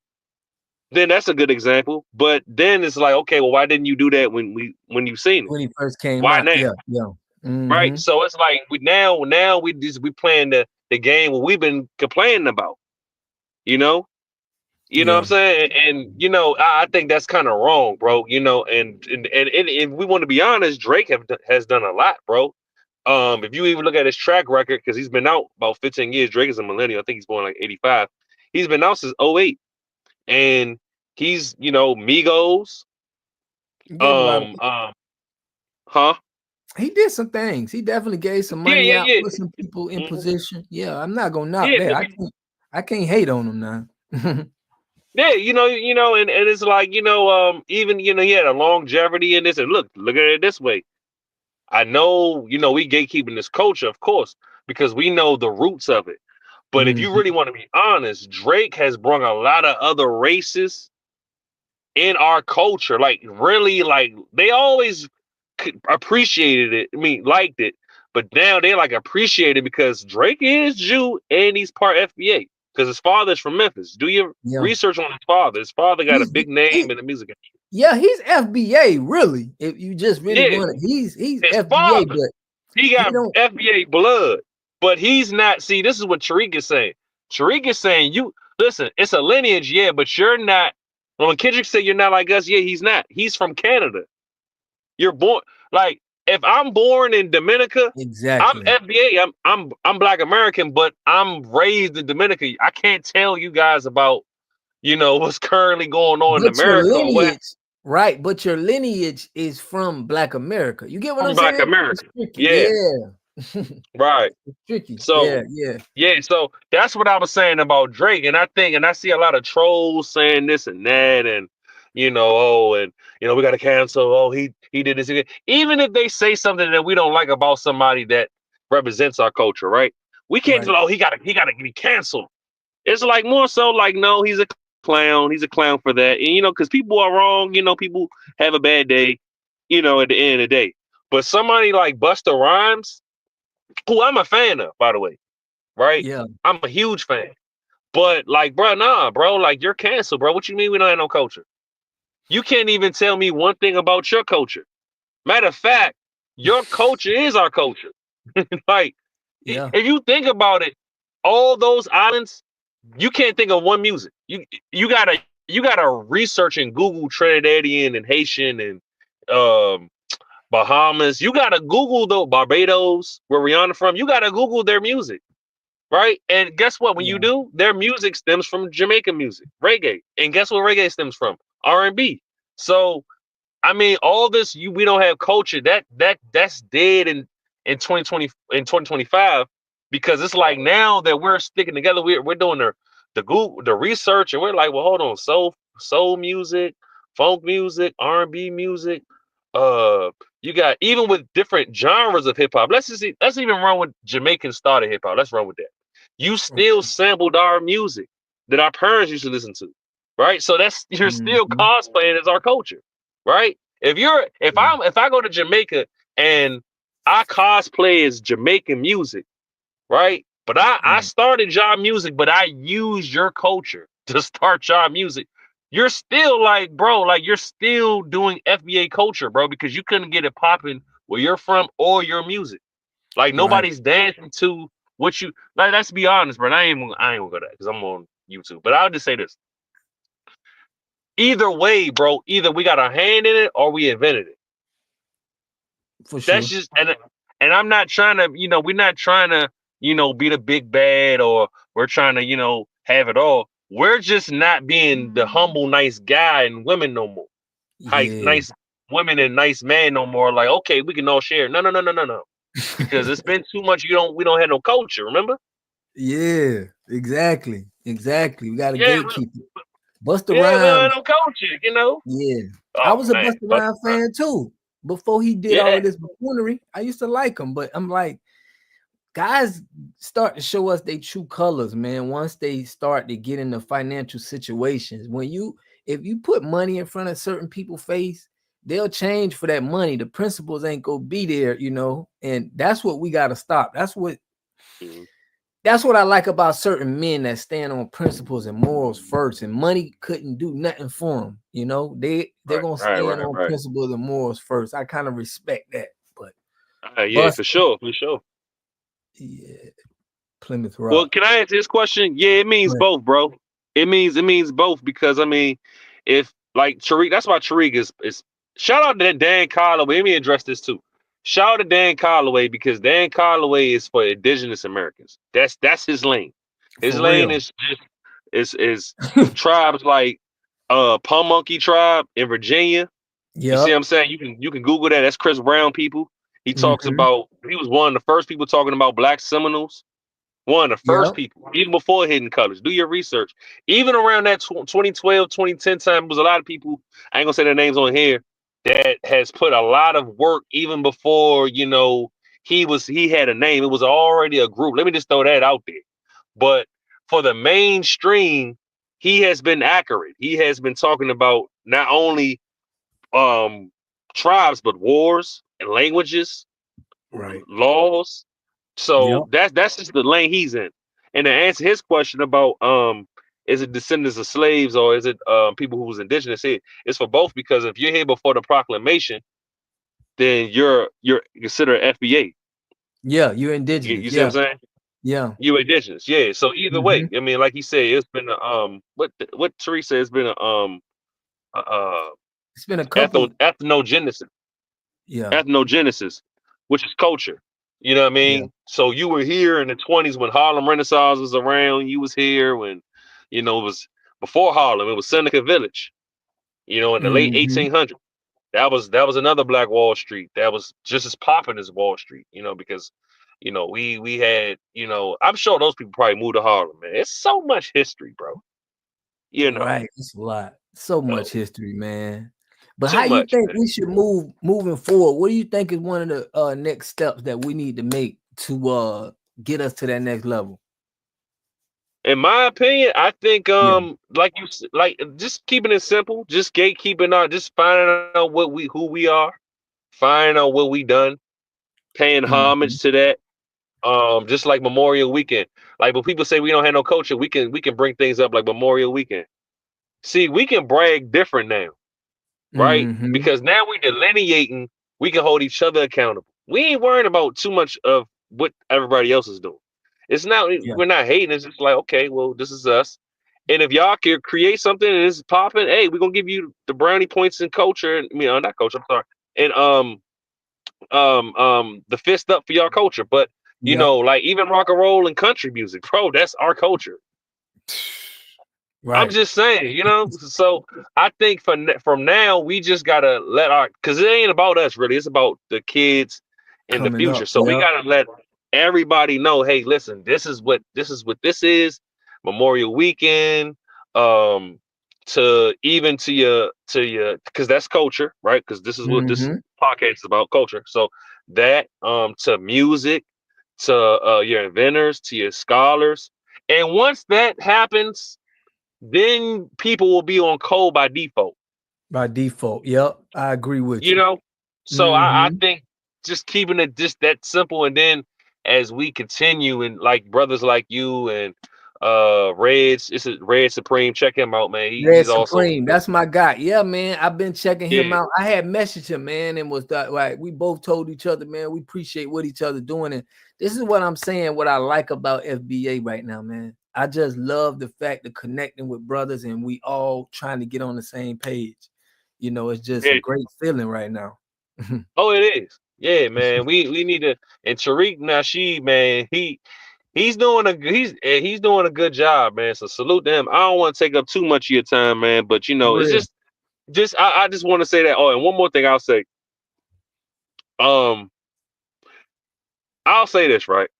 then that's a good example. But then it's like, okay, well, why didn't you do that when you seen it? When he first came Why out? now? Yeah. Right. So it's like we playing the game what we've been complaining about. You know what I'm saying? And I think that's kind of wrong, bro. And if we want to be honest, Drake has done a lot, bro. If you even look at his track record, because he's been out about 15 years. Drake is a millennial. I think he's born like 85. He's been out since 08. And he's, Migos. Huh? He did some things. He definitely gave some money out, put some people in position. Yeah, I'm not gonna knock that. I can't hate on him now. Yeah, and it's like, even, he had a longevity in this. And look at it this way. I know, we gatekeeping this culture, of course, because we know the roots of it. But if you really want to be honest, Drake has brought a lot of other races in our culture. Like, really, like, they always appreciated it. I mean, liked it. But now they like appreciate it because Drake is Jew and he's part FBA. Because his father's from Memphis. Do your research on his father. His father got a big name in the music industry. Yeah, he's FBA, really. If you just really want it, he's his FBA, father, but he got FBA blood. But he's not. See, this is what Tariq is saying. Tariq is saying, you listen, it's a lineage, yeah, but you're not. When Kendrick said you're not like us, yeah, he's not. He's from Canada. You're born like, if I'm born in Dominica, exactly. I'm FBA. I'm Black American, but I'm raised in Dominica. I can't tell you guys about, what's currently going on in America. Your lineage, but your lineage is from Black America. You get what I'm Black saying? America. Yeah. Right. It's tricky. So yeah, so that's what I was saying about Drake. And I see a lot of trolls saying this and that, and we gotta cancel. Oh, he did this again. Even if they say something that we don't like about somebody that represents our culture, right? We can't Right. he gotta be canceled. It's like more so like, no, he's a clown. He's a clown for that. And because people are wrong, people have a bad day, at the end of the day. But somebody like Busta Rhymes, who I'm a fan of, by the way, right? Yeah. I'm a huge fan. But like, bro, nah, bro, like you're canceled, bro. What you mean we don't have no culture? You can't even tell me one thing about your culture. Matter of fact, your culture is our culture. Like, Yeah. if you think about it, all those islands, you can't think of one music. You gotta research and Google Trinidadian and Haitian and Bahamas. You gotta Google the Barbados, where Rihanna from. You gotta Google their music, right? And guess what? When you Yeah. do, their music stems from Jamaican music, reggae. And guess what reggae stems from? R&B. So I mean, all this we don't have culture. That's dead in 2020 in 2025, because it's like now that we're sticking together, we're doing the Google the research, and we're like, well, hold on, soul music, funk music, R&B music. Uh, you got even with different genres of hip hop. Let's even run with Jamaican started hip hop. Let's run with that. You still sampled our music that our parents used to listen to, right? So you're still cosplaying as our culture, right? If I go to Jamaica and I cosplay as Jamaican music, right? But I started y'all music, but I used your culture to start y'all music. You're still like, bro, like you're still doing FBA culture, bro, because you couldn't get it popping where you're from or your music. Like Right. nobody's dancing to what you like. Let's be honest, bro. I ain't gonna go that because I'm on YouTube. But I'll just say this: either way, bro, either we got a hand in it or we invented it. For That's sure. just and I'm not trying to, we're not trying to, be the big bad, or we're trying to, have it all. We're just not being the humble, nice guy and women no more. Yeah. Nice women and nice man no more. Like, okay, we can all share. No, no, no, no, no, no. Because it's been too much. We don't have no culture. Remember? Yeah. Exactly. Exactly. We got a Yeah, gatekeeper. Busta yeah, we don't have Rhymes. no culture. Yeah. I Oh was a man, Busta Rhymes fan too. Before he did all yeah. of this buffoonery, I used to like him, but I'm like, guys start to show us their true colors, man. Once they start to get into financial situations, if you put money in front of certain people's face, they'll change for that money. The principles ain't gonna be there, and that's what we gotta stop. Mhm. That's what I like about certain men that stand on principles and morals first, and money couldn't do nothing for them. They're gonna stand on Right. principles and morals first. I kind of respect that, but Yeah, for sure, for sure. yeah, Plymouth Well, Rock. can I answer this question? Yeah, it means Right. both, bro. It means both, because I mean, if like Tariq, that's why Tariq is shout out to Dan Colloway. Let me address this too. Shout out to Dan Colloway, because Dan Colloway is for indigenous Americans. That's his lane. His For lane real. is is tribes like Pamunkey tribe in Virginia. You see Yep. what I'm saying? You can Google that. That's Chris Brown people. He talks Mhm. about, he was one of the first people talking about black Seminoles. One of the first Yep. people, even before Hidden Colors. Do your research. Even around that 2012, 2010 time, was a lot of people, I ain't gonna say their names on here, that has put a lot of work even before, he had a name. It was already a group. Let me just throw that out there. But for the mainstream, he has been accurate. He has been talking about not only tribes, but wars and languages, Right. laws. Yep. So that's just the lane he's in. And to answer his question about is it descendants of slaves, or is it people who was indigenous here? It's for both, because if you're here before the proclamation, then you're considered FBA. Yeah, you're You, indigenous. you see what I'm Yeah. saying? Yeah. You indigenous, yeah. So either way, Mhm. I mean, like he said, it's been a what Teresa, it's been a It's been a couple. ethnogenesis. Yeah. Ethnogenesis, which is culture. You know what I Yeah. mean? So you were here in the 20s when Harlem Renaissance was around. You was here when, it was before Harlem. It was Seneca Village. In the late Mhm. 1800s. That was another Black Wall Street. That was just as popping as Wall Street. Because You know, we had, you know, I'm sure those people probably moved to Harlem, man. It's so much history, bro. You know, Right, it's a lot. So much history, man. But how too you much, think man. we should moving forward? What do you think is one of the next steps that we need to make to get us to that next level? In my opinion, I think Yeah. like just keeping it simple, just gatekeeping out, just finding out who we are, finding out what we done, paying Mhm. homage to that. Just like Memorial Weekend. Like when people say we don't have no culture, we can bring things up like Memorial Weekend. See, we can brag different now, right? Mhm. Because now we delineating, we can hold each other accountable. We ain't worrying about too much of what everybody else is doing. It's not Yeah. we're not hating, it's just like, okay, well, this is us. And if y'all can create something and it's popping, hey, we're gonna give you the brownie points in culture. I mean, not culture, I'm sorry. And the fist up for your culture. But you Yep. know, like even rock and roll and country music, bro, that's our culture. I'm Right. just saying, you know. So I think from now we just gotta let because it ain't about us really. It's about the kids in the Coming future. up. So we Yep. gotta let everybody know, hey, listen, this is Memorial Weekend. Um, to your because that's culture, right? Because this is what this Mhm. podcast is about, culture. So that to music, to your inventors, to your scholars, and once that happens then people will be on code by default. By default. Yep. I agree with You you. know, so I Mhm. think just keeping it just that simple, and then as we continue and like brothers like you and Reds, it's a Red Supreme. Check him out, man. Red He's also Supreme, that's my guy. Yeah, man. I've been checking him yeah. out. I had messaged him, man, and was like, we both told each other, man, we appreciate what each other doing. And this is what I'm saying. What I like about FBA right now, man. I just love the fact of connecting with brothers, and we all trying to get on the same page. You know, it's just a Yeah. great feeling right now. Oh, it is. Yeah, man. We need to. And Tariq Nasheed, man, he's doing a good job, man. So salute to him. I don't want to take up too much of your time, man, but you For know, it's real. just I just want to say that. Oh, and one more thing I'll say. Um, I'll say this, right?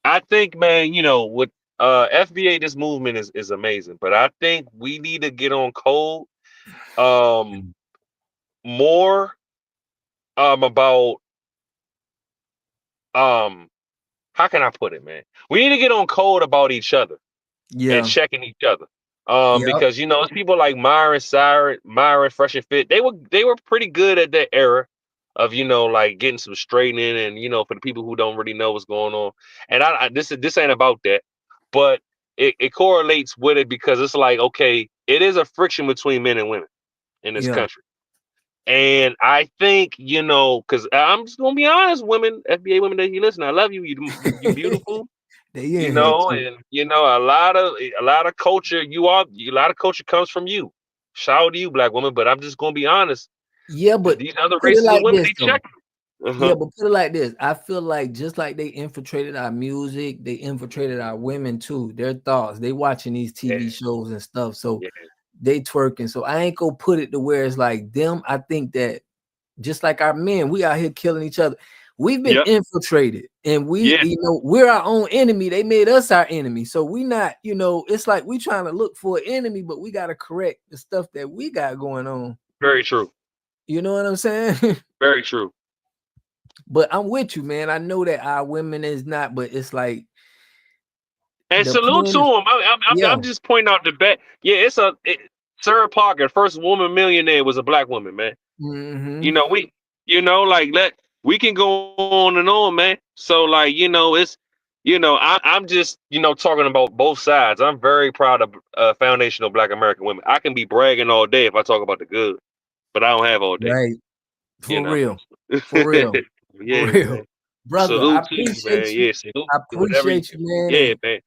I think, man, you know, with FBA, this movement is amazing, but I think we need to get on code more about how can I put it, man? We need to get on code about each other and Yeah. checking each other. Yep. Because you know, it's people like Myron, Fresh and Fit, they were pretty good at that era of, you know, like getting some straightening and, you know, for the people who don't really know what's going on. And this ain't about that, but it correlates with it because it's like, okay, it is a friction between men and women in this Yeah. country. And I think, you know, because I'm just gonna be honest, women, FBA women that you listen, I love you. You beautiful. They You in here know, too. and you know, a lot of culture, a lot of culture comes from you. Shout out to you, black woman. But I'm just gonna be honest. Yeah, but These other put it races of like women, this they though. check. Uh-huh. Yeah, but put it like this. I feel like just like they infiltrated our music, they infiltrated our women too. Their thoughts. They watching these TV shows and stuff. So Yeah. they twerking. So I ain't gonna put it to where it's like them. I think that just like our men, we out here killing each other. We've been Yep. infiltrated, and we, Yeah. you know, we're our own enemy. They made us our enemy. So we not, you know, it's like we trying to look for an enemy, but we gotta correct the stuff that we got going on. Very true. You know what I'm saying? Very true. But I'm with you, man. I know that our women is not, but it's like And the salute plan to is, him. yeah. I'm just pointing out the bet. Yeah, Sarah Parker, first woman millionaire, was a black woman, man. You Mm-hmm. know, like we can go on and on, man. So like, you know, it's, you know, I'm just, you know, talking about both sides. I'm very proud of foundational Black American women. I can be bragging all day if I talk about the good, but I don't have all day, Right. you For know. real. For real. For Yeah, real. man. Brother, I Salute to you, appreciate man. you. Yeah, salute I to whatever you appreciate you, man. yeah, And man.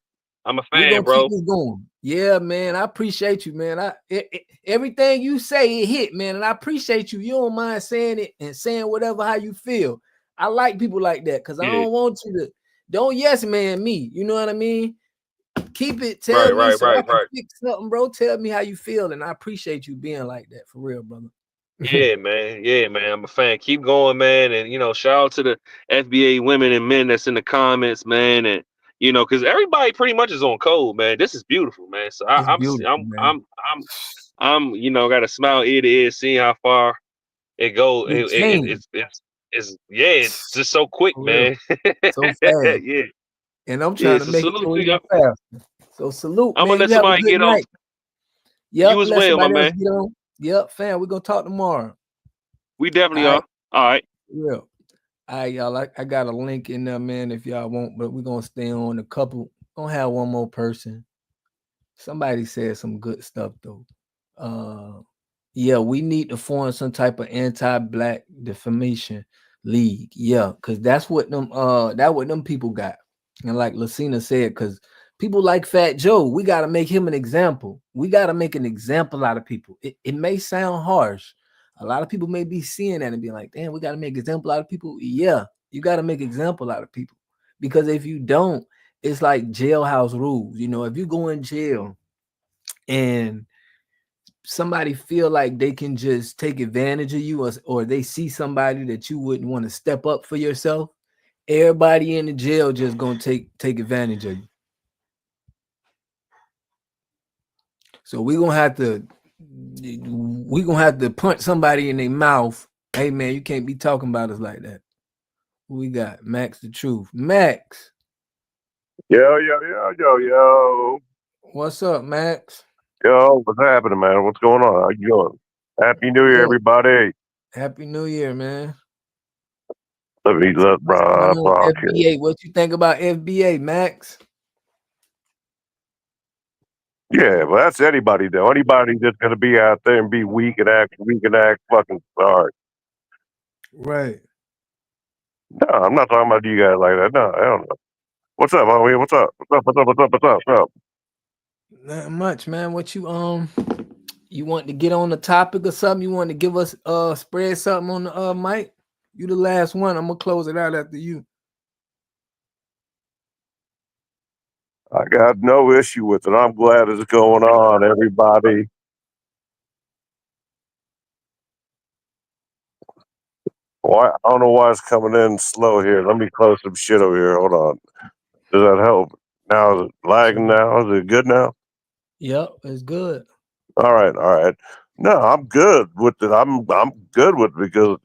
I'm a we're fan, gonna keep bro. this going. Yeah, man. I appreciate you, man. Everything you say, it hit, man. And I appreciate you. You don't mind saying it and saying whatever how you feel. I like people like that because I Yeah. don't want you to don't yes man me. You know what I mean? Keep it, tell Right, me right, so I right, can right. fix something, bro. Tell me how you feel. And I appreciate you being like that for real, brother. Yeah, man. Yeah, man. I'm a fan. Keep going, man. And shout out to the FBA women and men that's in the comments, man. And because everybody pretty much is on code, man. This is beautiful, man. So It's beautiful, man. I'm got a smile ear to ear, seeing how far it goes. It changed. It's just so quick, For real. man. So fast. Yeah. And I'm Yeah. trying to So make it salute go to even you. faster. So salute, I'm man. gonna You let have a somebody good get on. night. Yep, You as let well, my somebody else man. get on. Yep, fam. We're gonna talk tomorrow. We definitely All are. right. All right. Yeah. All right, y'all. I got a link in there, man, if y'all want, but we're gonna stay on a couple. Gonna have one more person. Somebody said some good stuff though. Yeah, we need to form some type of anti-black defamation league. Yeah, because that's what them people got. And like Lucina said, because people like Fat Joe, we got to make him an example. We got to make an example out of people. It may sound harsh. A lot of people may be seeing that and being like, damn, we got to make example out of people. Yeah, you got to make example out of people. Because if you don't, it's like jailhouse rules. If you go in jail and somebody feel like they can just take advantage of you, or they see somebody that you wouldn't want to step up for yourself, everybody in the jail just gonna take advantage of you. So we're gonna have to punch somebody in their mouth. Hey man, you can't be talking about us like that. Who we got? Max the Truth. Max, Yo. what's up, Max? Yo, what's happening, man? What's going on? How you doing? Happy New Year, Good. everybody. Happy New Year, man. Let me look, FBA, what you think about FBA, Max? Yeah, well, that's anybody, though. Anybody that's going to be out there and be weak and act fucking sorry. Right. No, I'm not talking about you guys like that. No, I don't know. What's up, homie? What's up? What's up? Not much, man. What you want to get on the topic or something? You want to give us spread something on the mic? You the last one. I'm gonna close it out after you. I got no issue with it. I'm glad it's going on, everybody. Why? I don't know why it's coming in slow here. Let me close some shit over here. Hold on. Does that help? Now is it lagging now? Is it good now? Yep, it's good. All right. No, I'm good with it. I'm good with it because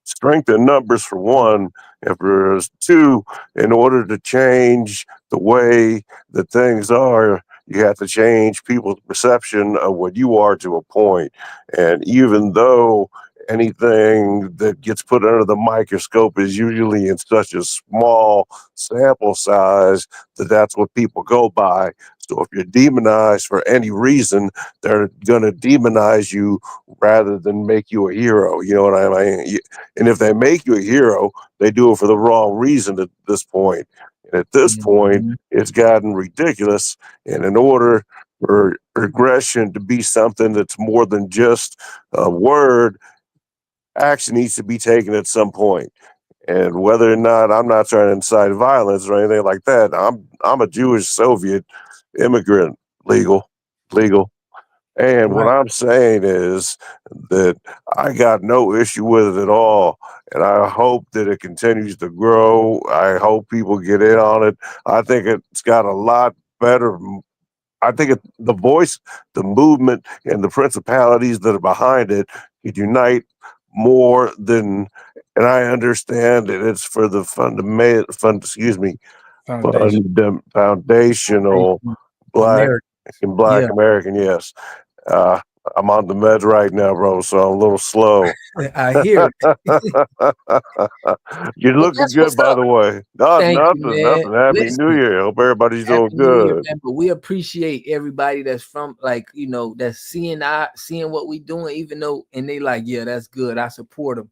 strength in numbers for one. If there's two, in order to change the way that things are, you have to change people's perception of what you are to a point. And even though anything that gets put under the microscope is usually in such a small sample size that's what people go by. So if you're demonized for any reason, they're going to demonize you rather than make you a hero. You know what I mean? And if they make you a hero, they do it for the wrong reason at this point. And at this point, it's gotten ridiculous. And in order for progression to be something that's more than just a word, action needs to be taken at some point. And whether or not, I'm not trying to incite violence or anything like that. I'm a Jewish Soviet immigrant, legal. And what Right. I'm saying is that I got no issue with it at all. And I hope that it continues to grow. I hope people get in on it. I think it's got a lot better. I think the voice, the movement, and the principalities that are behind it could unite more than. And I understand that it's for the foundational black American. and black Yeah. American. Yes, I'm on the meds right now, bro, so I'm a little slow. I hear it. You're But looking that's good, what's by up. the way. No, Thank you, man. nothing. Happy New Listen, Year. Hope everybody's Happy doing New Year, good. man. But we appreciate everybody that's from that's seeing what we doing, even though, and they like, yeah, that's good. I support them.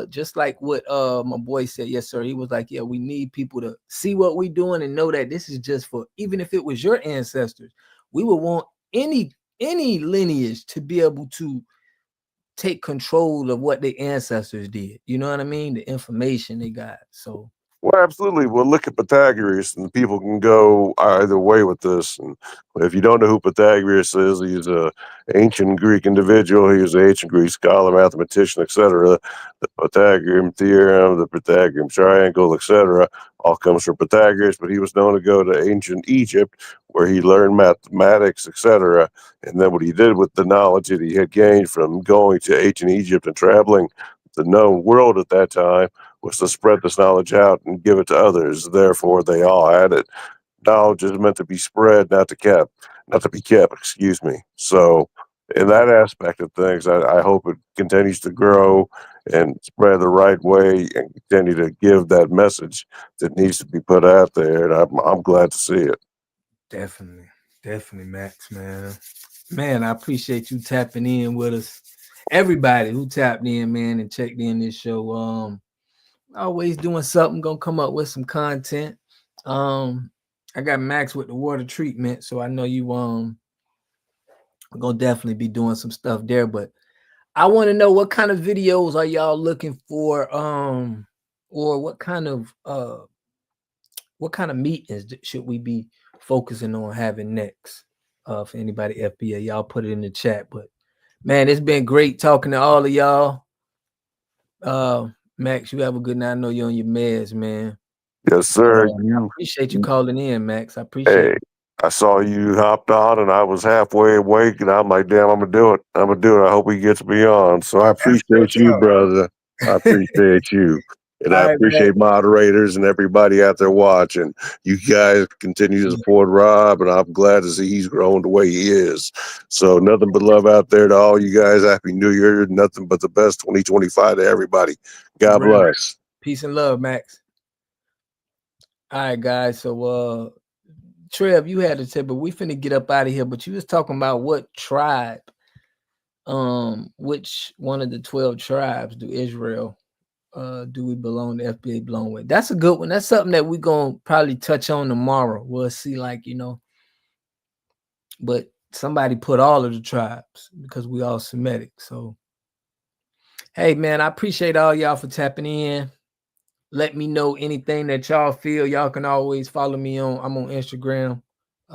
Just like what my boy said, yes, sir. He was like, yeah, we need people to see what we doing and know that this is just for, even if it was your ancestors, we would want any lineage to be able to take control of what their ancestors did. You know what I mean? The information they got. So Well, absolutely. Well, look at Pythagoras, and people can go either way with this. And if you don't know who Pythagoras is, he's a ancient Greek individual. He was an ancient Greek scholar, mathematician, etc. The Pythagorean theorem, the Pythagorean triangle, etc., all comes from Pythagoras. But he was known to go to ancient Egypt, where he learned mathematics, etc. And then what he did with the knowledge that he had gained from going to ancient Egypt and traveling the known world at that time was to spread this knowledge out and give it to others. Therefore, they all had it. Knowledge is meant to be spread, not to be kept. Excuse me. So, in that aspect of things, I hope it continues to grow and spread the right way and continue to give that message that needs to be put out there. And I'm glad to see it. Definitely, Max, man. Man, I appreciate you tapping in with us. Everybody who tapped in, man, and checked in this show. Always doing something, gonna come up with some content. I got Max with the water treatment, so I know you gonna definitely be doing some stuff there. But I want to know, what kind of videos are y'all looking for? Or what kind of meetings should we be focusing on having next? For anybody FBA, y'all put it in the chat. But man, it's been great talking to all of y'all. Max, you have a good night. I know you're on your meds, man. Yes, sir. I appreciate you calling in, Max. I appreciate it. I saw you hopped on, and I was halfway awake, and I'm like, damn, I'm gonna do it. I hope he gets me on. So I appreciate you, brother. I appreciate you. And I appreciate moderators and everybody out there watching. You guys continue to support Rob, and I'm glad to see he's grown the way he is. So nothing but love out there to all you guys. Happy New Year. Nothing but the best 2025 to everybody. God bless. Peace and love, Max. All right, guys. So Trev, you had to say, but we finna get up out of here. But you was talking about what tribe, which one of the 12 tribes do Israel do we belong to, FBA belong with? That's a good one. That's something that we're gonna probably touch on tomorrow. We'll see, like, but somebody put all of the tribes because we all Semitic. So hey, man, I appreciate all y'all for tapping in. Let me know anything that y'all feel. Y'all can always follow me I'm on Instagram.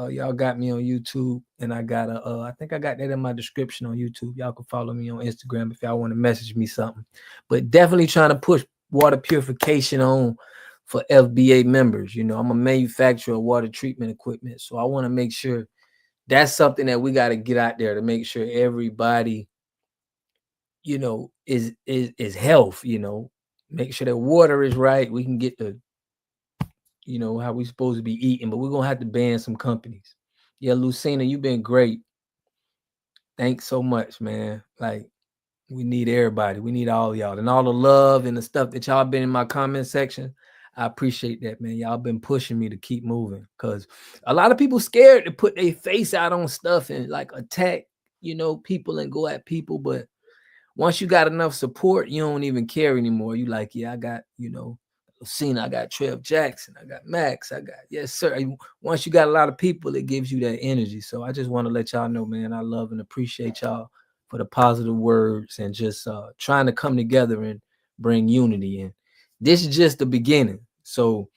Y'all got me on YouTube, and I got I think I got that in my description on YouTube. Y'all can follow me on Instagram if y'all want to message me something. But definitely trying to push water purification on for FBA members. I'm a manufacturer of water treatment equipment, so I want to make sure that's something that we got to get out there to make sure everybody, is health. Make sure that water is right. We can get the how we supposed to be eating, but we're gonna have to ban some companies. Yeah, Lucina, you've been great. Thanks so much, man. Like, we need everybody. We need all y'all, and all the love and the stuff that y'all been in my comment section. I appreciate that, man. Y'all been pushing me to keep moving, because a lot of people scared to put their face out on stuff and like attack, people and go at people. But once you got enough support, you don't even care anymore. You like, yeah, I got, Lucina, I got Trev Jackson, I got Max, I got, yes, sir. Once you got a lot of people, it gives you that energy. So I just want to let y'all know, man, I love and appreciate y'all for the positive words and just trying to come together and bring unity in. This is just the beginning. So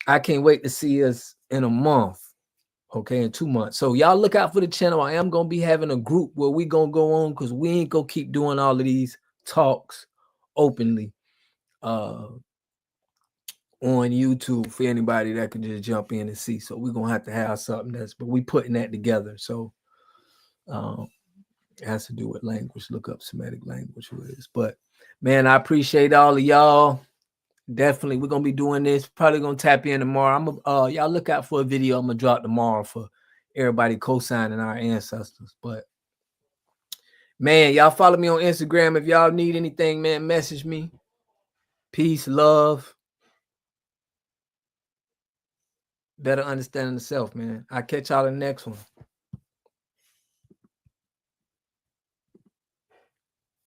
I can't wait to see us in a month. Okay, in 2 months. So y'all look out for the channel. I am gonna be having a group where we gonna go on, because we ain't gonna keep doing all of these talks openly on YouTube for anybody that can just jump in and see. So we're gonna have to have something but we putting that together. So it has to do with language. Look up Semitic language, who it is. But man, I appreciate all of y'all. Definitely, we're gonna be doing this. Probably gonna tap in tomorrow. Y'all look out for a video I'm gonna drop tomorrow for everybody co-signing our ancestors. But man, y'all follow me on Instagram. If y'all need anything, man, message me. Peace, love, better understanding the self, man. I'll catch y'all in the next one.